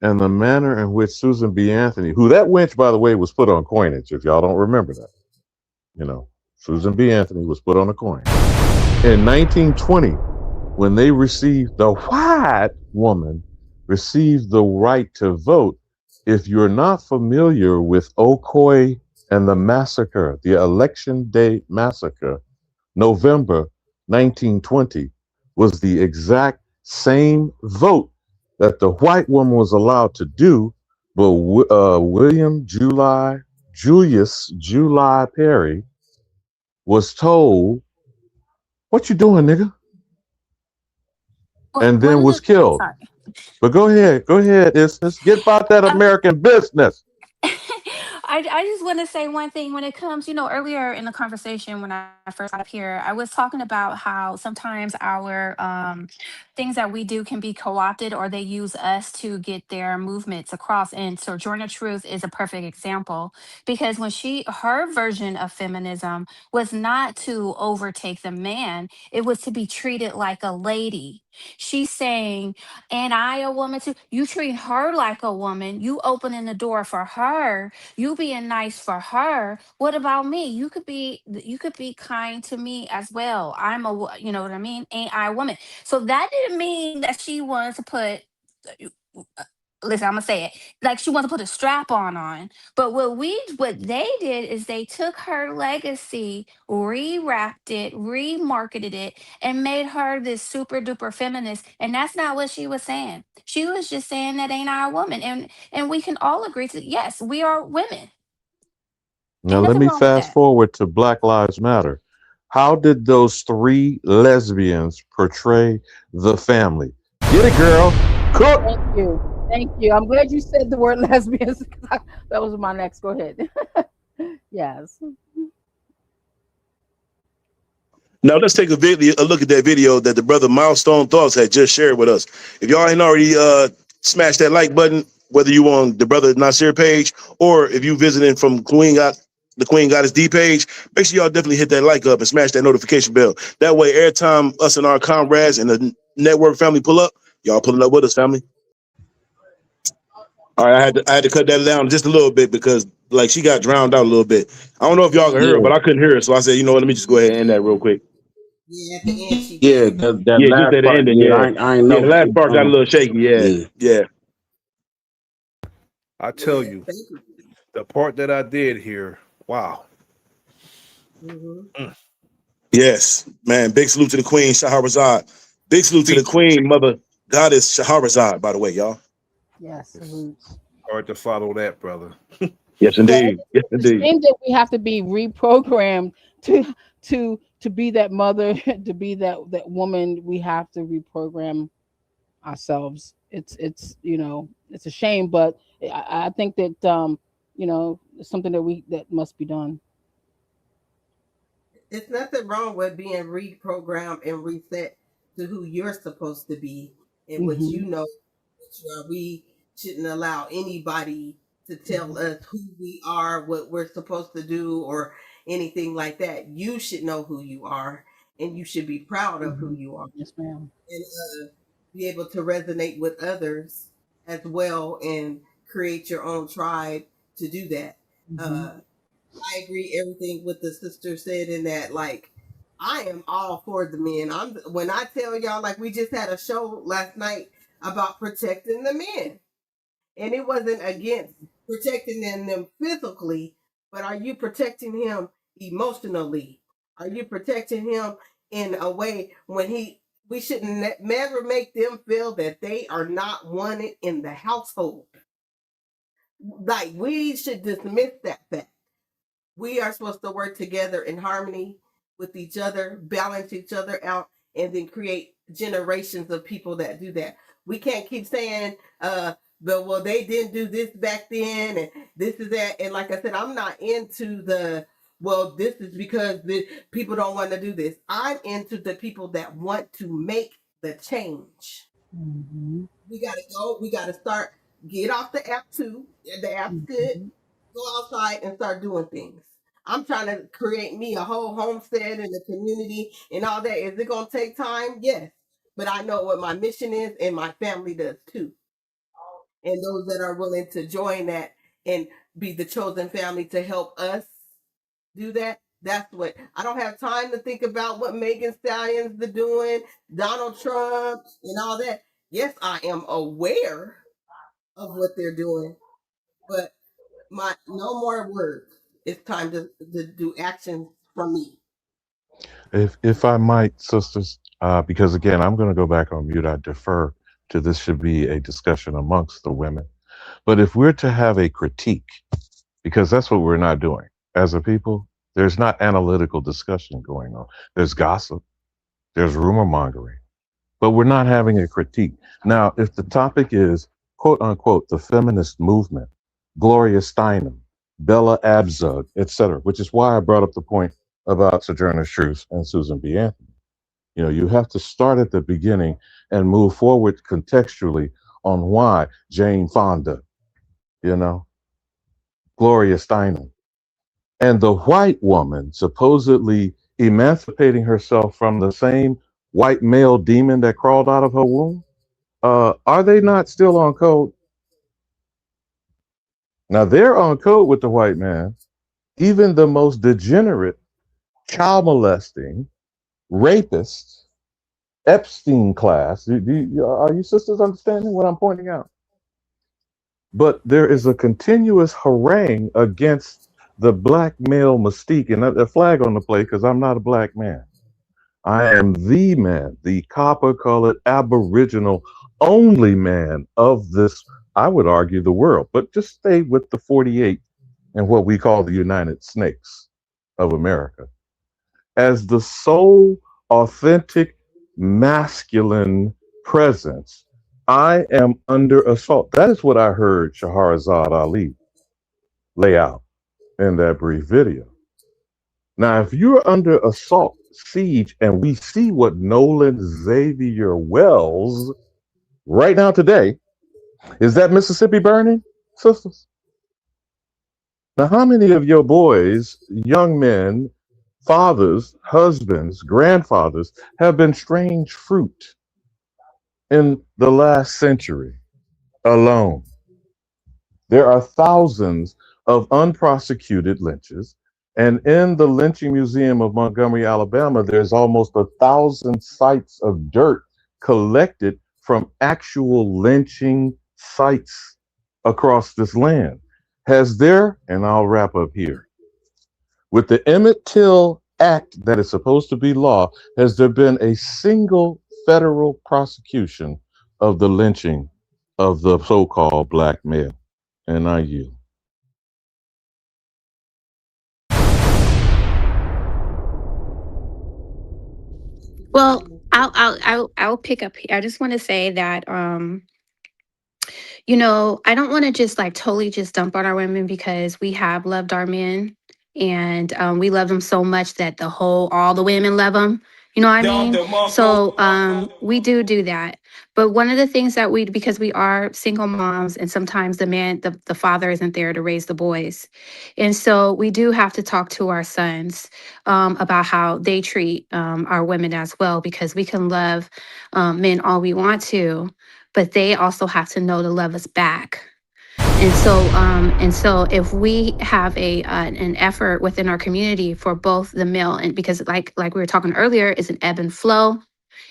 and the manner in which Susan B. Anthony, who that wench, by the way, was put on coinage, if y'all don't remember that, Susan B. Anthony was put on a coin. In 1920, when they received, the white woman received the right to vote. If you're not familiar with Ocoee and the massacre, the Election Day Massacre, November 1920 was the exact same vote that the white woman was allowed to do, but Julius July Perry was told, "What you doing, nigga?" Well, And one then of was the killed. sorry. But go ahead. Let's get about that American business. I just want to say one thing when it comes, earlier in the conversation when I first got up here, I was talking about how sometimes our things that we do can be co-opted or they use us to get their movements across. And Sojourner Truth is a perfect example because when her version of feminism was not to overtake the man, it was to be treated like a lady. She's saying, and I a woman too. You treat her like a woman. You opening the door for her. You being nice for her. What about me? You could be kind to me as well. You know what I mean? Ain't I a woman? So that didn't mean that she wanted to put. Listen, I'm gonna say it like she wanted to put a strap on. But what they did is they took her legacy, rewrapped it, remarketed it, and made her this super duper feminist. And that's not what she was saying. She was just saying that ain't I a woman. And we can all agree to yes, we are women. Now, Ain't let nothing me wrong with fast that. forward to Black Lives Matter. How did those three lesbians portray the family? Get it, girl. Cook. Thank you. Thank you. I'm glad you said the word lesbians. That was my next. Go ahead. Yes. Now let's take a look at that video that the brother Milestone Thoughts had just shared with us. If y'all ain't already smashed that like button, whether you on the Bro.Nasir page or if you visiting from the Queen Goddess D page, make sure y'all definitely hit that like up and smash that notification bell. That way, every time us and our comrades and the network family pull up, y'all pulling up with us, family. All right, I had to cut that down just a little bit because like she got drowned out a little bit. I don't know if y'all can hear her, Yeah, but I couldn't hear her, so I said, you know what, let me just go ahead and end that real quick. Yeah, at the end she yeah, did. that Yeah, just last at the part. ending. Yeah, Yeah, I ain't yeah. know. The last part got a little shaky. Yeah, Yeah, yeah. I tell Yeah, you, thank you. the part that I did here, wow. Mm-hmm. Mm. Yes, man. Big salute to the Queen Shahrazad. Big salute to the Peace. Queen Mother Goddess Shahrazad. By the way, y'all. Yes. It's Salutes. hard to follow that, brother. Yes, Yeah, indeed. Yes, it's a indeed. shame that we have to be reprogrammed to be that mother, to be that woman. We have to reprogram ourselves. It's a shame, but I think that it's something that must be done. It's nothing wrong with being reprogrammed and reset to who you're supposed to be and what Hmm. you know that you are. We shouldn't allow anybody to tell us who we are, what we're supposed to do, or anything like that. You should know who you are, and you should be proud of who Hmm. you are, Yes, ma'am. and be able to resonate with others as well, and create your own tribe to do that. Hmm. Uh, I agree everything what the sister said in that like I am all for the men. When I tell y'all like we just had a show last night about protecting the men. And it wasn't against protecting them physically, but are you protecting him emotionally? Are you protecting him in a way when we shouldn't never make them feel that they are not wanted in the household. Like we should dismiss that fact. We are supposed to work together in harmony with each other, balance each other out, and then create generations of people that do that. We can't keep saying, but they didn't do this back then, and this is that. And like I said, I'm not into the well, this is because the people don't want to do this. I'm into the people that want to make the change. Mm-hmm. We gotta go. We gotta start. Get off the app too. The app's good. Go outside and start doing things. I'm trying to create me a whole homestead and a community and all that. Is it gonna take time? Yes. But I know what my mission is, and my family does too. And those that are willing to join that and be the chosen family to help us do that. That's what I don't have time to think about what Megan Stallions are doing, Donald Trump, and all that. Yes, I am aware of what they're doing, but my no more words. It's time to do action from me. If I might, sisters, because again, I'm going to go back on mute. I defer to this should be a discussion amongst the women. But if we're to have a critique, because that's what we're not doing as a people, there's not analytical discussion going on. There's gossip, there's rumor mongering, but we're not having a critique. Now, if the topic is quote unquote the feminist movement, Gloria Steinem, Bella Abzug, etc., which is why I brought up the point about Sojourner Truth and Susan B. Anthony. You know, you have to start at the beginning and move forward contextually on why Jane Fonda, you know, Gloria Steinem, and the white woman supposedly emancipating herself from the same white male demon that crawled out of her womb. Are they not still on code? Now they're on code with the white man. Even the most degenerate, child molesting, rapists, Epstein class. Are you sisters understanding what I'm pointing out? But there is a continuous harangue against the black male mystique, and a flag on the plate because I'm not a black man. I am the man, the copper colored aboriginal only man of this, I would argue, the world. But just stay with the 48 and what we call the United Snakes of America. As the sole authentic masculine presence, I am under assault. That is what I heard Shahrazad Ali lay out in that brief video. Now, if you're under assault, siege, and we see what Nolan Xavier Wells right now today, is that Mississippi burning, sisters? Now, how many of your boys, young men, fathers, husbands, grandfathers have been strange fruit in the last century alone? There are thousands of unprosecuted lynches. And in the lynching museum of Montgomery, Alabama, there's almost 1,000 sites of dirt collected from actual lynching sites across this land. Has there, and I'll wrap up here, with the Emmett Till Act that is supposed to be law, has there been a single federal prosecution of the lynching of the so-called black male? And I yield. Well, I'll pick up here. I just want to say that I don't want to just like totally just dump on our women because we have loved our men and we love them so much that all the women love them. You know what I mean? So we do that. But one of the things that because we are single moms and sometimes the father isn't there to raise the boys. And so we do have to talk to our sons about how they treat our women as well, because we can love men all we want to, but they also have to know to love us back. And so if we have an effort within our community for both the male, and because like we were talking earlier, it's an ebb and flow.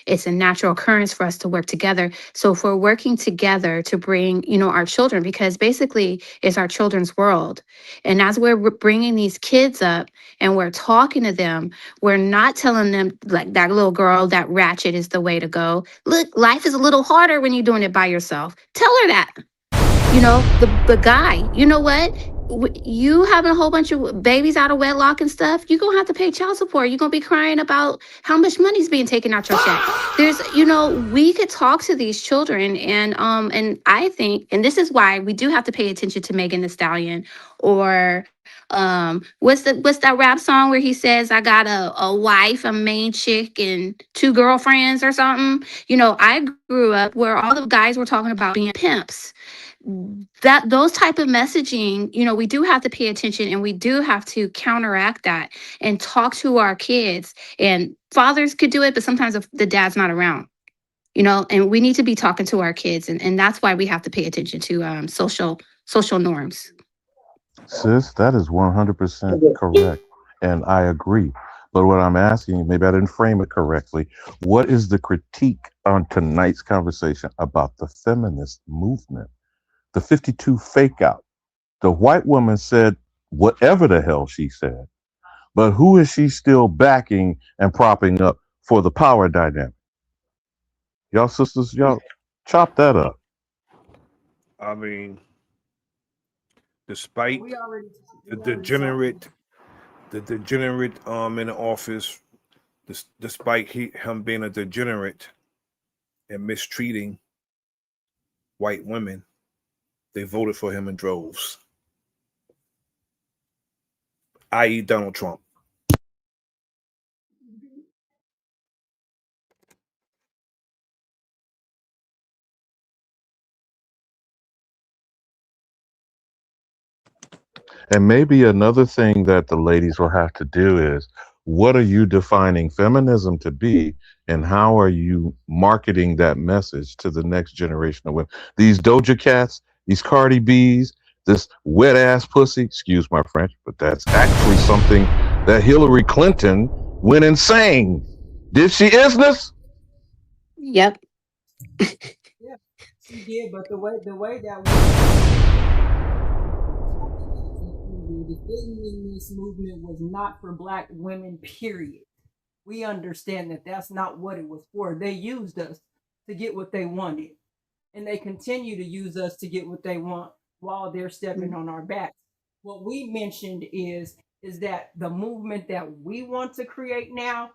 It's a natural occurrence for us to work together. So if we're working together to bring, our children, because basically it's our children's world. And as we're bringing these kids up and we're talking to them, we're not telling them like that little girl, that ratchet is the way to go. Look, life is a little harder when you're doing it by yourself. Tell her that. The guy, you know what? You having a whole bunch of babies out of wedlock and stuff, you're gonna have to pay child support. You're gonna be crying about how much money's being taken out your check. We could talk to these children, and I think, and this is why we do have to pay attention to Megan Thee Stallion or What's that rap song where he says, I got a wife, a main chick, and 2 girlfriends or something? I grew up where all the guys were talking about being pimps. That those type of messaging, we do have to pay attention, and we do have to counteract that and talk to our kids. And fathers could do it, but sometimes if the dad's not around, and we need to be talking to our kids, and that's why we have to pay attention to social norms. Sis, that is 100% correct. And I agree. But what I'm asking, maybe I didn't frame it correctly. What is the critique on tonight's conversation about the feminist movement? The 52 fake out. The white woman said whatever the hell she said. But who is she still backing and propping up for the power dynamic? Y'all sisters, y'all chop that up. I mean, despite We already the degenerate in the office, despite him being a degenerate and mistreating white women, they voted for him in droves, i.e. Donald Trump. And maybe another thing that the ladies will have to do is, what are you defining feminism to be, and how are you marketing that message to the next generation of women? These Doja Cats, these Cardi B's, this wet ass pussy, excuse my French, but that's actually something that Hillary Clinton went and sang. Did she, Isness? Yep. Yeah, she did, but the way that the feminist movement was not for Black women, period. We understand that that's not what it was for. They used us to get what they wanted, and they continue to use us to get what they want while they're stepping on our backs. What we mentioned is that the movement that we want to create now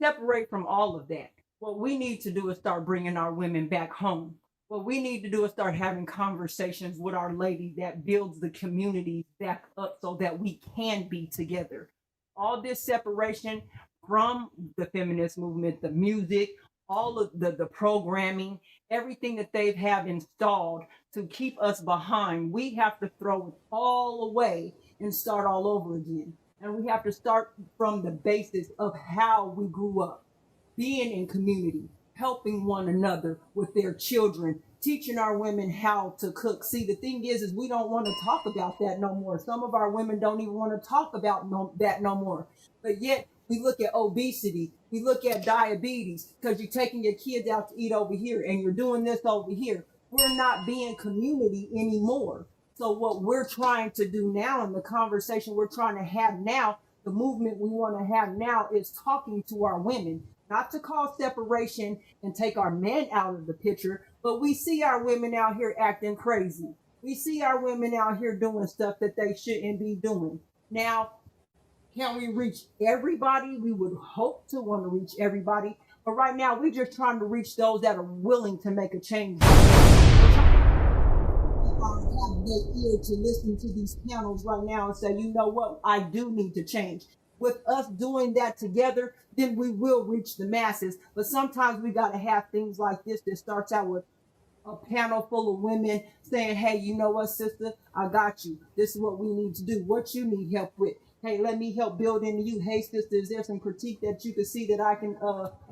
separate from all of that. What we need to do is start bringing our women back home. What we need to do is start having conversations with our lady that builds the community back up so that we can be together. All this separation from the feminist movement, the music, all of the programming, everything that they have installed to keep us behind, we have to throw it all away and start all over again. And we have to start from the basis of how we grew up, being in community, helping one another with their children, teaching our women how to cook. See, the thing is we don't want to talk about that no more. Some of our women don't even want to talk about that no more. But yet we look at obesity, we look at diabetes, because you're taking your kids out to eat over here and you're doing this over here. We're not being community anymore. So what we're trying to do now, in the conversation we're trying to have now, the movement we want to have now, is talking to our women, not to cause separation and take our men out of the picture, but we see our women out here acting crazy. We see our women out here doing stuff that they shouldn't be doing. Now, can we reach everybody? We would hope to want to reach everybody, but right now we're just trying to reach those that are willing to make a change. Have their ear to listen to these panels right now and say, you know what, I do need to change. With us doing that together, then we will reach the masses. But sometimes we got to have things like this that starts out with a panel full of women saying, hey, you know what, sister, I got you. This is what we need to do. What you need help with. Hey, let me help build into you. Hey, sister, is there some critique that you can see that I can,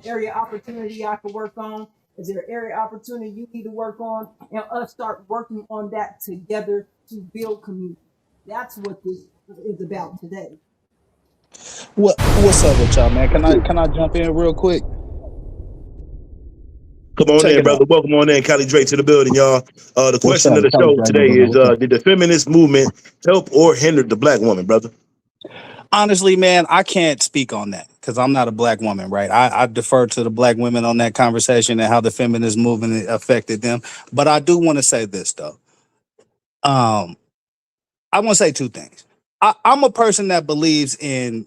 area opportunity I can work on? Is there area opportunity you need to work on? And us start working on that together to build community. That's what this is about today. What's up with y'all, man? Can I jump in real quick? Come on in, brother. Welcome on in, Cali Drake, to the building, y'all. The question of the show today is, did the feminist movement help or hinder the Black woman, brother? Honestly, man, I can't speak on that because I'm not a Black woman, right? I defer to the Black women on that conversation and how the feminist movement affected them. But I do want to say this, though. I want to say two things. I'm a person that believes in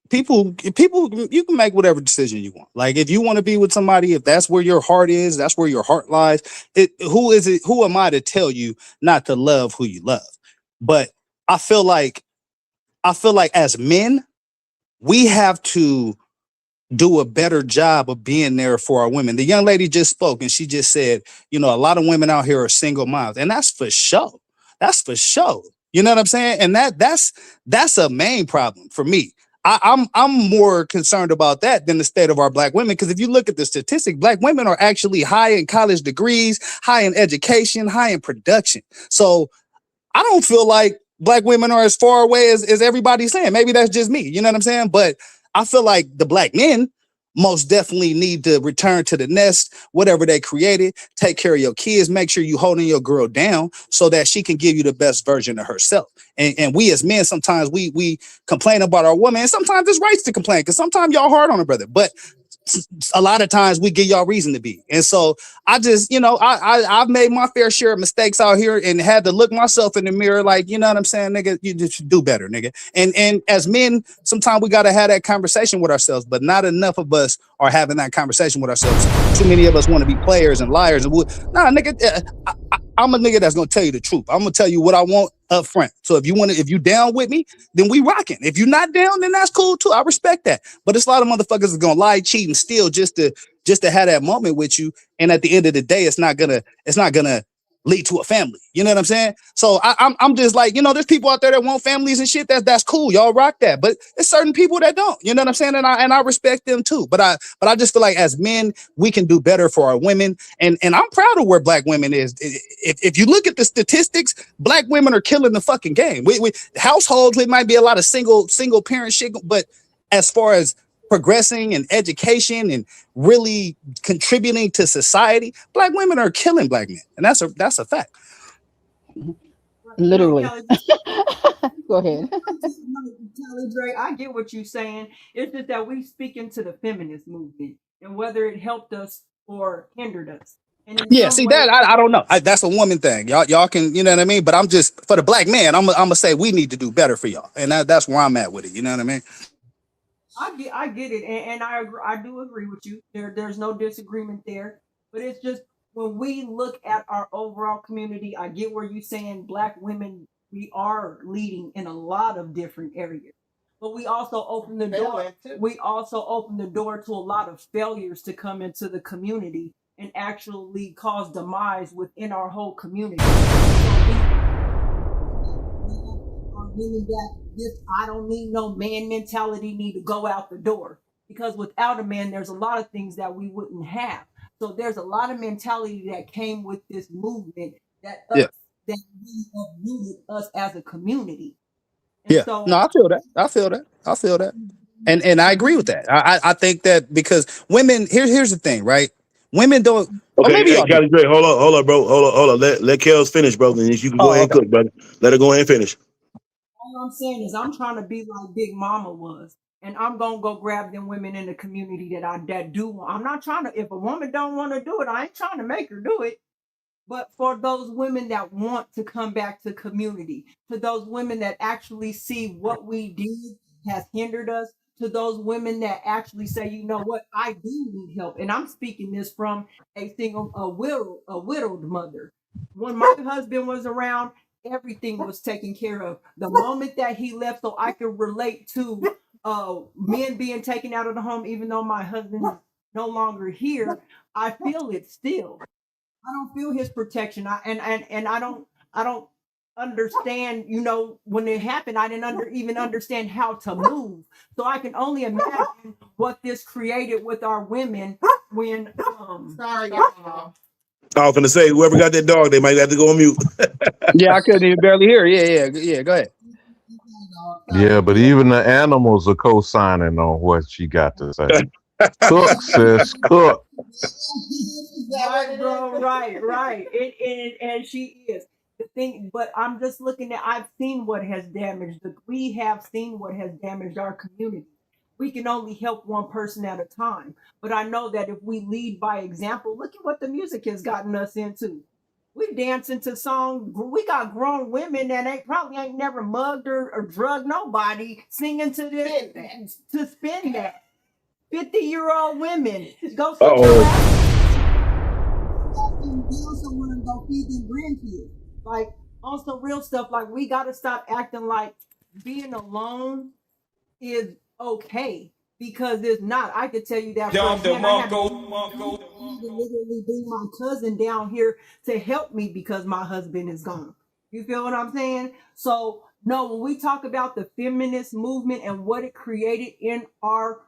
people. You can make whatever decision you want. Like, if you want to be with somebody, if that's where your heart is, that's where your heart lies. Who am I to tell you not to love who you love? But I feel like I feel like as men, we have to do a better job of being there for our women. The young lady just spoke and she just said, you know, a lot of women out here are single moms, and that's for sure. That's for sure. You know what I'm saying? And that's a main problem for me. I'm more concerned about that than the state of our black women. Because if you look at the statistic, black women are actually high in college degrees, high in education, high in production. So I don't feel like black women are as far away as everybody's saying. Maybe that's just me. You know what I'm saying? But I feel like the black men most definitely need to return to the nest, whatever they created, take care of your kids, make sure you holding your girl down so that she can give you the best version of herself. And we as men, sometimes we complain about our woman, and sometimes it's right to complain because sometimes y'all hard on a brother. But a lot of times we give y'all reason to be. And so I just, you know, I've made my fair share of mistakes out here and had to look myself in the mirror like, you know what I'm saying, nigga, you just do better, nigga. And as men, sometimes we got to have that conversation with ourselves, but not enough of us are having that conversation with ourselves. Too many of us want to be players and liars. And nah, nigga, I'm a nigga that's gonna tell you the truth. I'm gonna tell you what I want up front. So if you down with me, then we rocking. If you're not down, then that's cool too. I respect that. But it's a lot of motherfuckers that's gonna lie, cheat, and steal just to have that moment with you. And at the end of the day, it's not gonna lead to a family. You know what I'm saying? So I'm just like, you know, there's people out there that want families and shit. That's cool. Y'all rock that. But there's certain people that don't. You know what I'm saying? And I respect them too. But I just feel like as men, we can do better for our women. And I'm proud of where black women is. If you look at the statistics, black women are killing the fucking game. We households, it might be a lot of single parent shit, but as far as progressing and education and really contributing to society, black women are killing black men, and that's a fact. Literally. Go ahead. Kelly Dre, I get what you're saying. It's just that we speaking to the feminist movement and whether it helped us or hindered us. And yeah, see that I don't know. That's a woman thing. Y'all can, you know what I mean. But I'm just for the black man. I'm gonna say we need to do better for y'all, and that's where I'm at with it. You know what I mean? I get it, and I agree, I do agree with you. There's no disagreement there, but it's just when we look at our overall community, I get where you're saying black women we are leading in a lot of different areas, but we also open the door. We also open the door to a lot of failures to come into the community and actually cause demise within our whole community. Meaning that this I don't need no man mentality need to go out the door because without a man there's a lot of things that we wouldn't have. So there's a lot of mentality that came with this movement that Yeah. that we uprooted us as a community. And Yeah. so No, I feel that. And I agree with that. I think that because women here's the thing, right? Women don't. Or Okay, maybe hey, y'all do. Cali Dre, hold up, bro. Hold up. Let Kels finish, bro. And you can go Oh, ahead and okay. cook, brother. Let her go ahead and finish. all I'm saying is I'm trying to be like Big Mama was. And I'm gonna go grab them women in the community that do want. I'm not trying to if a woman don't want to do it, I ain't trying to make her do it. But for those women that want to come back to community, to those women that actually see what we did has hindered us, to those women that actually say, you know what, I do need help. And I'm speaking this from a widowed mother. When my husband was around, everything was taken care of. The moment that he left, so I could relate to men being taken out of the home, even though my husband is no longer here, I feel it still. I don't feel his protection. I don't understand, when it happened, I didn't even understand how to move. So I can only imagine what this created with our women when sorry y'all. I was gonna say, whoever got that dog, they might have to go on mute. Yeah, I couldn't even barely hear. Yeah. Go ahead. Yeah, but even the animals are co-signing on what she got to say. Cook, sis, cook. Right, bro, right. And she is the thing, but I'm just looking at. I've seen what has damaged. We have seen what has damaged our community. We can only help one person at a time, but I know that if we lead by example, look at what the music has gotten us into. We dancing to songs. We got grown women that probably ain't never mugged or drugged nobody, singing to this to spin that. 50-year-old women go sit your ass and build someone and go feed them grandkids. Like on some real stuff, like we gotta stop acting like being alone is okay, because it's not. I could tell you that firsthand. I had to literally bring my cousin down here to help me because my husband is gone. You feel what I'm saying? So no, when we talk about the feminist movement and what it created in our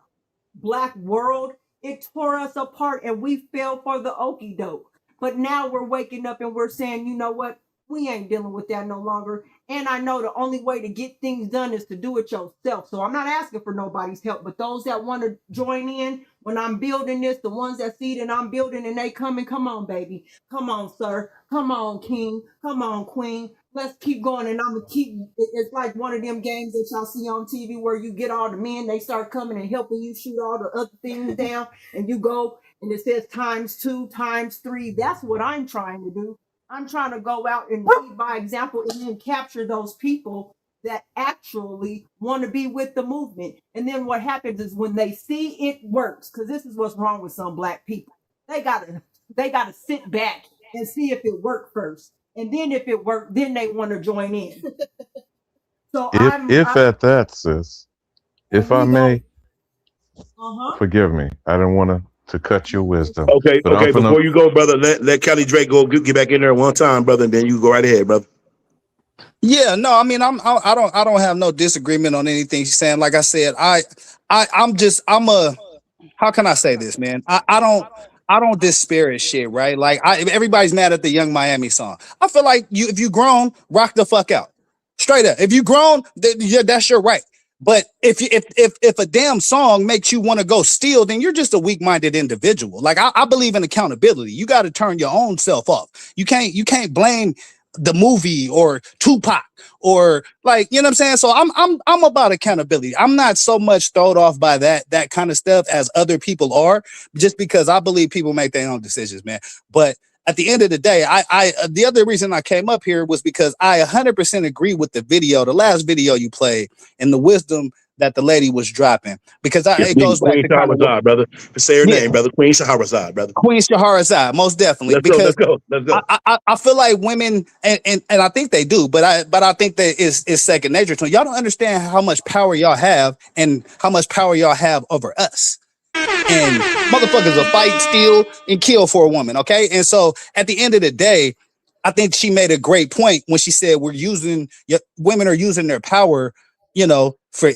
Black world, it tore us apart and we fell for the okie doke. But now we're waking up and we're saying, you know what? We ain't dealing with that no longer. And I know the only way to get things done is to do it yourself. So I'm not asking for nobody's help, but those that want to join in when I'm building this, the ones that see that I'm building and they come on, baby. Come on, sir. Come on, king. Come on, queen. Let's keep going. And I'm gonna keep it's like one of them games that y'all see on TV where you get all the men, they start coming and helping you shoot all the other things down, and you go and it says ×2, ×3. That's what I'm trying to do. I'm trying to go out and lead by example and then capture those people that actually want to be with the movement. And then what happens is when they see it works, because this is what's wrong with some Black people. They gotta sit back and see if it worked first. And then if it worked, then they want to join in. So If at that, sis, if I may, forgive me. I didn't want to cut your wisdom. Okay, but okay. I'm finna, Before you go, brother, let Kelly Drake go get back in there one time, brother, and then you go right ahead, brother. Yeah, no, I mean, I don't have no disagreement on anything she's saying. Like I said, I'm a, how can I say this, man? I don't disparage shit, right? Like everybody's mad at the Young Miami song. I feel like if you grown, rock the fuck out. Straight up. If you grown, yeah, that's your right. But if a damn song makes you want to go steal, then you're just a weak-minded individual. Like I believe in accountability. You got to turn your own self off. You can't blame the movie or Tupac or, like, you know what I'm saying? So I'm about accountability. I'm not so much thrown off by that kind of stuff as other people are, just because I believe people make their own decisions, man. But at the end of the day, I the other reason I came up here was because I 100% agree with the video, the last video you played, and the wisdom that the lady was dropping, because Yes, it goes back Queen to kind of what, Shahrazad, brother. Say her yeah, name, brother. Queen Shahrazad, brother. Queen Shahrazad, most definitely, Let's go. because Let's go. Let's go. I feel like women, and I think they do, but I think that it's second nature to them. Y'all don't understand how much power y'all have and how much power y'all have over us. And motherfuckers will fight, steal, and kill for a woman. Okay. And so at the end of the day, I think she made a great point when she said women are using their power,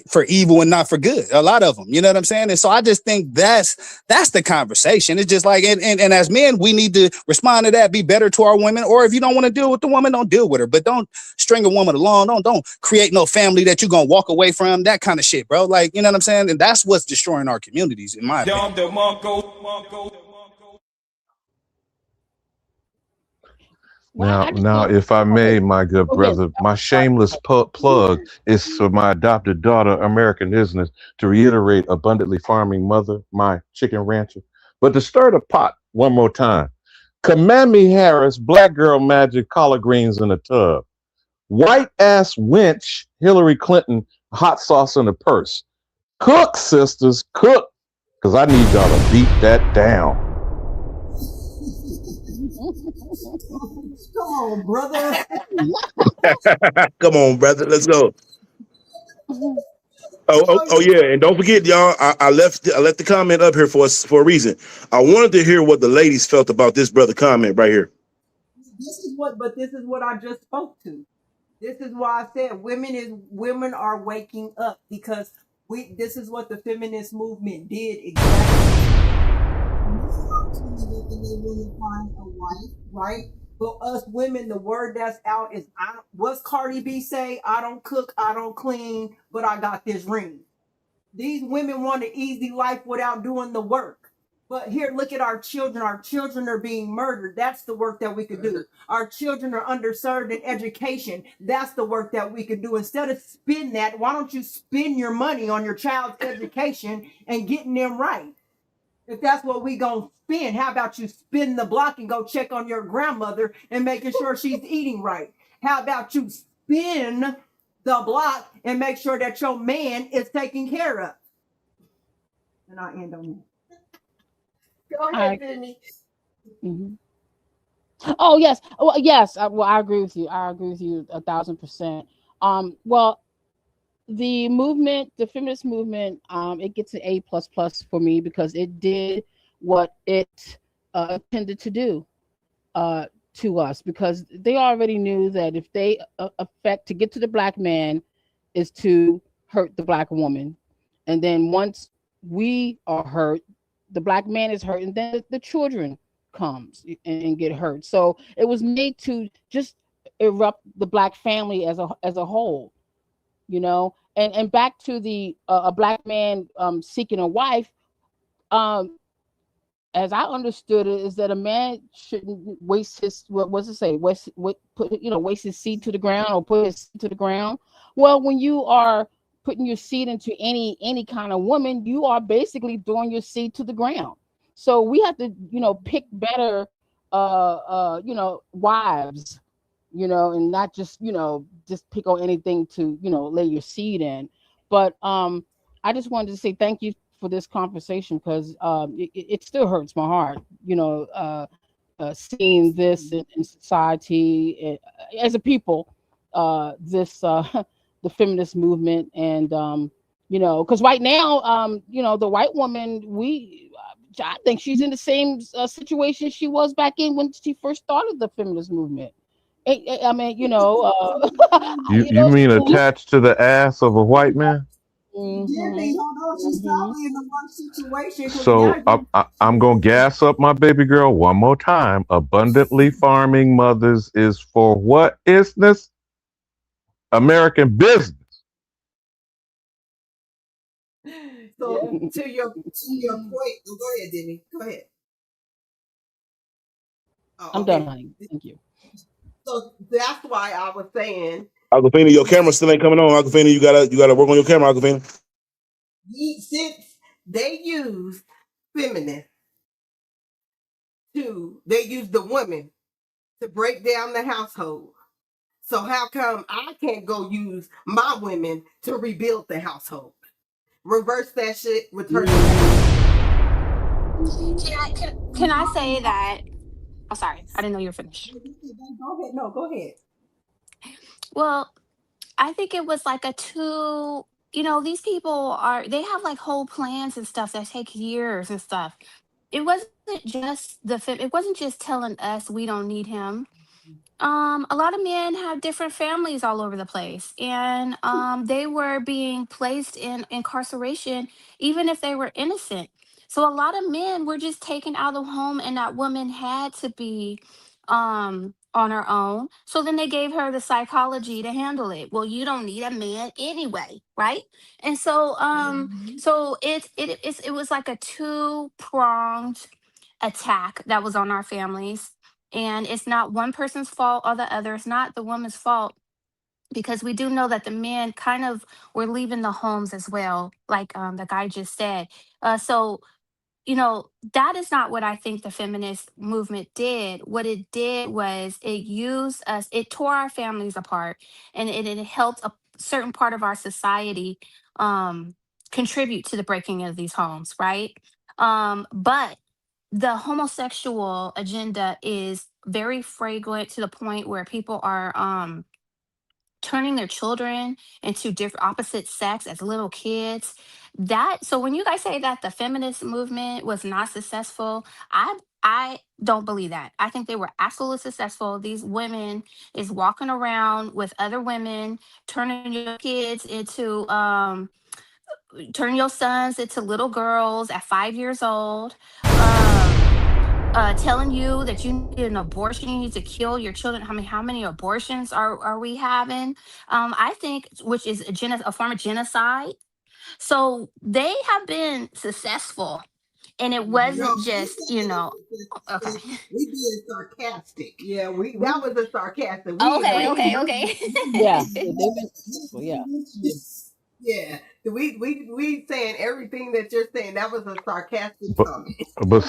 for evil and not for good. A lot of them, you know what I'm saying? And so I just think that's the conversation. It's just like, and as men, we need to respond to that, be better to our women. Or if you don't want to deal with the woman, don't deal with her. But don't string a woman along. Don't create no family that you're gonna walk away from. That kind of shit, bro. Like, you know what I'm saying? And that's what's destroying our communities, in my opinion. Now, if I may, my good brother, my shameless plug is for my adopted daughter, American Business, to reiterate abundantly farming mother, my chicken rancher. But to stir the pot one more time, Kamami Harris, black girl magic, collard greens in a tub. White ass wench, Hillary Clinton, hot sauce in a purse. Cook, sisters, cook, because I need y'all to beat that down. Come on, brother. Come on, brother. Let's go. Oh yeah, and don't forget, y'all. I left the comment up here for a reason. I wanted to hear what the ladies felt about this brother comment right here. This is what I just spoke to. This is why I said women are waking up, because this is what the feminist movement did exactly. They want to find a wife, right? But us women, the word that's out is, what's Cardi B say? I don't cook, I don't clean, but I got this ring. These women want an easy life without doing the work. But here, look at our children. Our children are being murdered. That's the work that we could do. Our children are underserved in education. That's the work that we could do. Instead of spend that, why don't you spend your money on your child's education and getting them right? If that's what we gonna spend, how about you spin the block and go check on your grandmother and making sure she's eating right? How about you spin the block and make sure that your man is taken care of? And I end on that. Go ahead, Vinny. Mm-hmm. Oh yes, well yes. I agree with you. I agree with you 1,000%. Well, the movement, the feminist movement, it gets an A++ for me because it did what it intended to do to us, because they already knew that if they affect to get to the black man is to hurt the black woman, and then once we are hurt, the black man is hurt, and then the children comes and get hurt. So it was made to just erupt the black family as a whole, you know. And back to the a black man seeking a wife, um as I understood it, is that a man shouldn't waste his, what was it say, waste his seed to the ground, or put his seed to the ground. Well, when you are putting your seed into any kind of woman, you are basically throwing your seed to the ground. So we have to, pick better wives, and not just pick on anything to, lay your seed in. But I just wanted to say thank you for this conversation, because it still hurts my heart, seeing this in society, as a people, this the feminist movement, and because right now, the white woman, I think she's in the same situation she was back in when she first started the feminist movement. I mean, You mean attached to the ass of a white man? Debbie, hold on, she's probably in the worst situation because now So I'm gonna gas up my baby girl one more time. Abundantly farming mothers is for what business? American business. so to your point, oh, go ahead, Debbie. Go ahead. Oh, I'm done, okay. honey. Thank you. So that's why I was saying, Aquafina, your camera still ain't coming on. Aquafina, you gotta work on your camera, Aquafina. since they use feminists they use the women to break down the household. So how come I can't go use my women to rebuild the household? Reverse that shit, return it Can I say that? Oh, sorry, I didn't know you were finished. Go ahead. No, go ahead. Well, I think it was like a two. These people they have like whole plans and stuff that take years and stuff. It wasn't it wasn't just telling us we don't need him. A lot of men have different families all over the place, and they were being placed in incarceration even if they were innocent. So a lot of men were just taken out of the home, and that woman had to be on her own. So then they gave her the psychology to handle it. Well, you don't need a man anyway, right? And so so it was like a two-pronged attack that was on our families, and it's not one person's fault or the other. It's not the woman's fault, because we do know that the men kind of were leaving the homes as well, like the guy just said. So that is not what I think the feminist movement did. What it did was it used us, it tore our families apart, and it helped a certain part of our society um, contribute to the breaking of these homes, right? But the homosexual agenda is very fragrant to the point where people are turning their children into different opposite sex as little kids. So when you guys say that the feminist movement was not successful, I don't believe that. I think they were absolutely successful. These women is walking around with other women, turning your kids into turn your sons into little girls at 5 years old. Um Telling you that you need an abortion, you need to kill your children. How many abortions are we having? I think, which is a form of genocide. So they have been successful, and it No, wasn't we just, said that okay. we being sarcastic. Yeah, that was a sarcastic. We Okay, agree. okay, okay. Yeah, they've been successful. Yeah. Yeah, we saying everything that you're saying. That was a sarcastic But comment. but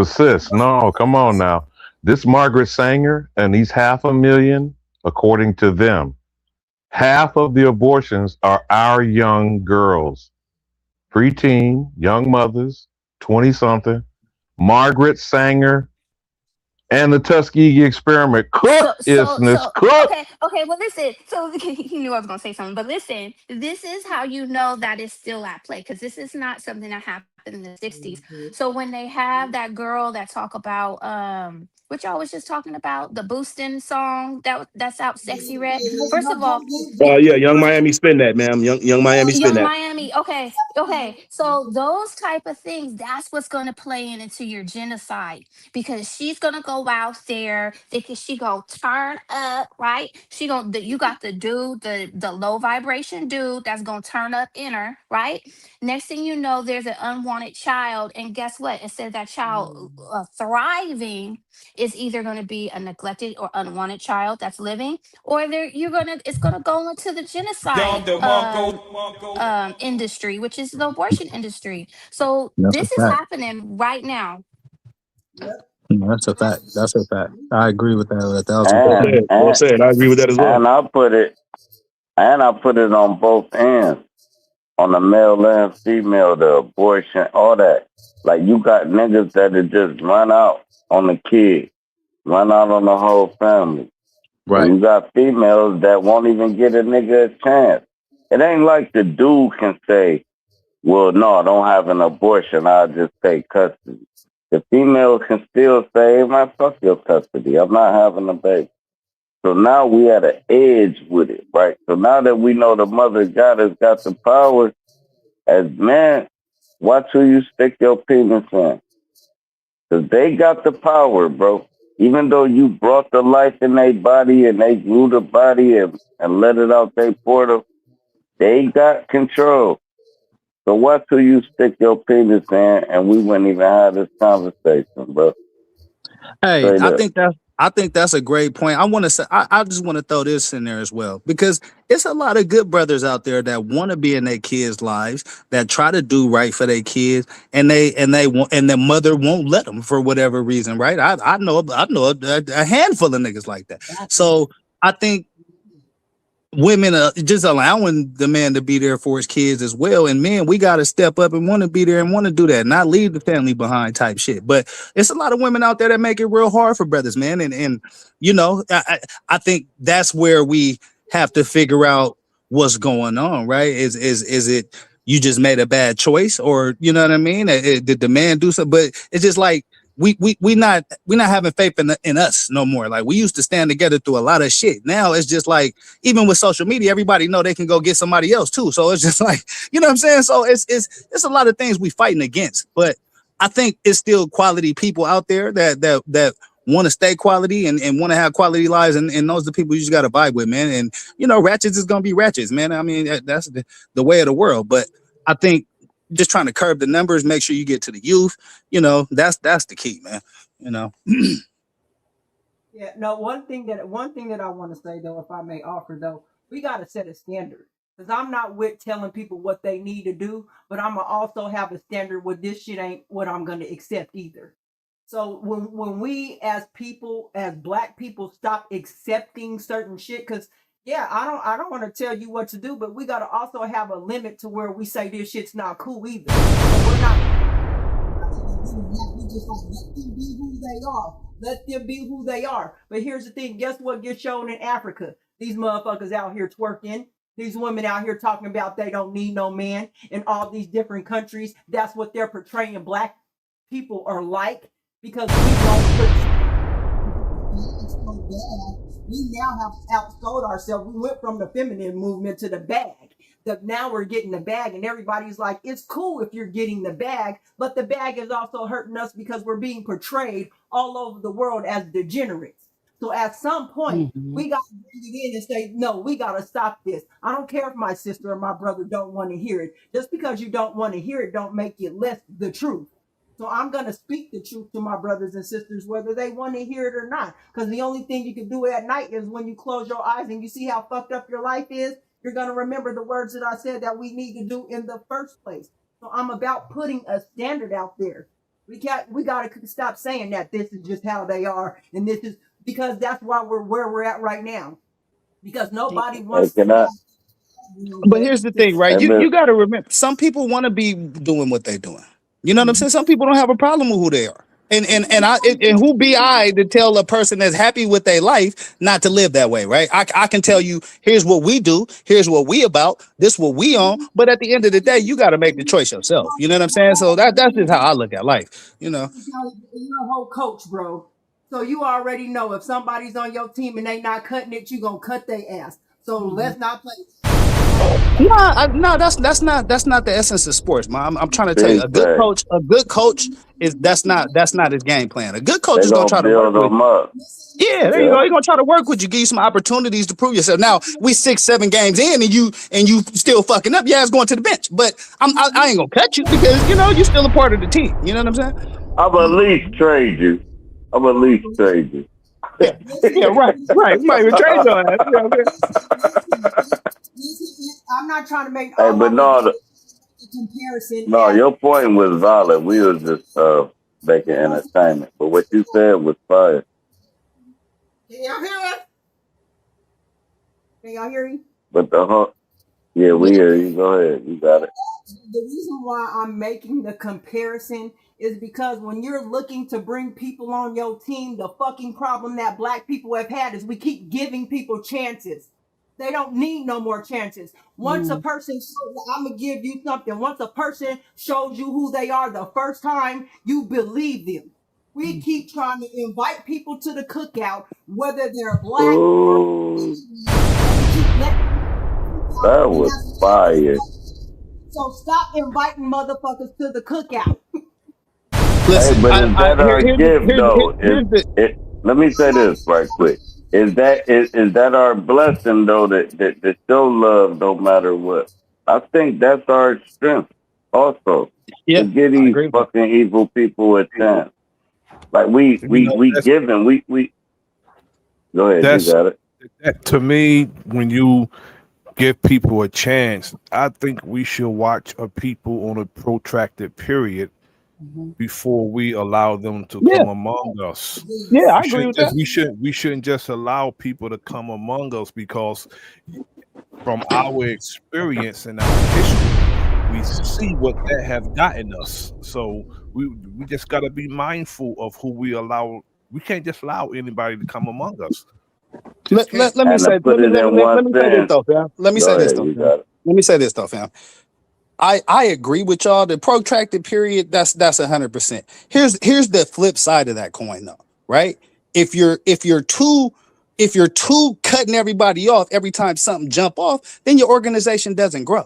sis, no, come on now. This Margaret Sanger and these 500,000, according to them, half of the abortions are our young girls, preteen, young mothers, 20 something. Margaret Sanger and the Tuskegee experiment. So, Cook so, isness, so, cook. okay. Well, listen. So he knew I was gonna say something, but listen. This is how you know that it's still at play because this is not something that happened in the '60s. So when they have that girl that talk about what y'all was just talking about, the boosting song that's out, Sexy Red. First of all, Yeah, Young Miami spin that, ma'am. Young Miami spin Young that. Miami. Okay. So those type of things, that's what's gonna play into your genocide because she's gonna go out there thinking she gonna turn up, right? You got the dude, the low vibration dude that's gonna turn up in her, right? Next thing you know, there's an unwanted child, and guess what? Instead of that child thriving, is either gonna be a neglected or unwanted child that's living, or it's gonna go into the genocide industry, which is the abortion industry. So That's a this is fact. happening right now. No, that's a fact. That's a fact. I agree with that 1,000%. Well And said. Well and said. I agree with that as well. and I put it on both ends, on the male and female, the abortion, all that. Like you got niggas that'll just run out on the kid, run out on the whole family. And Right. you got females that won't even get a nigga a chance. It ain't like the dude can say, well, no, don't have an abortion. I'll just take custody. The females can still say, man, fuck your custody. I'm not having a baby. So now we at an edge with it, right? So now that we know the mother God has got the power, as men, watch who you stick your penis in. Because they got the power, bro. Even though you brought the life in their body and they grew the body and let it out their portal, they got control. So watch who you stick your penis in, and we wouldn't even have this conversation, bro. Hey, Straight up. I think that's a great point. I want to say I just want to throw this in there as well because it's a lot of good brothers out there that want to be in their kids' lives, that try to do right for their kids, and they want, and their mother won't let them for whatever reason, right? I know a handful of niggas like that. So I think women are just allowing the man to be there for his kids as well, and men, we got to step up and want to be there and want to do that, not leave the family behind type shit. But it's a lot of women out there that make it real hard for brothers, man, and you know, I think that's where we have to figure out what's going on, right? Is it you just made a bad choice, or you know what I mean? Did the man do something? But it's just like we not having faith in us no more. Like we used to stand together through a lot of shit. Now it's just like, even with social media, everybody know they can go get somebody else too. So it's just like, you know what I'm saying? So it's a lot of things we fighting against, but I think it's still quality people out there that want to stay quality and want to have quality lives, and those are the people you just got to vibe with, man. And you know, ratchets is gonna be ratchets, man. I mean, that's the way of the world. But I think just trying to curb the numbers, make sure you get to the youth, you know, that's the key, man. You know. Yeah, no, one thing that I want to say though, if I may offer though, we gotta set a standard. Because I'm not with telling people what they need to do, but I'm gonna also have a standard where this shit ain't what I'm gonna accept either. So when we as people, as black people, stop accepting certain shit, because yeah, I don't want to tell you what to do, but we gotta also have a limit to where we say this shit's not cool either. So we're not even doing that. We just like let them be who they are. Let them be who they are. But here's the thing: guess what gets shown in Africa? These motherfuckers out here twerking. These women out here talking about they don't need no man in all these different countries. That's what they're portraying black people are like because we don't put so bad. We now have outsold ourselves. We went from the feminine movement to the bag. Now we're getting the bag, and everybody's like, it's cool if you're getting the bag, but the bag is also hurting us because we're being portrayed all over the world as degenerates. So at some point, we got to bring it in and say, no, we got to stop this. I don't care if my sister or my brother don't want to hear it. Just because you don't want to hear it, don't make it less the truth. So I'm going to speak the truth to my brothers and sisters, whether they want to hear it or not. Because the only thing you can do at night is when you close your eyes and you see how fucked up your life is, you're going to remember the words that I said that we need to do in the first place. So I'm about putting a standard out there. We got to stop saying that this is just how they are. And this is because that's why we're where we're at right now. Because nobody Hey, wants to can I? But here's the thing, right? Hey, You got to remember, some people want to be doing what they're doing. You know what I'm saying? Some people don't have a problem with who they are. And who be I to tell a person that's happy with their life not to live that way, right? I can tell you, here's what we do, here's what we about, this what we on. But at the end of the day, you got to make the choice yourself. You know what I'm saying? So that's just how I look at life. You know, you're a whole coach, bro. So you already know if somebody's on your team and they not cutting it, you gonna cut their ass. So let's not play. No, that's not the essence of sports, man. I'm trying to tell you, Big fact. a good coach is that's not his game plan. A good coach They is gonna gonna try to work build with them you. up. Yeah, there you go. He's gonna try to work with you, give you some opportunities to prove yourself. Now we 6-7 games in, and you still fucking up. Yeah, it's going to the bench, but I ain't gonna cut you because you're still a part of the team. You know what I'm saying? I'm at least trade you. I'm at least trade you. Yeah, right. We might even trade your ass. You know what I'm saying? I'm not trying to make Hey, all but I no, was the comparison. no, your point was valid. We was just making entertainment, but what you said was fire. Can y'all hear us? Can y'all hear me? But yeah, we hear you. Go ahead, you got it. The reason why I'm making the comparison is because when you're looking to bring people on your team, the fucking problem that black people have had is we keep giving people chances. They don't need no more chances. Once a person, I'm gonna give you something. Once a person shows you who they are the first time, you believe them. We keep trying to invite people to the cookout, whether they're black or that was fire. so stop inviting motherfuckers to the cookout. Listen, hey, but is that our gift though? Let me say this right quick. Is that our blessing though that show love no matter what? I think that's our strength also. Yeah, to give these fucking evil people a chance. Like we giving we go ahead, you got it. That, to me, when you give people a chance, I think we should watch a people on a protracted period before we allow them to come among us. Yeah, I agree with that. We shouldn't just allow people to come among us because from our experience and our history, we see what that have gotten us. So we just got to be mindful of who we allow. We can't just allow anybody to come among us. Let me say this though, fam. Let me say this though, fam. I agree with y'all. The protracted period, that's 100%. Here's the flip side of that coin though, right? If you're too cutting everybody off every time something jump off, then your organization doesn't grow.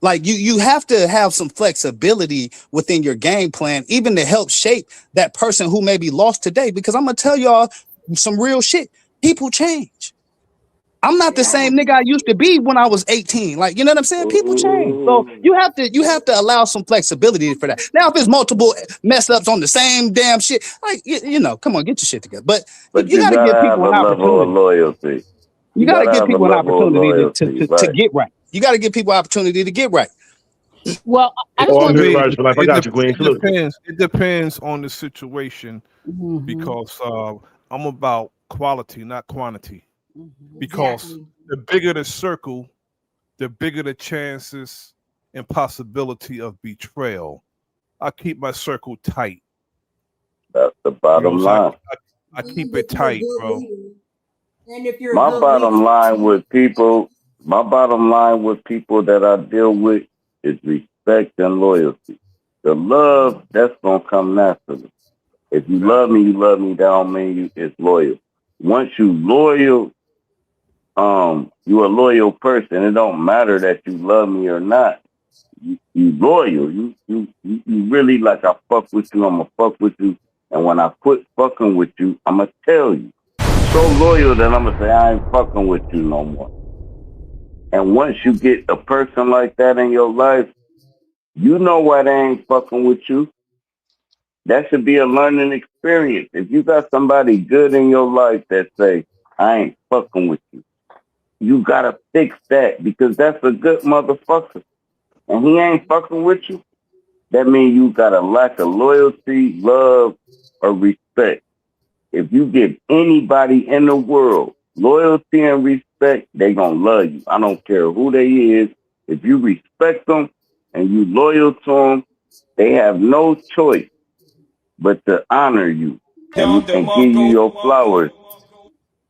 Like you have to have some flexibility within your game plan, even to help shape that person who may be lost today. Because I'm gonna tell y'all some real shit. People change. I'm not the same nigga I used to be when I was 18. Like, you know what I'm saying? People change. So you have to allow some flexibility for that. Now, if there's multiple mess ups on the same damn shit, like come on, get your shit together. But you gotta give have people a an level of opportunity. loyalty. You gotta give people an opportunity to right? get right. You gotta give people opportunity to get right. Well, I just want to. I got you, Queen. It depends on the situation because I'm about quality, not quantity. Because the bigger the circle, the bigger the chances and possibility of betrayal. I keep my circle tight. That's the bottom line. I keep it tight, bro. And if you're my bottom line with people that I deal with is respect and loyalty. The love, that's gonna come naturally. If you love me, that don't mean it's loyal. Once you loyal, you a loyal person. It don't matter that you love me or not. You loyal. You really like I fuck with you. I'ma fuck with you. And when I quit fucking with you, I'ma tell you. You're so loyal that I'ma say I ain't fucking with you no more. And once you get a person like that in your life, you know why they ain't fucking with you. That should be a learning experience. If you got somebody good in your life that say, I ain't fucking with you, you gotta fix that because that's a good motherfucker. And he ain't fucking with you, that means you got a lack of loyalty, love, or respect. If you give anybody in the world loyalty and respect, they gonna love you. I don't care who they is. If you respect them and you loyal to them, they have no choice but to honor you and give you your flowers.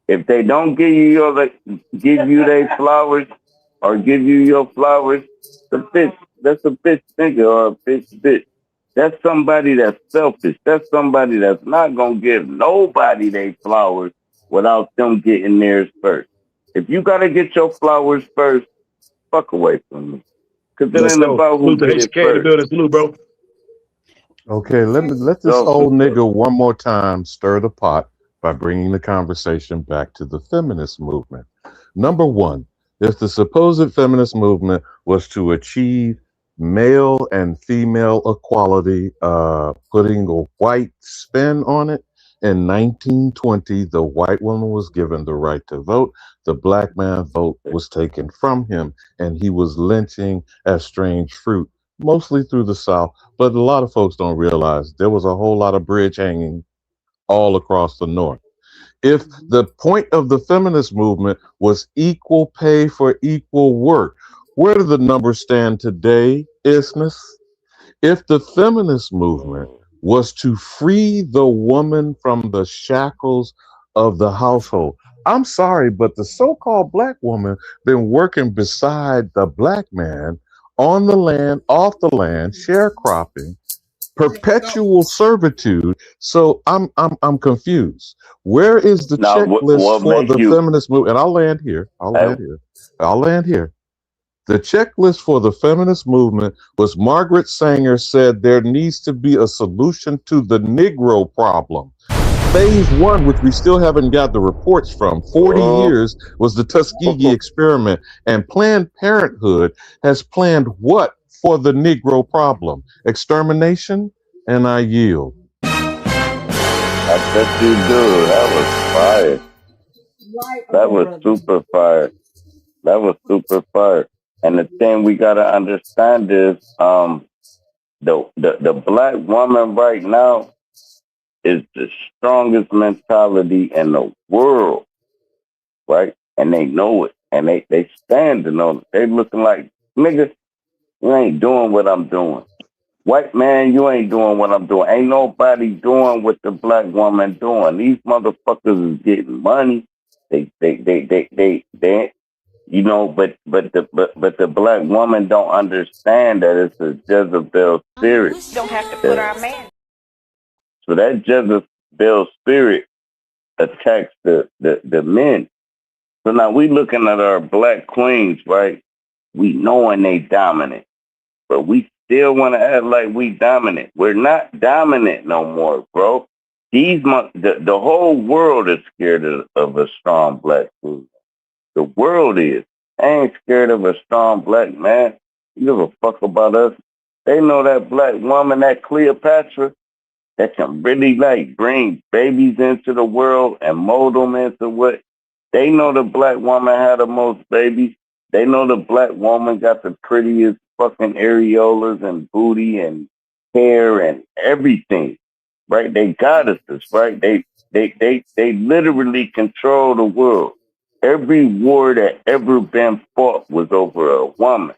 If they don't give you give you their flowers or give you your flowers, that's a bitch nigga or a bitch. That's somebody that's selfish. That's somebody that's not gonna give nobody their flowers without them getting theirs first. If you gotta get your flowers first, fuck away from me. Cause it Let's ain't go. about who Salute to get it HK in the first. building. Salute, bro. Okay, let this Selfish. old nigga one more time stir the pot by bringing the conversation back to the feminist movement. Number one, if the supposed feminist movement was to achieve male and female equality, putting a white spin on it, in 1920, the white woman was given the right to vote. The black man vote was taken from him, and he was lynching as strange fruit, mostly through the South. But a lot of folks don't realize there was a whole lot of bridge hanging all across the North. If the point of the feminist movement was equal pay for equal work, where do the numbers stand today, Isness? If the feminist movement was to free the woman from the shackles of the household, I'm sorry, but the so-called black woman been working beside the black man on the land, off the land, sharecropping, perpetual servitude. So I'm confused. Where is the Now, checklist what for make the you? feminist movement? And I'll land here. I'll Hey, land here. I'll land here. The checklist for the feminist movement was Margaret Sanger said there needs to be a solution to the Negro problem. Phase one, which we still haven't got the reports from, 40 oh, years, was the Tuskegee experiment. And Planned Parenthood has planned what for the Negro problem? Extermination? And I yield. I bet you do. That was fire. That was super fire. That was super fire. And the thing we gotta understand is, the black woman right now is the strongest mentality in the world, right? And they know it, and they standing on it. They looking like, nigga, you ain't doing what I'm doing. White man, you ain't doing what I'm doing. Ain't nobody doing what the black woman doing. These motherfuckers is getting money. They you know, but the black woman don't understand that it's a Jezebel spirit. Don't have to put That, our man. so that Jezebel spirit attacks the men. So now we looking at our black queens, right? We knowing they dominant, but we still want to act like we dominant. We're not dominant no more, bro. The whole world is scared of a strong black queen. The world is. I ain't scared of a strong black man. You give a fuck about us. They know that black woman, that Cleopatra, that can really like bring babies into the world and mold them into what they know. The black woman had the most babies. They know the black woman got the prettiest fucking areolas and booty and hair and everything, right? They got us this, right? They literally control the world. Every war that ever been fought was over a woman,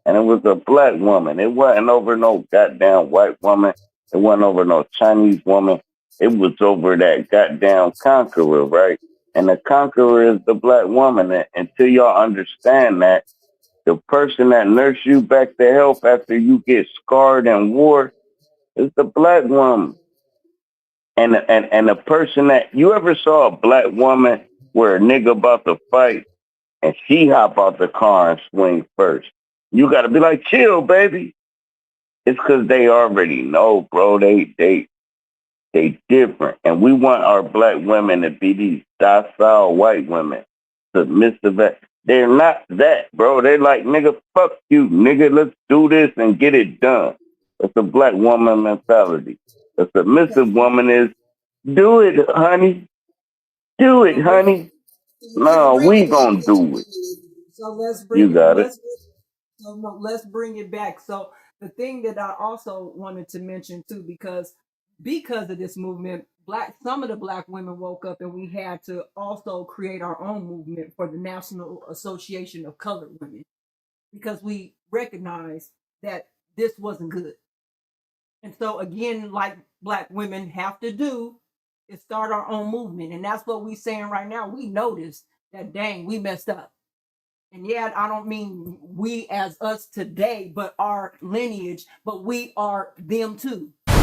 and it was a black woman. It wasn't over no goddamn white woman. It wasn't over no Chinese woman. It was over that goddamn conqueror, right? And the conqueror is the black woman. And until y'all understand that, the person that nursed you back to health after you get scarred in war is the black woman. And the person that you ever saw a black woman where a nigga about to fight and she hop out the car and swing first. You gotta be like, chill, baby. It's because they already know, bro. They different, and we want our black women to be these docile white women, submissive. They're not that, bro. They're like, nigga, fuck you, nigga. Let's do this and get it done. That's a black woman mentality. A submissive woman is, do it, honey. Do it, honey. No, we gonna do it. So let's bring You it. got it. So no, let's bring it back. So the thing that I also wanted to mention too, because of this movement, some of the black women woke up, and we had to also create our own movement for the National Association of Colored Women, because we recognized that this wasn't good. And so again, like Black women have to do is start our own movement. And that's what we're saying right now. We noticed that, dang, we messed up. And yet, I don't mean we as us today, but our lineage, but we are them too. We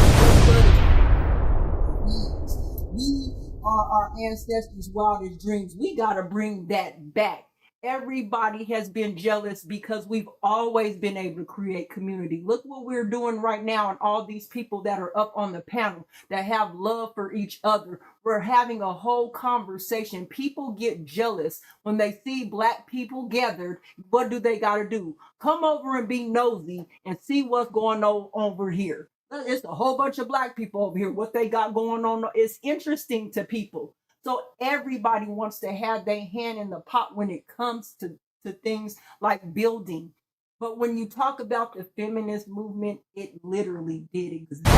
are our ancestors' wildest dreams. We got to bring that back. Everybody has been jealous because we've always been able to create community. Look what we're doing right now, and all these people that are up on the panel that have love for each other. We're having a whole conversation. People get jealous when they see Black people gathered. What do they got to do? Come over and be nosy and see what's going on over here. It's a whole bunch of Black people over here. What they got going on is interesting to people. So everybody wants to have their hand in the pot when it comes to things like building. But when you talk about the feminist movement, it literally did exactly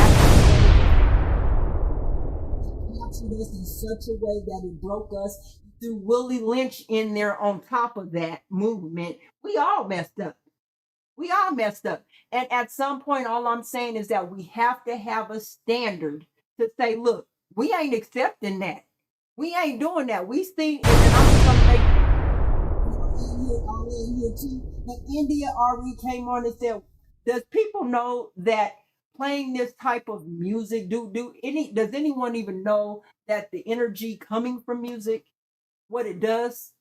captured us in such a way that it broke us. Threw Willie Lynch in there on top of that movement. We all messed up. We all messed up. And at some point, all I'm saying is that we have to have a standard to say, look, we ain't accepting that. We ain't doing that. We see, and I'm gonna make in here too. And India already came on and said, does people know that playing this type of music, does anyone even know that the energy coming from music, what it does?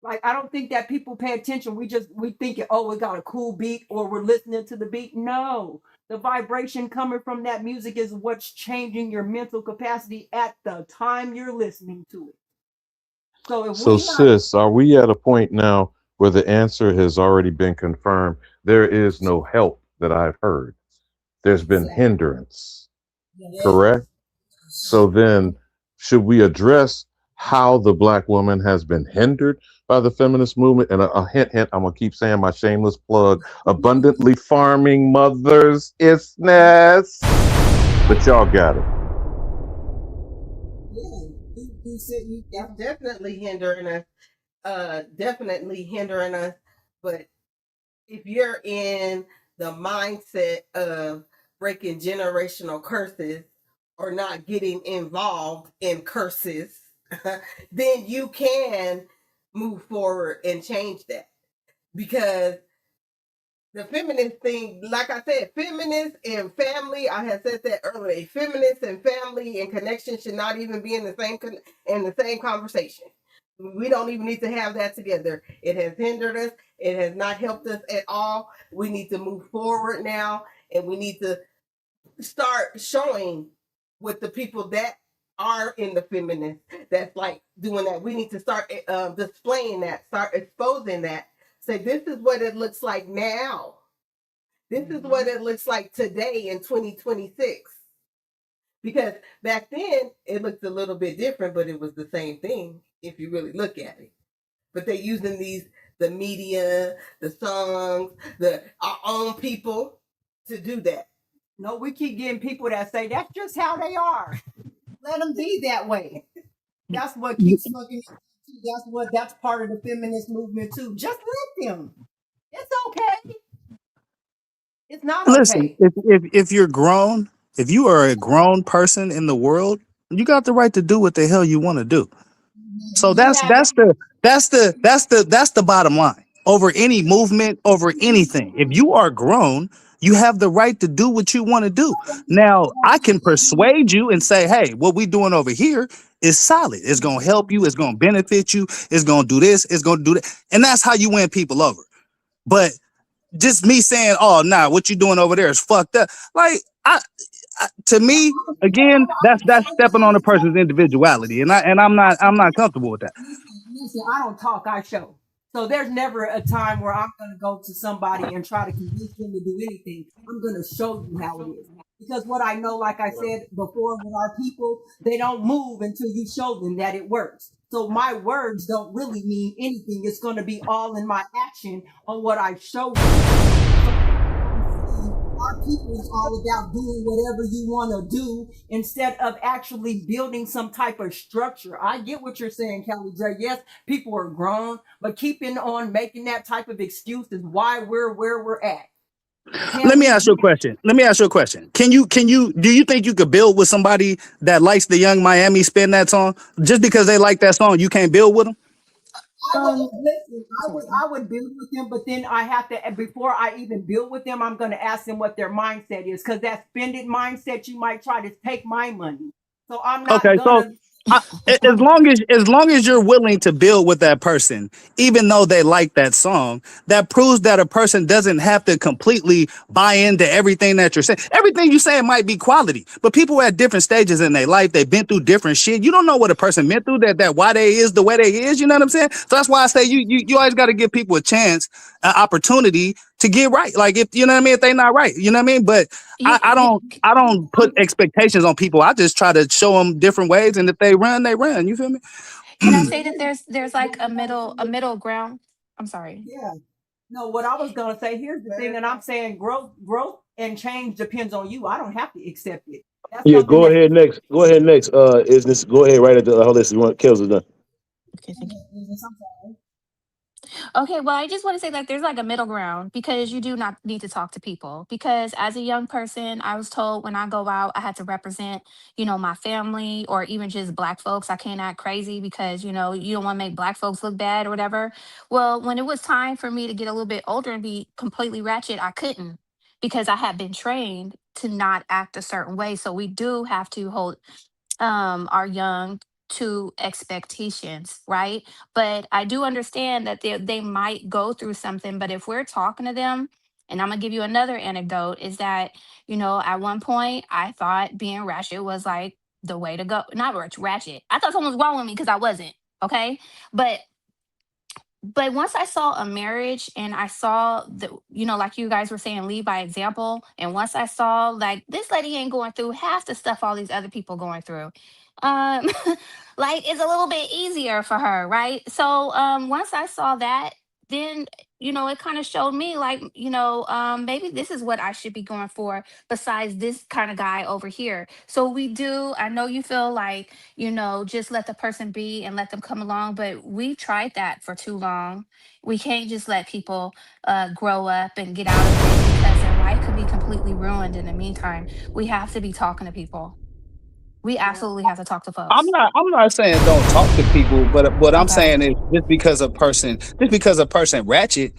Like, I don't think that people pay attention. We think, oh, we got a cool beat or we're listening to the beat. No, the vibration coming from that music is what's changing your mental capacity at the time you're listening to it. So if So, sis, are we at a point now where the answer has already been confirmed? There is no help that I've heard. There's been hindrance, correct? So then, should we address how the Black woman has been hindered by the feminist movement? And a hint, I'm gonna keep saying my shameless plug: abundantly farming mothers, isness. But y'all got it. That's definitely hindering us. Definitely hindering us. But if you're in the mindset of breaking generational curses or not getting involved in curses, then you can move forward and change that. Because the feminist thing, like I said, feminist and family, I had said that earlier. Feminist and family and connection should not even be in the same conversation. We don't even need to have that together. It has hindered us. It has not helped us at all. We need to move forward now, and we need to start showing with the people that are in the feminist that's like doing that. We need to start displaying that, start exposing that. Say, this is what it looks like now. This is what it looks like today in 2026. Because back then it looked a little bit different, but it was the same thing if you really look at it. But they're using the media, the songs, our own people to do that. No, we keep getting people that say that's just how they are. Let them be that way. That's what keeps fucking. That's part of the feminist movement too. Just let them. It's okay. It's not Listen, okay. if you're grown, if you are a grown person in the world, you got the right to do what the hell you want to do. So that's the bottom line. Over any movement, over anything. If you are grown, you have the right to do what you want to do. Now, I can persuade you and say, hey, what we doing over here is solid. It's gonna help you, it's gonna benefit you, it's gonna do this, it's gonna do that. And that's how you win people over. But just me saying, oh nah, what you doing over there is fucked up. Like to me, again, that's stepping on a person's individuality, and I'm not comfortable with that. Listen, I don't talk, I show. So there's never a time where I'm going to go to somebody and try to convince them to do anything. I'm going to show you how it is. Because what I know, like I said before, with our people, they don't move until you show them that it works. So my words don't really mean anything. It's going to be all in my action on what I show you. Our people is all about doing whatever you want to do instead of actually building some type of structure. I get what you're saying, Kelly Dre. Yes, people are grown, but keeping on making that type of excuse is why we're where we're at. Let me ask you a question. Can you do you think you could build with somebody that likes the Young Miami Spin that song? Just because they like that song, you can't build with them? I would listen. Continue. I would build with them, but then I have to before I even build with them, I'm going to ask them what their mindset is because that spended mindset, you might try to take my money. So I'm not Okay, so gonna. as long as you're willing to build with that person, even though they like that song, that proves that a person doesn't have to completely buy into everything that you're saying. Everything you're saying might be quality, but people are at different stages in their life. They've been through different shit. You don't know what a person been through that why they is the way they is. You know what I'm saying? So that's why I say you always got to give people a chance, an opportunity to get right. Like if you know what I mean, if they not right, you know what I mean. But You, I don't put expectations on people. I just try to show them different ways, and if they run, they run. You feel me? can I say that there's like a middle ground? I'm sorry. Yeah. No, what I was gonna say. Here's the thing, and I'm saying growth and change depends on you. I don't have to accept it. That's Yeah, something go that. ahead next. Go ahead next. Is this go ahead right at the hold this? You want Kels is done. Okay, thank you. Okay, well, I just want to say like there's like a middle ground because you do not need to talk to people. Because as a young person, I was told when I go out, I had to represent, my family or even just black folks. I can't act crazy because, you don't want to make black folks look bad or whatever. Well, when it was time for me to get a little bit older and be completely ratchet, I couldn't because I had been trained to not act a certain way. So we do have to hold are young to expectations, right? But I do understand that they might go through something. But if we're talking to them, and I'm gonna give you another anecdote, is that at one point I thought being ratchet was like the way to go. Not ratchet. I thought something was wrong with me because I wasn't. Okay, but once I saw a marriage and I saw the, like you guys were saying, lead by example. And once I saw like this lady ain't going through half the stuff all these other people going through, um, like it's a little bit easier for her, right? So once I saw that, then it kind of showed me like, maybe this is what I should be going for besides this kind of guy over here. So I know you feel like just let the person be and let them come along. But we tried that for too long. We can't just let people grow up and get out of it because their life could be completely ruined in the meantime. We have to be talking to people. We absolutely have to talk to folks. I'm not saying don't talk to people, but what I'm Okay. saying is just because a person ratchet,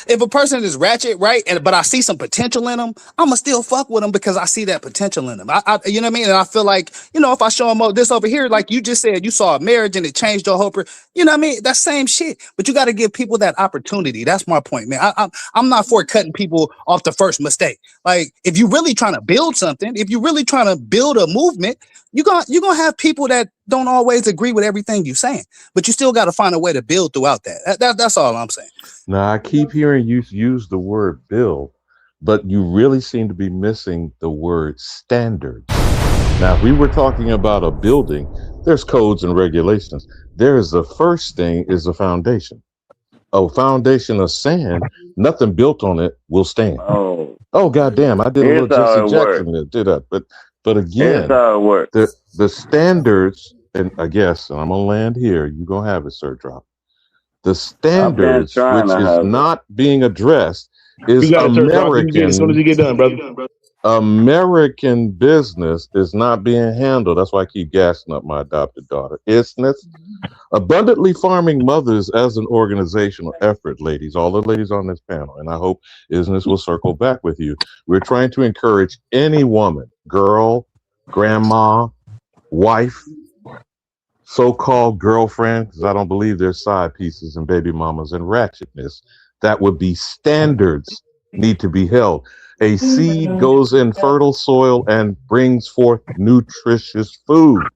if a person is ratchet, right, but I see some potential in them, I'ma still fuck with them because I see that potential in them. You know what I mean? And I feel like if I show them this over here, like you just said, you saw a marriage and it changed your whole. You know what I mean? That same shit. But you got to give people that opportunity. That's my point, man. I'm not for cutting people off the first mistake. Like if you're really trying to build something, if you're really trying to build a movement, you're gonna have people that don't always agree with everything you're saying, but you still got to find a way to build throughout that. That's all I'm saying. Now, I keep hearing you use the word bill, but you really seem to be missing the word standards. Now, if we were talking about a building, there's codes and regulations. There is the first thing is the foundation. A foundation of sand, nothing built on it will stand. Oh goddamn! I did a little Here's Jesse how it works. Jackson there, did that, but Here's again, how it works. the standards, and I guess, and I'm gonna land here. You gonna have it, Sir Drop. The I've been standards, trying which to is have it. not being addressed, is You got it, Sir Drop. You can get it as soon as you get done, brother. American business is not being handled. That's why I keep gassing up my adopted daughter. Abundantly Farming Mothers as an organizational effort, ladies, all the ladies on this panel, and I hope Isness will circle back with you. We're trying to encourage any woman, girl, grandma, wife, so-called girlfriend, because I don't believe there's side pieces and baby mamas and ratchetness. That would be standards need to be held. A seed goes in fertile soil and brings forth nutritious food.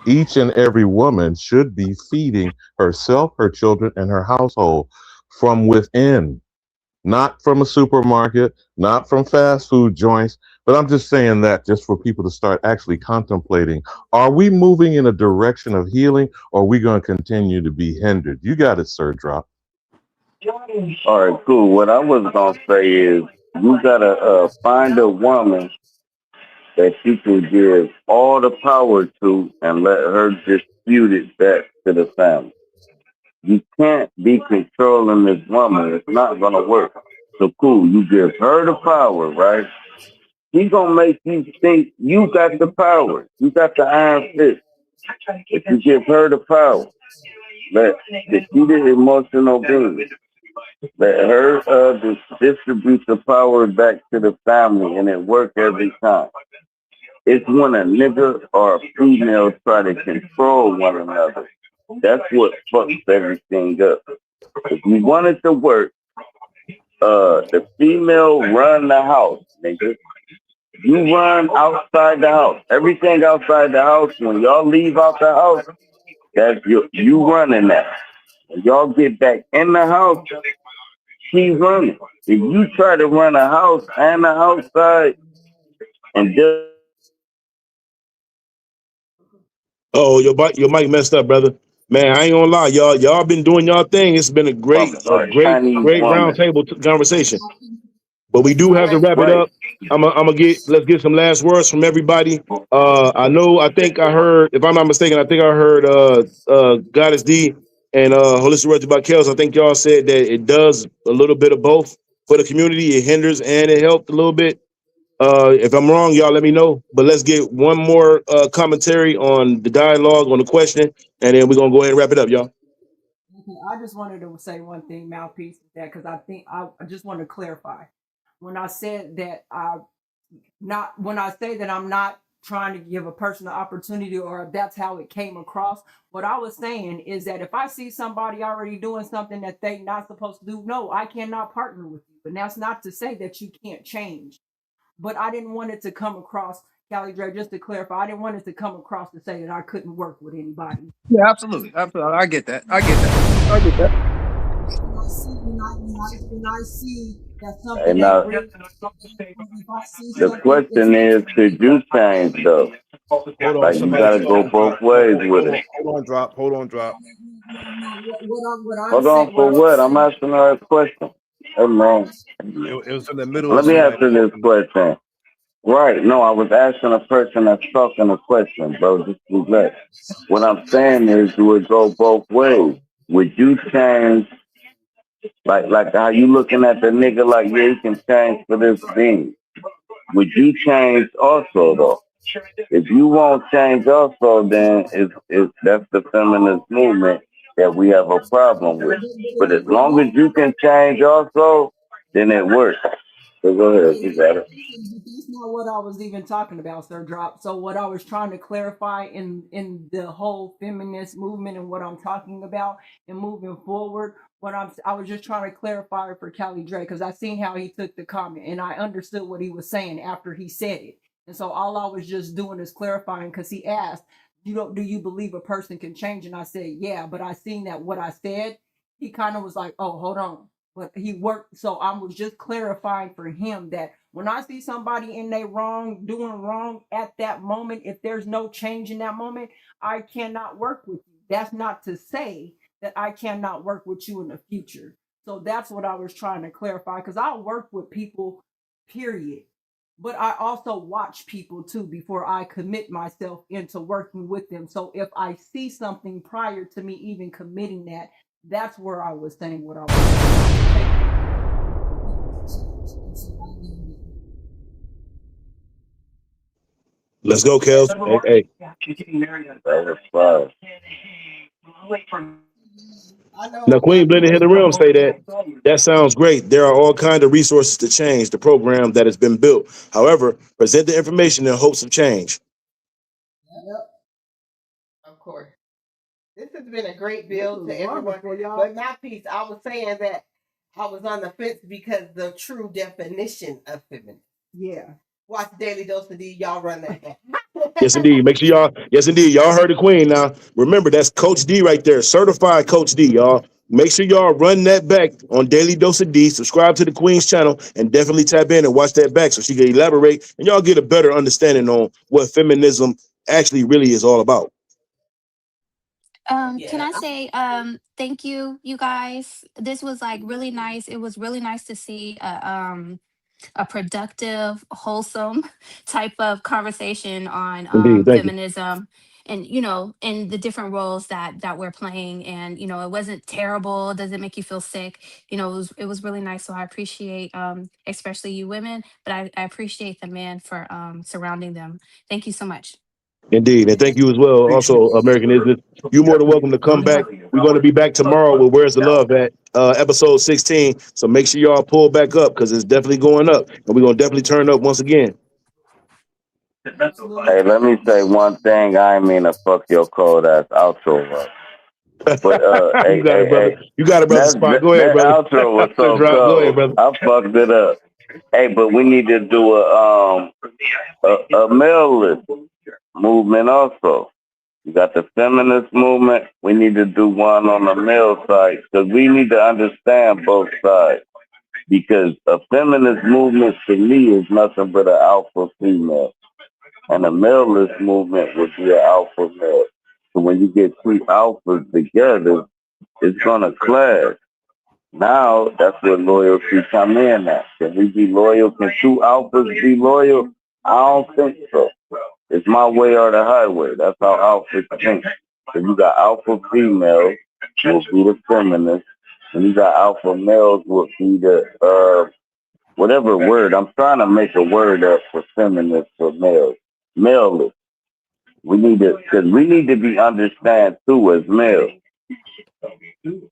Each and every woman should be feeding herself, her children, and her household from within, not from a supermarket, not from fast food joints. But I'm just saying that just for people to start actually contemplating, are we moving in a direction of healing or are we going to continue to be hindered? You got it, Sir Drop. All right, cool. What I was gonna say is you gotta find a woman that you can give all the power to and let her distribute it back to the family. You can't be controlling this woman. It's not gonna work. So cool, you give her the power, right? He gonna make you think you got the power. You got the iron fist. If you give her the power, let if you the emotional being, let her distribute the power back to the family, and it work every time. It's when a nigga or a female try to control one another. That's what fucks everything up. If you want it to work, the female run the house, nigga. You run outside the house. Everything outside the house, when y'all leave out the house, that's you running that. When y'all get back in the house, she's running. If you try to run a house and the outside and just Oh, your mic messed up, brother. Man, I ain't gonna lie, y'all been doing y'all thing. It's been a great, Chinese great round woman, table conversation. But we do have to wrap it right? up. Let's get some last words from everybody. I think I heard, if I'm not mistaken, I think I heard Goddess D and Holistic Words about Kels. I think y'all said that it does a little bit of both for the community. It hinders and it helped a little bit. If I'm wrong, y'all let me know. But let's get one more commentary on the dialogue on the question, and then we're gonna go ahead and wrap it up, y'all. I just wanted to say one thing, mouthpiece, that because I just want to clarify. When I said that when I say that I'm not trying to give a person an opportunity or that's how it came across, what I was saying is that if I see somebody already doing something that they not supposed to do, no, I cannot partner with you. And that's not to say that you can't change. But I didn't want it to come across, Callie Dre, just to clarify, I didn't want it to come across to say that I couldn't work with anybody. Yeah, absolutely. Absolutely. I get that. I get that. I get that. When I see that And something ain't real, if I see the something, it's question is, could you change though? Hold on, Like you somebody gotta go talking. both ways with it. Hold on, drop. Hold on, drop. what I'm Hold saying, on for what? I'm asking her a question. Hey man, It was in the middle let of me somebody answer this talking. question. Right? No, I was asking a person that's talking a question, bro. Just relax. What I'm saying is, do it go both ways? Would you change, like how you looking at the nigga like, yeah, he can change for this thing? Would you change also though? If you won't change also, then it's that's the feminist movement that we have a problem with. But as long as you can change also, then it works. So go ahead, you got it. that's not what I was even talking about, Sir Drop. So what I was trying to clarify in the whole feminist movement and what I'm talking about and moving forward, I was just trying to clarify for Callie Dre because I seen how he took the comment and I understood what he was saying after he said it. And so all I was just doing is clarifying because he asked, do you believe a person can change? And I said, yeah, but I seen that what I said, he kind of was like, oh, hold on. But he worked, so I was just clarifying for him that when I see somebody in they wrong, doing wrong at that moment, if there's no change in that moment, I cannot work with you. That's not to say that I cannot work with you in the future. So that's what I was trying to clarify because I work with people, period. But I also watch people too before I commit myself into working with them. So if I see something prior to me even committing that, that's where I was saying what I Let's go, Kels. Hey. That was I Now, know Queen Blended in the Realm say that. That sounds great. There are all kinds of resources to change the program that has been built. However, present the information in hopes of change. Yep, of course. This has been a great build to everyone. But my piece, I was saying that I was on the fence because the true definition of feminism. Yeah. Watch Daily Dose of D. Y'all run that back. Yes, indeed. Make sure y'all heard the Queen. Now, remember, that's Coach D right there, certified Coach D, y'all. Make sure y'all run that back on Daily Dose of D. Subscribe to the Queen's channel and definitely tap in and watch that back so she can elaborate and y'all get a better understanding on what feminism actually really is all about. Can I say thank you, you guys? This was like really nice. It was really nice to see a productive, wholesome type of conversation on Indeed. Thank you. feminism. and in the different roles that we're playing. And it wasn't terrible. Doesn't make you feel sick. It was really nice. So I appreciate especially you women, but I appreciate the men for surrounding them. Thank you so much. Indeed, and thank you as well. Also, American Isness, you're more than welcome to come back. We're going to be back tomorrow with Where's the Love at episode 16. So make sure y'all pull back up because it's definitely going up, and we're gonna definitely turn up once again. Hey, let me say one thing. I ain't mean to fuck your cold ass outro up. But You got it, brother. You got it, brother. Spot. Go ahead, that brother. outro was so Drop. Go ahead, cold. brother. I fucked it up. Hey, but we need to do a male list movement also. You got the feminist movement. We need to do one on the male side because we need to understand both sides. Because a feminist movement to me is nothing but an alpha female, and a male-less movement would be an alpha male. So when you get two alphas together, it's gonna clash. Now that's where loyalty come in at. Can we be loyal? Can two alphas be loyal? I don't think so. It's my way or the highway. That's how alphas think. So you got alpha females will be the feminists, and you got alpha males will be the whatever word. I'm trying to make a word up for feminists for males. Male. We need to, because we need to be understand too as males.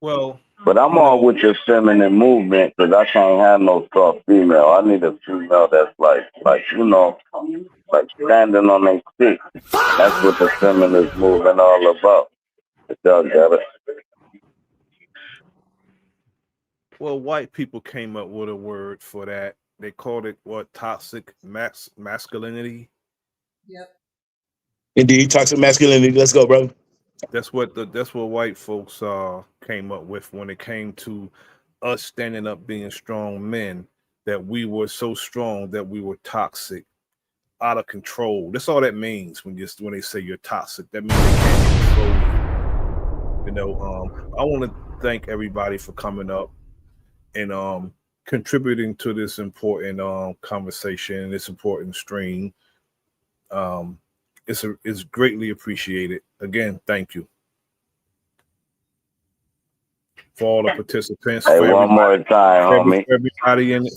Well, but I'm all with your feminine movement because I can't have no soft female. I need a female that's like standing on their feet. That's what the feminist movement all about. If y'all got it. Well, white people came up with a word for that. They called it what? Toxic masculinity. Yep. Indeed, toxic masculinity. Let's go, bro. That's what white folks came up with when it came to us standing up being strong men. That we were so strong that we were toxic, out of control. That's all that means when they say you're toxic. That means they can't control you. I want to thank everybody for coming up and contributing to this important conversation, this important stream. It's greatly appreciated. Again, thank you for all the participants. Hey, one more time, homie.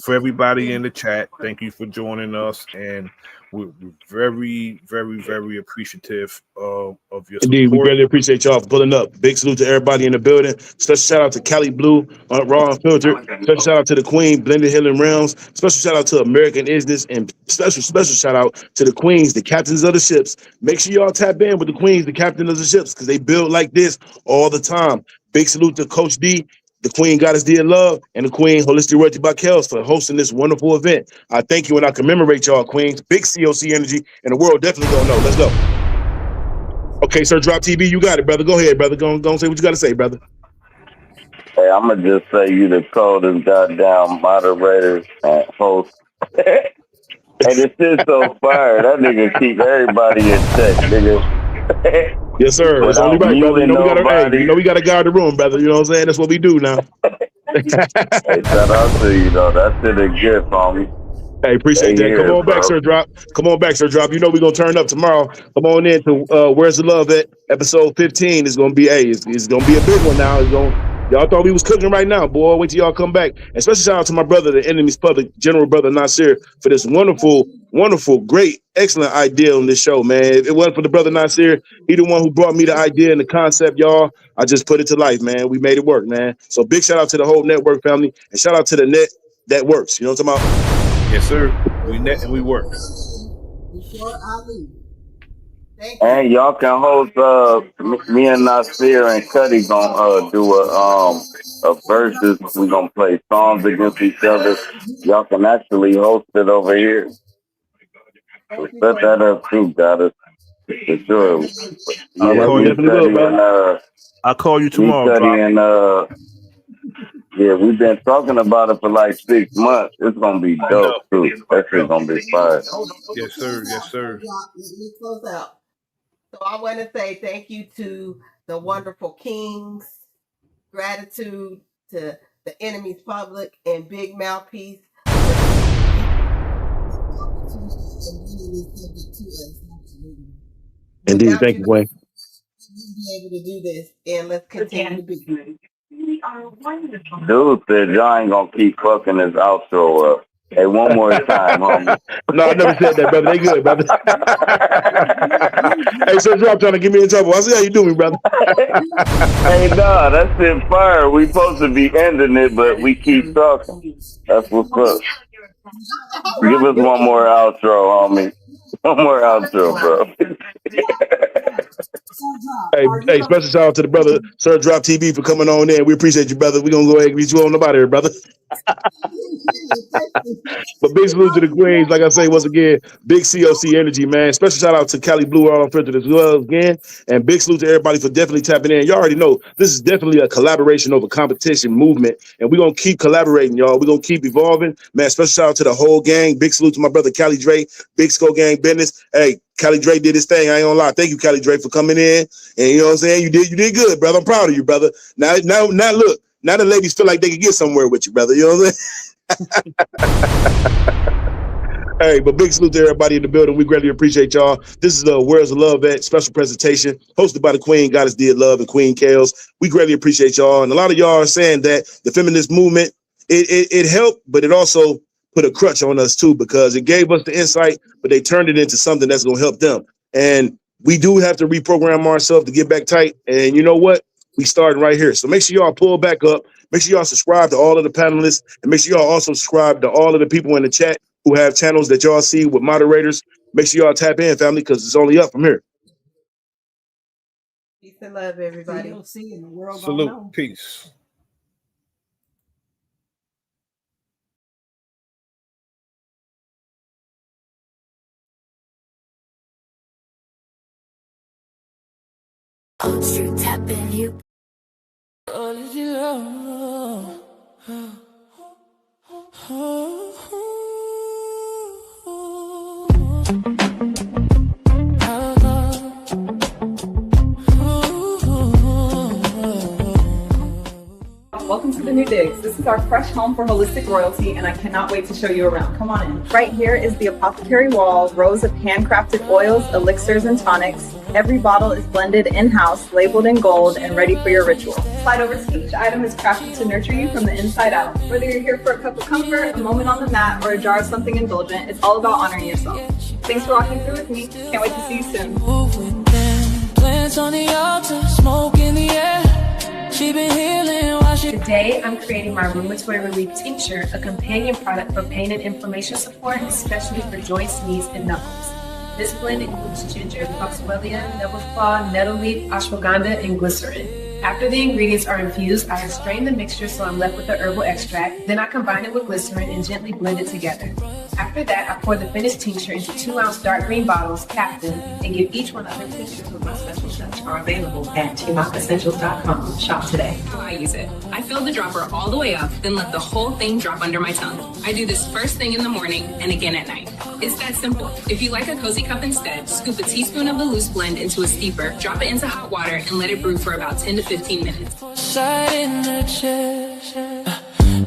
For everybody in the chat, thank you for joining us, and we're very, very, very appreciative of your support. Indeed, we greatly appreciate y'all for pulling up. Big salute to everybody in the building. Special shout out to Cali Blue, Raw Unfiltered. Special shout out to the Queen, Blended Healing Realms. Special shout out to American Isness, and special shout out to the Queens, the captains of the ships. Make sure y'all tap in with the Queens, the captain of the ships, because they build like this all the time. Big salute to Coach D, the Queen Goddess Dear Love, and the Queen Holistic Royalty by Kels for hosting this wonderful event. I thank you and I commemorate y'all, Queens. Big COC energy, and the world definitely gonna know. Let's go. Okay, Sir Drop TV, you got it, brother. Go ahead, brother. Go on, say what you got to say, brother. Hey, I'm going to just say you the coldest goddamn moderator and host. Hey, this shit's so fire. That nigga keep everybody in check, nigga. Yes, sir. It's only right, brother. We got to guard the room, brother. You know what I'm saying? That's what we do now. Hey, shout out to you, though. That shit is good, homie. Hey, appreciate that. Come on back, Sir Drop. Come on back, Sir Drop. You know we're going to turn up tomorrow. Come on in to Where's the Love at? Episode 15 is going to be, it's going to be a big one now. Y'all thought we was cooking right now, boy. Wait till y'all come back. And special shout out to my brother, the enemy's public, General Bro.Nasir, for this wonderful, wonderful, great, excellent idea on this show, man. If it wasn't for the brother Nasir, he the one who brought me the idea and the concept, y'all. I just put it to life, man. We made it work, man. So big shout out to the whole network family, and shout out to the net that works. You know what I'm talking about? Yes, sir. We net and we work. And y'all can host me and Nasir and Cuddy gonna do a versus. We gonna play songs against each other. Y'all can actually host it over here. So set that up too, got it. For sure. I'll call you tomorrow. Cuddy and we've been talking about it for like 6 months. It's gonna be dope too. That shit's gonna be fire. Yes, sir. Yes, sir. Let me close out. So I want to say thank you to the wonderful kings, gratitude to the enemy's public and Big Mouthpiece. Indeed. Thank you, Wayne. Be able to do this, and let's continue to be. Dude said y'all ain't gonna keep fucking his outro up. Hey, one more time, homie. No, I never said that, brother. They good, brother. Hey, so y'all trying to get me in trouble. I see how you do me, brother. Hey, nah, that's it fire. We supposed to be ending it, but we keep talking. That's what's up. Give us one more outro, homie. One more outro, bro. Hey, special shout out to the brother, Sir Drop TV, for coming on in. We appreciate you, brother. We're going to go ahead and get you on about here, brother. But big salute to the Queens. Like I say, once again, big COC energy, man. Special shout out to Cali Blue all on Filtered as well again. And big salute to everybody for definitely tapping in. Y'all already know this is definitely a collaboration over competition movement. And we're going to keep collaborating, y'all. We're going to keep evolving. Man, special shout out to the whole gang. Big salute to my brother, Cali Dre. Big Skull Gang business. Hey, Cali Dre did his thing. I ain't gonna lie. Thank you, Cali Dre, for coming in. And you know what I'm saying? You did good, brother. I'm proud of you, brother. Now look. Now the ladies feel like they can get somewhere with you, brother. You know what I'm saying? Hey, but big salute to everybody in the building. We greatly appreciate y'all. This is the Worlds of Love at special presentation hosted by the Queen Goddess Did Love and Queen Kales. We greatly appreciate y'all. And a lot of y'all are saying that the feminist movement, it helped, but it also put a crutch on us too, because it gave us the insight, but they turned it into something that's going to help them. And we do have to reprogram ourselves to get back tight. And you know what? We starting right here. So make sure y'all pull back up. Make sure y'all subscribe to all of the panelists, and make sure y'all also subscribe to all of the people in the chat who have channels that y'all see with moderators. Make sure y'all tap in, family, because it's only up from here. Peace and love, everybody. See in the world. Salute. Peace. Street tapping you. Welcome to the New Digs. This is our fresh home for holistic royalty, and I cannot wait to show you around. Come on in. Right here is the apothecary wall, rows of handcrafted oils, elixirs, and tonics. Every bottle is blended in-house, labeled in gold, and ready for your ritual. Slide over to each item is crafted to nurture you from the inside out. Whether you're here for a cup of comfort, a moment on the mat, or a jar of something indulgent, it's all about honoring yourself. Thanks for walking through with me. Can't wait to see you soon. Plants on the altar, smoke in the air. She been healing while she... Today, I'm creating my Rheumatoid Relief Tincture, a companion product for pain and inflammation support, especially for joints, knees, and knuckles. This blend includes ginger, foxwellia, devil's claw, nettle leaf, ashwagandha, and glycerin. After the ingredients are infused, I have strained the mixture so I'm left with the herbal extract. Then I combine it with glycerin and gently blend it together. After that, I pour the finished tincture into 2-ounce dark green bottles, cap them, and give each one other tinctures with my special touch are available at TMACessentials.com. Shop today. How I use it. I fill the dropper all the way up, then let the whole thing drop under my tongue. I do this first thing in the morning and again at night. It's that simple. If you like a cozy cup instead, scoop a teaspoon of the loose blend into a steeper, drop it into hot water, and let it brew for about 10 to 15 minutes. Side in the chest,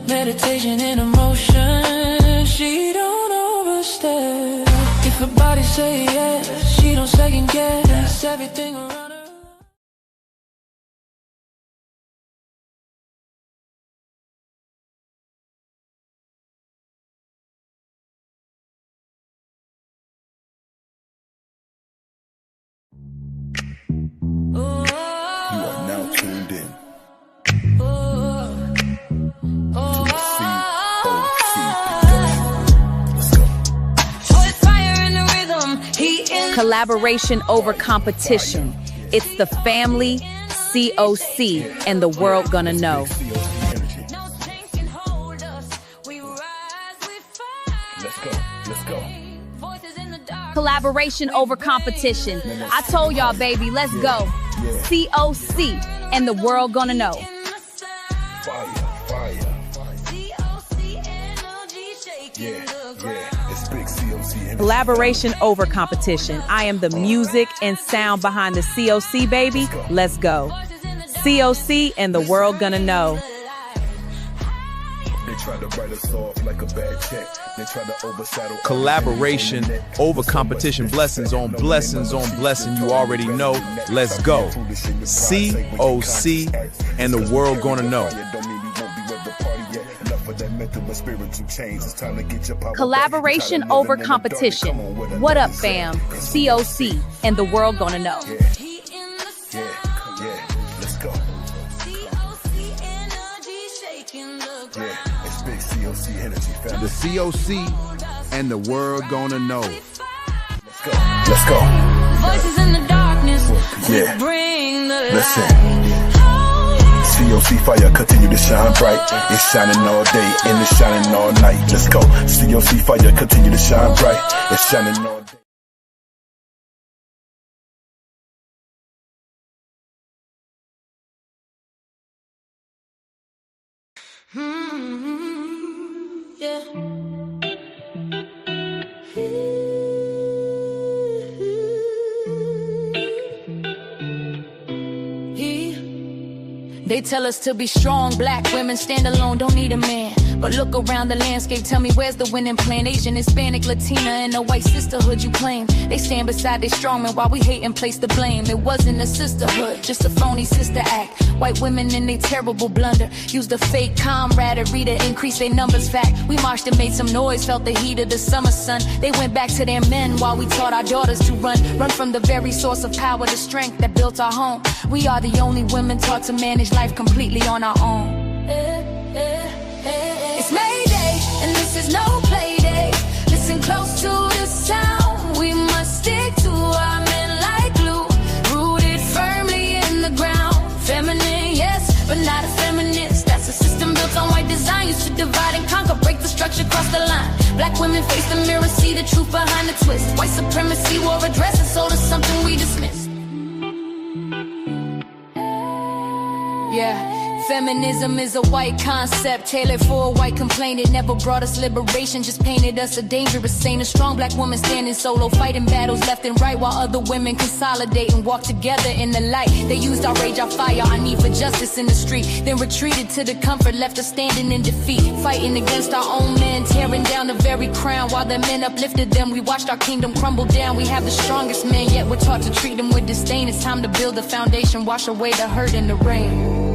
meditation in emotion. She don't overstep. If her body say yes, she don't second guess everything around her. You are now tuned in to the COC. Collaboration over competition. It's the family, COC, and the world gonna know. Let's go. Collaboration over competition. I told y'all, baby, let's go. COC, and the world gonna know. Fire. Yeah, it's big COC. Collaboration over competition. I am the music and sound behind the COC, baby. Let's go. COC, and the world gonna know. They try to write us off like a bad check. Collaboration over competition. Blessings on blessings on blessing. You already know. Let's go. COC and the world gonna know. Collaboration over competition. What up, fam? COC and the world gonna know. Let's go. It's big COC energy, fam. The COC and the world gonna know. Let's go. Voices in the darkness. Yeah. Bring the light. Listen. COC fire continue to shine bright. It's shining all day and it's shining all night. Let's go. COC fire continue to shine bright. It's shining all day. Yeah. They tell us to be strong, black women stand alone, don't need a man. But look around the landscape, tell me where's the winning plan? Asian, Hispanic, Latina, and the white sisterhood you claim. They stand beside their strongmen while we hate and place the blame. It wasn't a sisterhood, just a phony sister act. White women in their terrible blunder used a fake camaraderie to increase their numbers. Fact, we marched and made some noise, felt the heat of the summer sun. They went back to their men while we taught our daughters to run from the very source of power, the strength that built our home. We are the only women taught to manage life completely on our own. It's Mayday, and this is no play day. Listen close to the sound. We must stick to our men like glue, rooted firmly in the ground. Feminine, yes, but not a feminist. That's a system built on white design, used to divide and conquer, break the structure, cross the line. Black women face the mirror, see the truth behind the twist. White supremacy wore a dress and sold us something we dismissed. Yeah. Feminism is a white concept, tailored for a white complaint. It never brought us liberation, just painted us a dangerous saint. A strong black woman standing solo, fighting battles left and right, while other women consolidate and walk together in the light. They used our rage, our fire, our need for justice in the street, then retreated to the comfort, left us standing in defeat, fighting against our own men, tearing down the very crown. While the men uplifted them, we watched our kingdom crumble down. We have the strongest men, yet we're taught to treat them with disdain. It's time to build a foundation, wash away the hurt and the rain.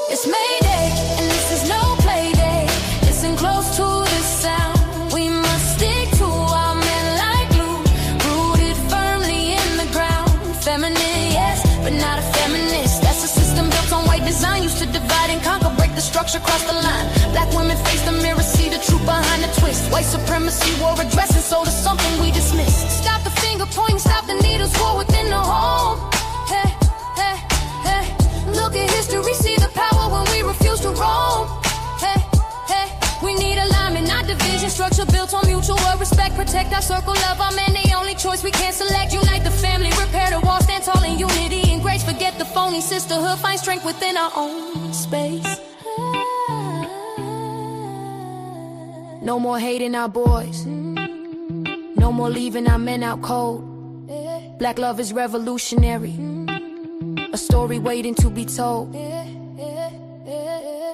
It's Mayday, and this is no play day. Listen close to the sound. We must stick to our men like glue, rooted firmly in the ground. Feminine, yes, but not a feminist. That's a system built on white design, used to divide and conquer, break the structure, cross the line. Black women face the mirror, see the truth behind the twist. White supremacy wore a dress and sold us something we dismissed. Stop the finger pointing, stop the needles, war within the home. Hey, hey, hey. Look at history, see the power when we refuse to roam. Hey, hey, we need alignment, not division. Structure built on mutual respect. Protect our circle of our men, the only choice we can't select. Unite the family, repair the wall, stand tall in unity and grace. Forget the phony sisterhood, find strength within our own space. No more hating our boys, no more leaving our men out cold. Black love is revolutionary, a story waiting to be told.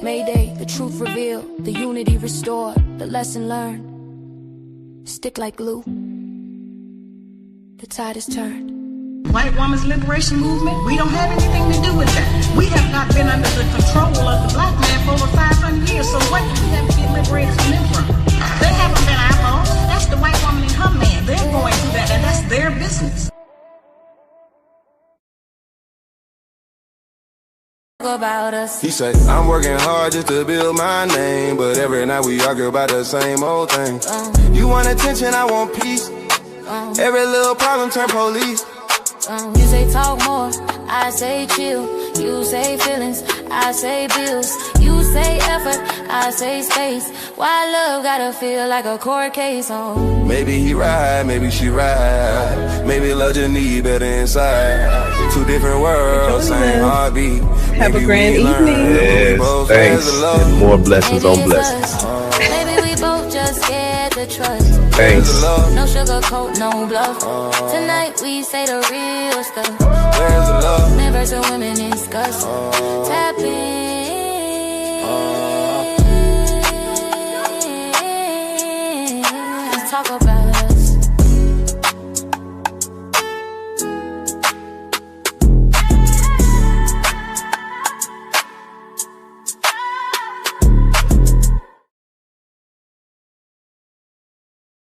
Mayday, the truth revealed, the unity restored, the lesson learned. Stick like glue, the tide is turned. White woman's liberation movement, we don't have anything to do with that. We have not been under the control of the black man for over 500 years, so what do we have to get liberated from them from? They haven't been our fault. That's the white woman and her man. They're going through that, and that's their business. About us. He say, I'm working hard just to build my name, but every night we argue about the same old thing. You want attention, I want peace. Every little problem turn police. You say talk more, I say chill. You say feelings, I say bills. You say effort, I say space. Why love gotta feel like a court case? Maybe he ride, maybe she ride. Maybe love just need better inside. Two different worlds, same heartbeat. Have a grand evening. Yes, thanks. And more blessings on blessings. Maybe we both just scared to trust. Thanks. No sugarcoat, no bluff. Tonight we say the real stuff. Where's the love? Men versus women discuss. Tap in.